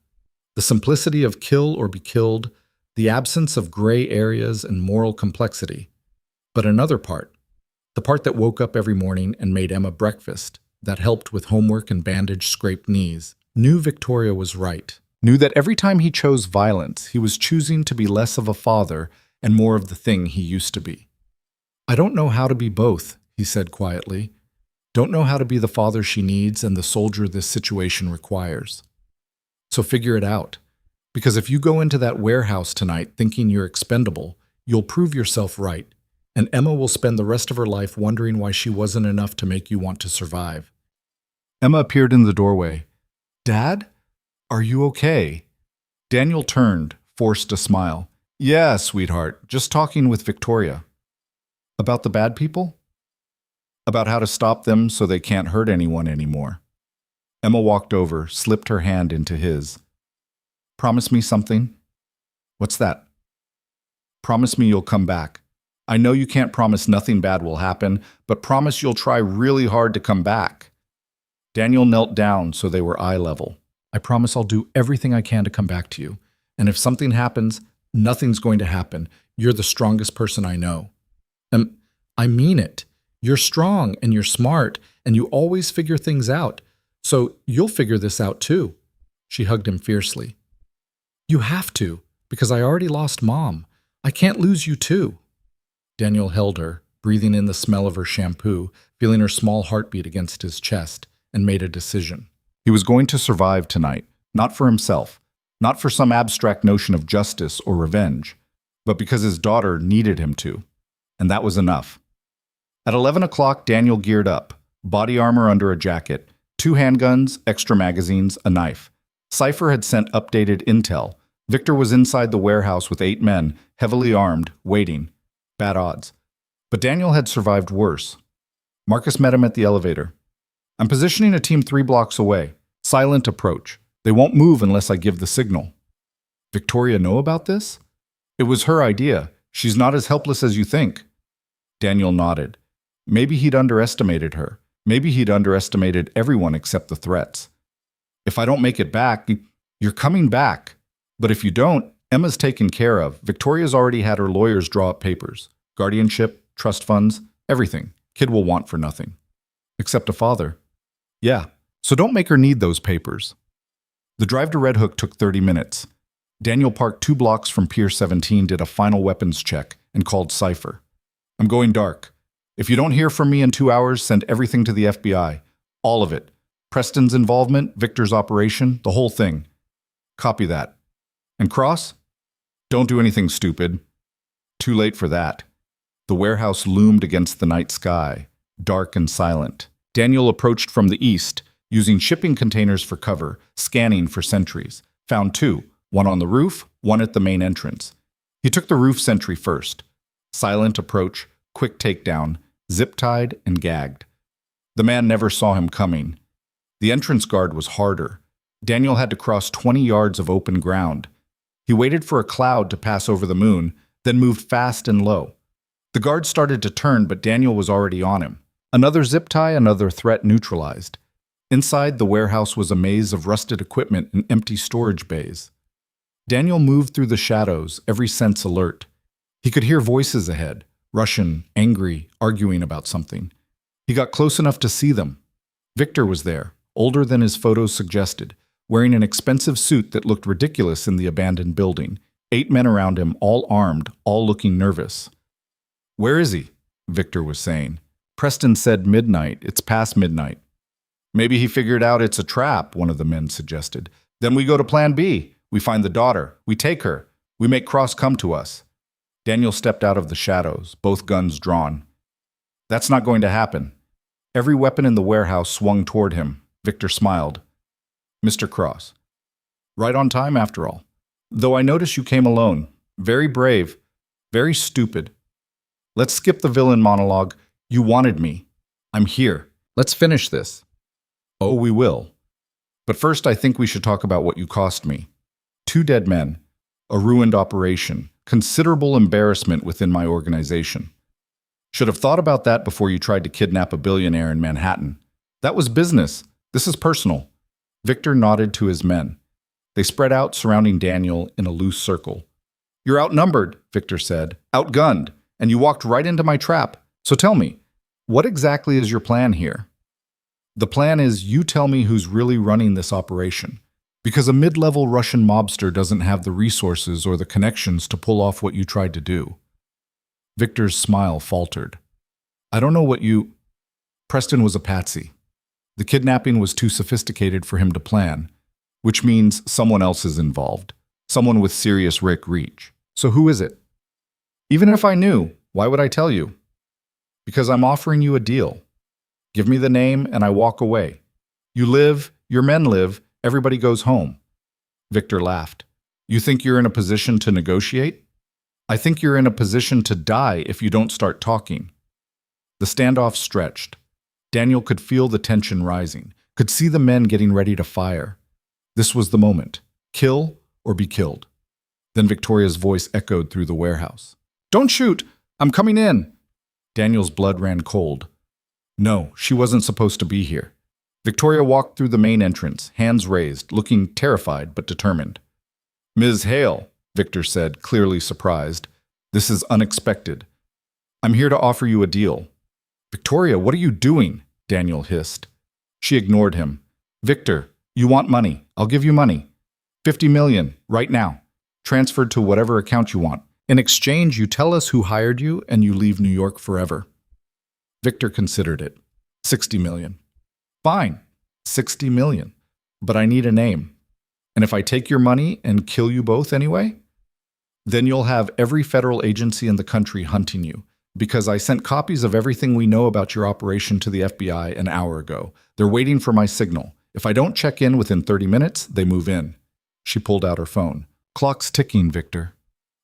the simplicity of kill or be killed, the absence of gray areas and moral complexity. But another part, the part that woke up every morning and made Emma breakfast, that helped with homework and bandaged scraped knees, knew Victoria was right. Knew that every time he chose violence, he was choosing to be less of a father and more of the thing he used to be. I don't know how to be both, he said quietly. Don't know how to be the father she needs and the soldier this situation requires. So figure it out. Because if you go into that warehouse tonight thinking you're expendable, you'll prove yourself right, and Emma will spend the rest of her life wondering why she wasn't enough to make you want to survive. Emma appeared in the doorway. Dad? Are you okay? Daniel turned, forced a smile. Yeah, sweetheart, just talking with Victoria. About the bad people? About how to stop them so they can't hurt anyone anymore. Emma walked over, slipped her hand into his. Promise me something? What's that? Promise me you'll come back. I know you can't promise nothing bad will happen, but promise you'll try really hard to come back. Daniel knelt down so they were eye level. I promise I'll do everything I can to come back to you. And if something happens, nothing's going to happen. You're the strongest person I know. I mean it. You're strong and you're smart and you always figure things out. So you'll figure this out too. She hugged him fiercely. You have to, because I already lost Mom. I can't lose you too. Daniel held her, breathing in the smell of her shampoo, feeling her small heartbeat against his chest, and made a decision. He was going to survive tonight, not for himself, not for some abstract notion of justice or revenge, but because his daughter needed him to. And that was enough. At 11 o'clock, Daniel geared up, body armor under a jacket, 2 handguns, extra magazines, a knife. Cypher had sent updated intel. Victor was inside the warehouse with 8 men, heavily armed, waiting. Bad odds. But Daniel had survived worse. Marcus met him at the elevator. I'm positioning a team 3 blocks away. Silent approach. They won't move unless I give the signal. Victoria know about this? It was her idea. She's not as helpless as you think. Daniel nodded. Maybe he'd underestimated her. Maybe he'd underestimated everyone except the threats. If I don't make it back, you're coming back. But if you don't, Emma's taken care of. Victoria's already had her lawyers draw up papers. Guardianship, trust funds, everything. Kid will want for nothing. Except a father. Yeah, so don't make her need those papers. The drive to Red Hook took 30 minutes. Daniel parked 2 blocks from Pier 17, did a final weapons check, and called Cypher. I'm going dark. If you don't hear from me in 2 hours, send everything to the FBI. All of it. Preston's involvement, Victor's operation, the whole thing. Copy that. And Cross? Don't do anything stupid. Too late for that. The warehouse loomed against the night sky, dark and silent. Daniel approached from the east, using shipping containers for cover, scanning for sentries. Found 2, one on the roof, one at the main entrance. He took the roof sentry first. Silent approach, quick takedown, zip-tied and gagged. The man never saw him coming. The entrance guard was harder. Daniel had to cross 20 yards of open ground. He waited for a cloud to pass over the moon, then moved fast and low. The guard started to turn, but Daniel was already on him. Another zip tie, another threat neutralized. Inside, the warehouse was a maze of rusted equipment and empty storage bays. Daniel moved through the shadows, every sense alert. He could hear voices ahead, Russian, angry, arguing about something. He got close enough to see them. Victor was there, older than his photos suggested, wearing an expensive suit that looked ridiculous in the abandoned building. 8 men around him, all armed, all looking nervous. Where is he? Victor was saying. Preston said midnight. It's past midnight. Maybe he figured out it's a trap, one of the men suggested. Then we go to plan B. We find the daughter. We take her. We make Cross come to us. Daniel stepped out of the shadows, both guns drawn. That's not going to happen. Every weapon in the warehouse swung toward him. Victor smiled. Mr. Cross. Right on time, after all. Though I notice you came alone. Very brave. Very stupid. Let's skip the villain monologue. You wanted me. I'm here. Let's finish this. Oh, we will. But first, I think we should talk about what you cost me. 2 dead men. A ruined operation. Considerable embarrassment within my organization. Should have thought about that before you tried to kidnap a billionaire in Manhattan. That was business. This is personal. Victor nodded to his men. They spread out surrounding Daniel in a loose circle. You're outnumbered, Victor said. Outgunned. And you walked right into my trap. So tell me, what exactly is your plan here? The plan is you tell me who's really running this operation. Because a mid-level Russian mobster doesn't have the resources or the connections to pull off what you tried to do. Victor's smile faltered. I don't know what you... Preston was a patsy. The kidnapping was too sophisticated for him to plan, which means someone else is involved. Someone with serious reach. So who is it? Even if I knew, why would I tell you? Because I'm offering you a deal. Give me the name and I walk away. You live, your men live, everybody goes home. Victor laughed. You think you're in a position to negotiate? I think you're in a position to die if you don't start talking. The standoff stretched. Daniel could feel the tension rising, could see the men getting ready to fire. This was the moment. Kill or be killed. Then Victoria's voice echoed through the warehouse. Don't shoot! I'm coming in! Daniel's blood ran cold. No, she wasn't supposed to be here. Victoria walked through the main entrance, hands raised, looking terrified but determined. Ms. Hale, Victor said, clearly surprised. This is unexpected. I'm here to offer you a deal. Victoria, what are you doing? Daniel hissed. She ignored him. Victor, you want money. I'll give you money. 50 million, right now. Transferred to whatever account you want. In exchange, you tell us who hired you and you leave New York forever. Victor considered it. 60 million. Fine, 60 million. But I need a name. And if I take your money and kill you both anyway, then you'll have every federal agency in the country hunting you. Because I sent copies of everything we know about your operation to the FBI an hour ago. They're waiting for my signal. If I don't check in within 30 minutes, they move in. She pulled out her phone. Clock's ticking, Victor.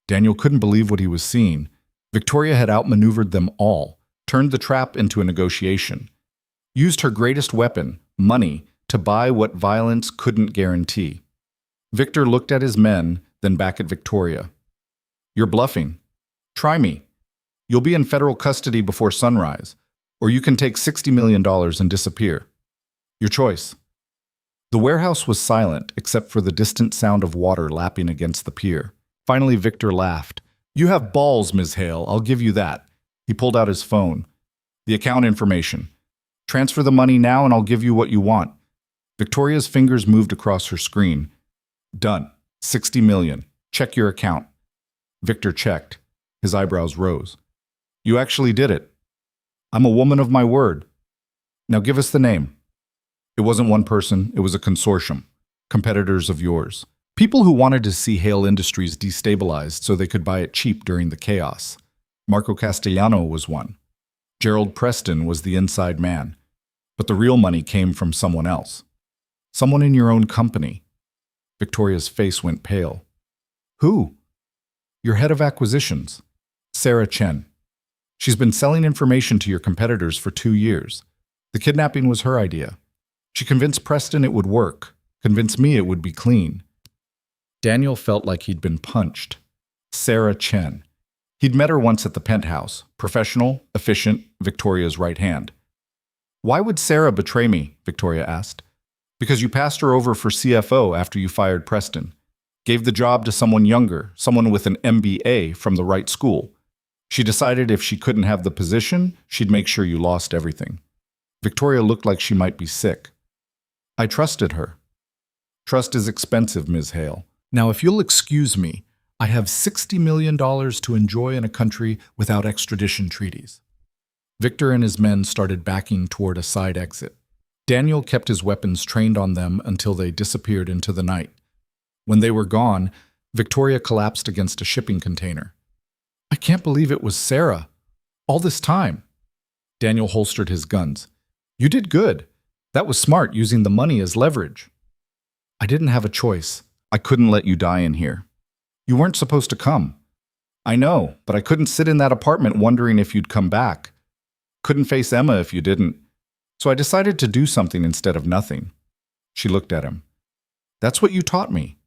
Daniel couldn't believe what he was seeing. Victoria had outmaneuvered them all, turned the trap into a negotiation, used her greatest weapon, money, to buy what violence couldn't guarantee. Victor looked at his men, then back at Victoria. You're bluffing. Try me. You'll be in federal custody before sunrise, or you can take $60 million and disappear. Your choice. The warehouse was silent, except for the distant sound of water lapping against the pier. Finally, Victor laughed. You have balls, Ms. Hale. I'll give you that. He pulled out his phone. The account information. Transfer the money now and I'll give you what you want. Victoria's fingers moved across her screen. Done. 60 million. Check your account. Victor checked. His eyebrows rose. You actually did it. I'm a woman of my word. Now give us the name. It wasn't one person, it was a consortium. Competitors of yours. People who wanted to see Hale Industries destabilized so they could buy it cheap during the chaos. Marco Castellano was one. Gerald Preston was the inside man. But the real money came from someone else. Someone in your own company. Victoria's face went pale. Who? Your head of acquisitions, Sarah Chen. She's been selling information to your competitors for 2 years. The kidnapping was her idea. She convinced Preston it would work, convinced me it would be clean. Daniel felt like he'd been punched. Sarah Chen. He'd met her once at the penthouse, professional, efficient, Victoria's right hand. Why would Sarah betray me? Victoria asked. Because you passed her over for CFO after you fired Preston. Gave the job to someone younger, someone with an MBA from the right school. She decided if she couldn't have the position, she'd make sure you lost everything. Victoria looked like she might be sick. I trusted her. Trust is expensive, Ms. Hale. Now, if you'll excuse me, I have $60 million to enjoy in a country without extradition treaties. Victor and his men started backing toward a side exit. Daniel kept his weapons trained on them until they disappeared into the night. When they were gone, Victoria collapsed against a shipping container. "I can't believe it was Sarah. All this time." Daniel holstered his guns. "You did good. That was smart, using the money as leverage." "I didn't have a choice. I couldn't let you die in here. You weren't supposed to come." I know, but I couldn't sit in that apartment wondering if you'd come back. Couldn't face Emma if you didn't. So I decided to do something instead of nothing." She looked at him. "That's what you taught me.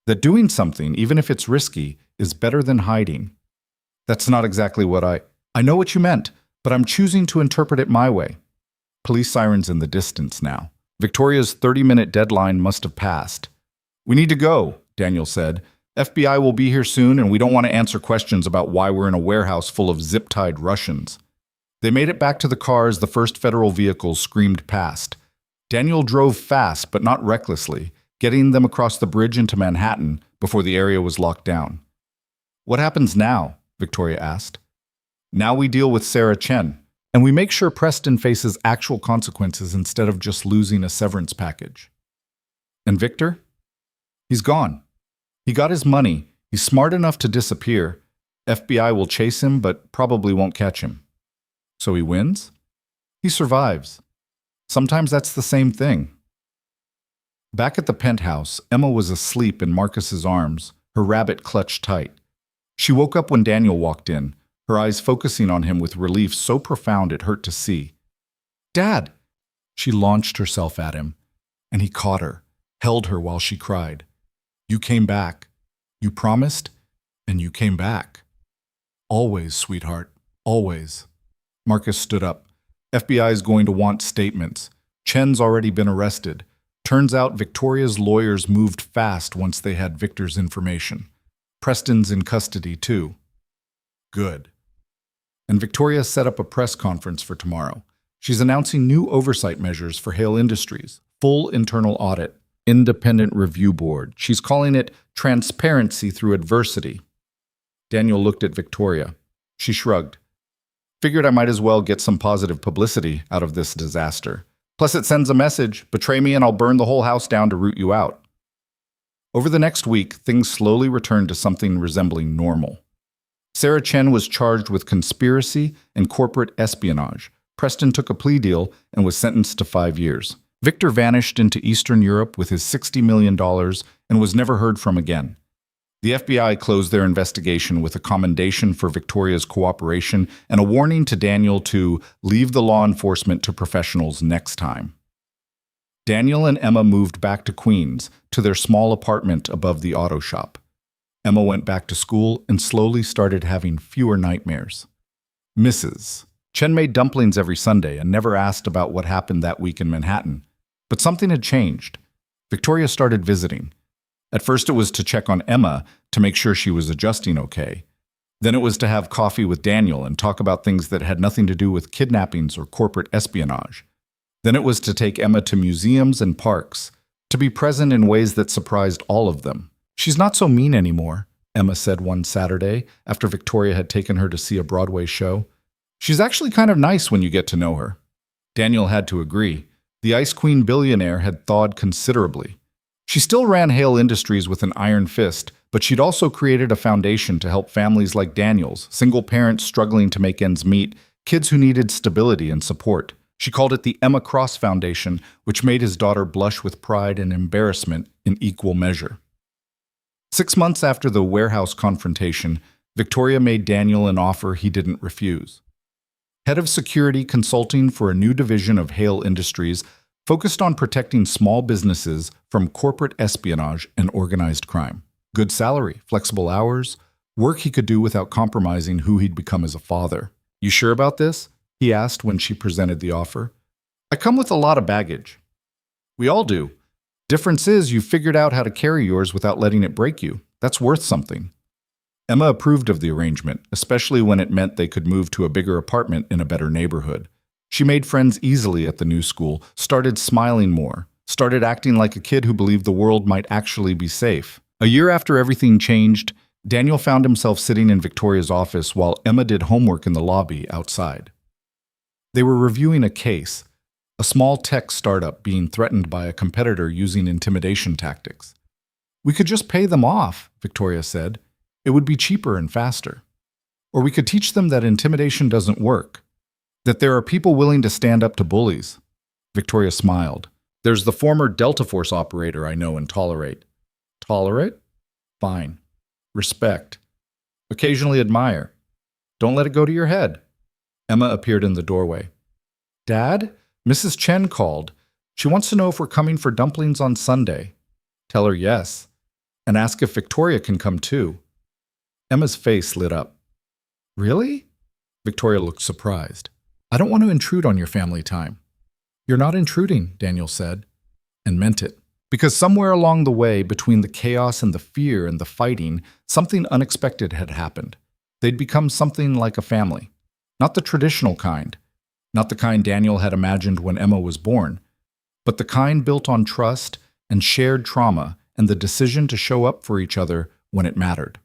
That doing something, even if it's risky, is better than hiding." "That's not exactly what I know what you meant, but I'm choosing to interpret it my way." Police sirens in the distance now. Victoria's 30-minute deadline must have passed. "We need to go," Daniel said. "FBI will be here soon, and we don't want to answer questions about why we're in a warehouse full of zip-tied Russians." They made it back to the car as the first federal vehicle screamed past. Daniel drove fast, but not recklessly, getting them across the bridge into Manhattan before the area was locked down. "What happens now?" Victoria asked. "Now we deal with Sarah Chen, and we make sure Preston faces actual consequences instead of just losing a severance package." "And Victor? He's gone. He got his money. He's smart enough to disappear. FBI will chase him, but probably won't catch him." "So he wins?" "He survives. Sometimes that's the same thing." Back at the penthouse, Emma was asleep in Marcus's arms, her rabbit clutched tight. She woke up when Daniel walked in, her eyes focusing on him with relief so profound it hurt to see. "Dad!" She launched herself at him, and he caught her, held her while she cried. "You came back. You promised, and you came back." "Always, sweetheart, always." Marcus stood up. "FBI is going to want statements. Chen's already been arrested. Turns out Victoria's lawyers moved fast once they had Victor's information. Preston's in custody, too." "Good." And Victoria set up a press conference for tomorrow. She's announcing new oversight measures for Hale Industries, full internal audit, independent review board. She's calling it transparency through adversity. Daniel looked at Victoria. She shrugged. "Figured I might as well get some positive publicity out of this disaster. Plus it sends a message, betray me and I'll burn the whole house down to root you out." Over the next week, things slowly returned to something resembling normal. Sarah Chen was charged with conspiracy and corporate espionage. Preston took a plea deal and was sentenced to 5 years. Victor vanished into Eastern Europe with his $60 million and was never heard from again. The FBI closed their investigation with a commendation for Victoria's cooperation and a warning to Daniel to leave the law enforcement to professionals next time. Daniel and Emma moved back to Queens, to their small apartment above the auto shop. Emma went back to school and slowly started having fewer nightmares. Mrs. Chen made dumplings every Sunday and never asked about what happened that week in Manhattan. But something had changed. Victoria started visiting. At first it was to check on Emma to make sure she was adjusting okay. Then it was to have coffee with Daniel and talk about things that had nothing to do with kidnappings or corporate espionage. Then it was to take Emma to museums and parks, to be present in ways that surprised all of them. "She's not so mean anymore," Emma said one Saturday after Victoria had taken her to see a Broadway show. "She's actually kind of nice when you get to know her." Daniel had to agree. The Ice Queen billionaire had thawed considerably. She still ran Hale Industries with an iron fist, but she'd also created a foundation to help families like Daniel's, single parents struggling to make ends meet, kids who needed stability and support. She called it the Emma Cross Foundation, which made his daughter blush with pride and embarrassment in equal measure. 6 months after the warehouse confrontation, Victoria made Daniel an offer he didn't refuse. Head of security consulting for a new division of Hale Industries focused on protecting small businesses from corporate espionage and organized crime. Good salary, flexible hours, work he could do without compromising who he'd become as a father. "You sure about this?" he asked when she presented the offer. "I come with a lot of baggage." "We all do. Difference is you figured out how to carry yours without letting it break you. That's worth something." Emma approved of the arrangement, especially when it meant they could move to a bigger apartment in a better neighborhood. She made friends easily at the new school, started smiling more, started acting like a kid who believed the world might actually be safe. A year after everything changed, Daniel found himself sitting in Victoria's office while Emma did homework in the lobby outside. They were reviewing a case, a small tech startup being threatened by a competitor using intimidation tactics. "We could just pay them off," Victoria said. "It would be cheaper and faster. Or we could teach them that intimidation doesn't work, that there are people willing to stand up to bullies." Victoria smiled. "There's the former Delta Force operator I know and tolerate." "Tolerate? Fine. Respect. Occasionally admire. Don't let it go to your head." Emma appeared in the doorway. "Dad, Mrs. Chen called. She wants to know if we're coming for dumplings on Sunday." "Tell her yes. And ask if Victoria can come too." Emma's face lit up. "Really?" Victoria looked surprised. "I don't want to intrude on your family time." "You're not intruding," Daniel said, and meant it. Because somewhere along the way, between the chaos and the fear and the fighting, something unexpected had happened. They'd become something like a family. Not the traditional kind, not the kind Daniel had imagined when Emma was born, but the kind built on trust and shared trauma and the decision to show up for each other when it mattered.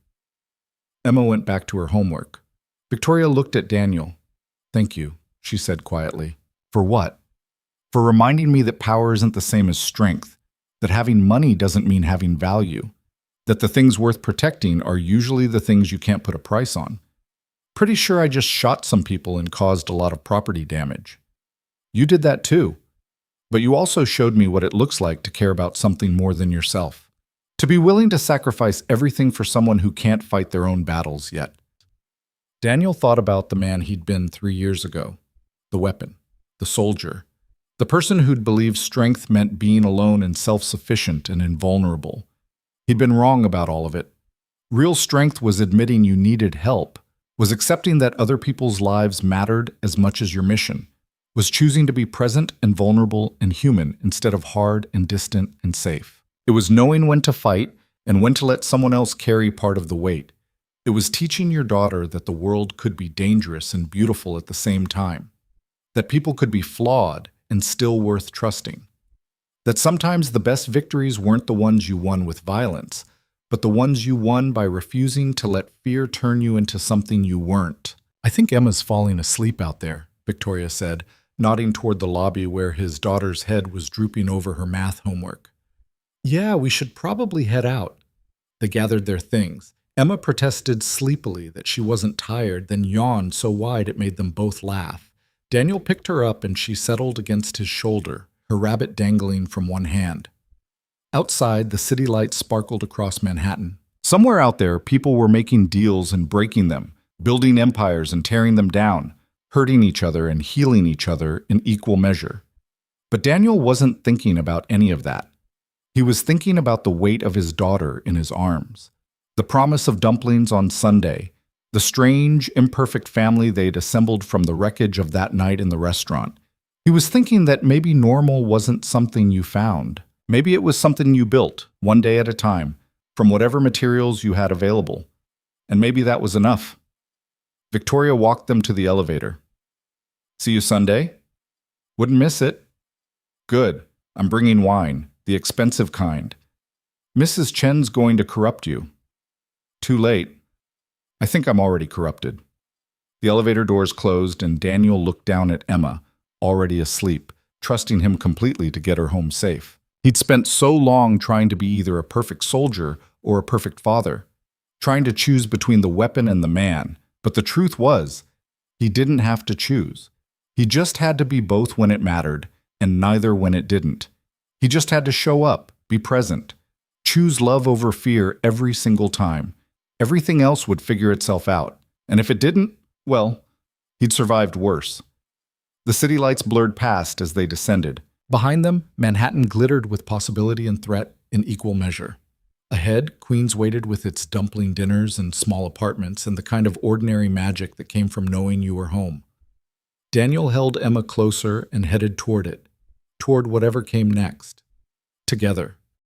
Emma went back to her homework. Victoria looked at Daniel. "Thank you," she said quietly. "For what?" "For reminding me that power isn't the same as strength, that having money doesn't mean having value, that the things worth protecting are usually the things you can't put a price on. Pretty sure I just shot some people and caused a lot of property damage. You did that too. But you also showed me what it looks like to care about something more than yourself. To be willing to sacrifice everything for someone who can't fight their own battles yet." Daniel thought about the man he'd been 3 years ago. The weapon. The soldier. The person who'd believed strength meant being alone and self-sufficient and invulnerable. He'd been wrong about all of it. Real strength was admitting you needed help, was accepting that other people's lives mattered as much as your mission, was choosing to be present and vulnerable and human instead of hard and distant and safe. It was knowing when to fight and when to let someone else carry part of the weight. It was teaching your daughter that the world could be dangerous and beautiful at the same time, that people could be flawed and still worth trusting, that sometimes the best victories weren't the ones you won with violence, but the ones you won by refusing to let fear turn you into something you weren't. "I think Emma's falling asleep out there," Victoria said, nodding toward the lobby where his daughter's head was drooping over her math homework. "Yeah, we should probably head out." They gathered their things. Emma protested sleepily that she wasn't tired, then yawned so wide it made them both laugh. Daniel picked her up and she settled against his shoulder, her rabbit dangling from one hand. Outside, the city lights sparkled across Manhattan. Somewhere out there, people were making deals and breaking them, building empires and tearing them down, hurting each other and healing each other in equal measure. But Daniel wasn't thinking about any of that. He was thinking about the weight of his daughter in his arms, the promise of dumplings on Sunday, the strange, imperfect family they'd assembled from the wreckage of that night in the restaurant. He was thinking that maybe normal wasn't something you found. Maybe it was something you built, one day at a time, from whatever materials you had available. And maybe that was enough. Victoria walked them to the elevator. "See you Sunday?" "Wouldn't miss it." "Good. I'm bringing wine, the expensive kind. Mrs. Chen's going to corrupt you." "Too late. I think I'm already corrupted." The elevator doors closed and Daniel looked down at Emma, already asleep, trusting him completely to get her home safe. He'd spent so long trying to be either a perfect soldier or a perfect father, trying to choose between the weapon and the man. But the truth was, he didn't have to choose. He just had to be both when it mattered, and neither when it didn't. He just had to show up, be present, choose love over fear every single time. Everything else would figure itself out. And if it didn't, well, he'd survived worse. The city lights blurred past as they descended. Behind them, Manhattan glittered with possibility and threat in equal measure. Ahead, Queens waited with its dumpling dinners and small apartments and the kind of ordinary magic that came from knowing you were home. Daniel held Emma closer and headed toward it, toward whatever came next. Together.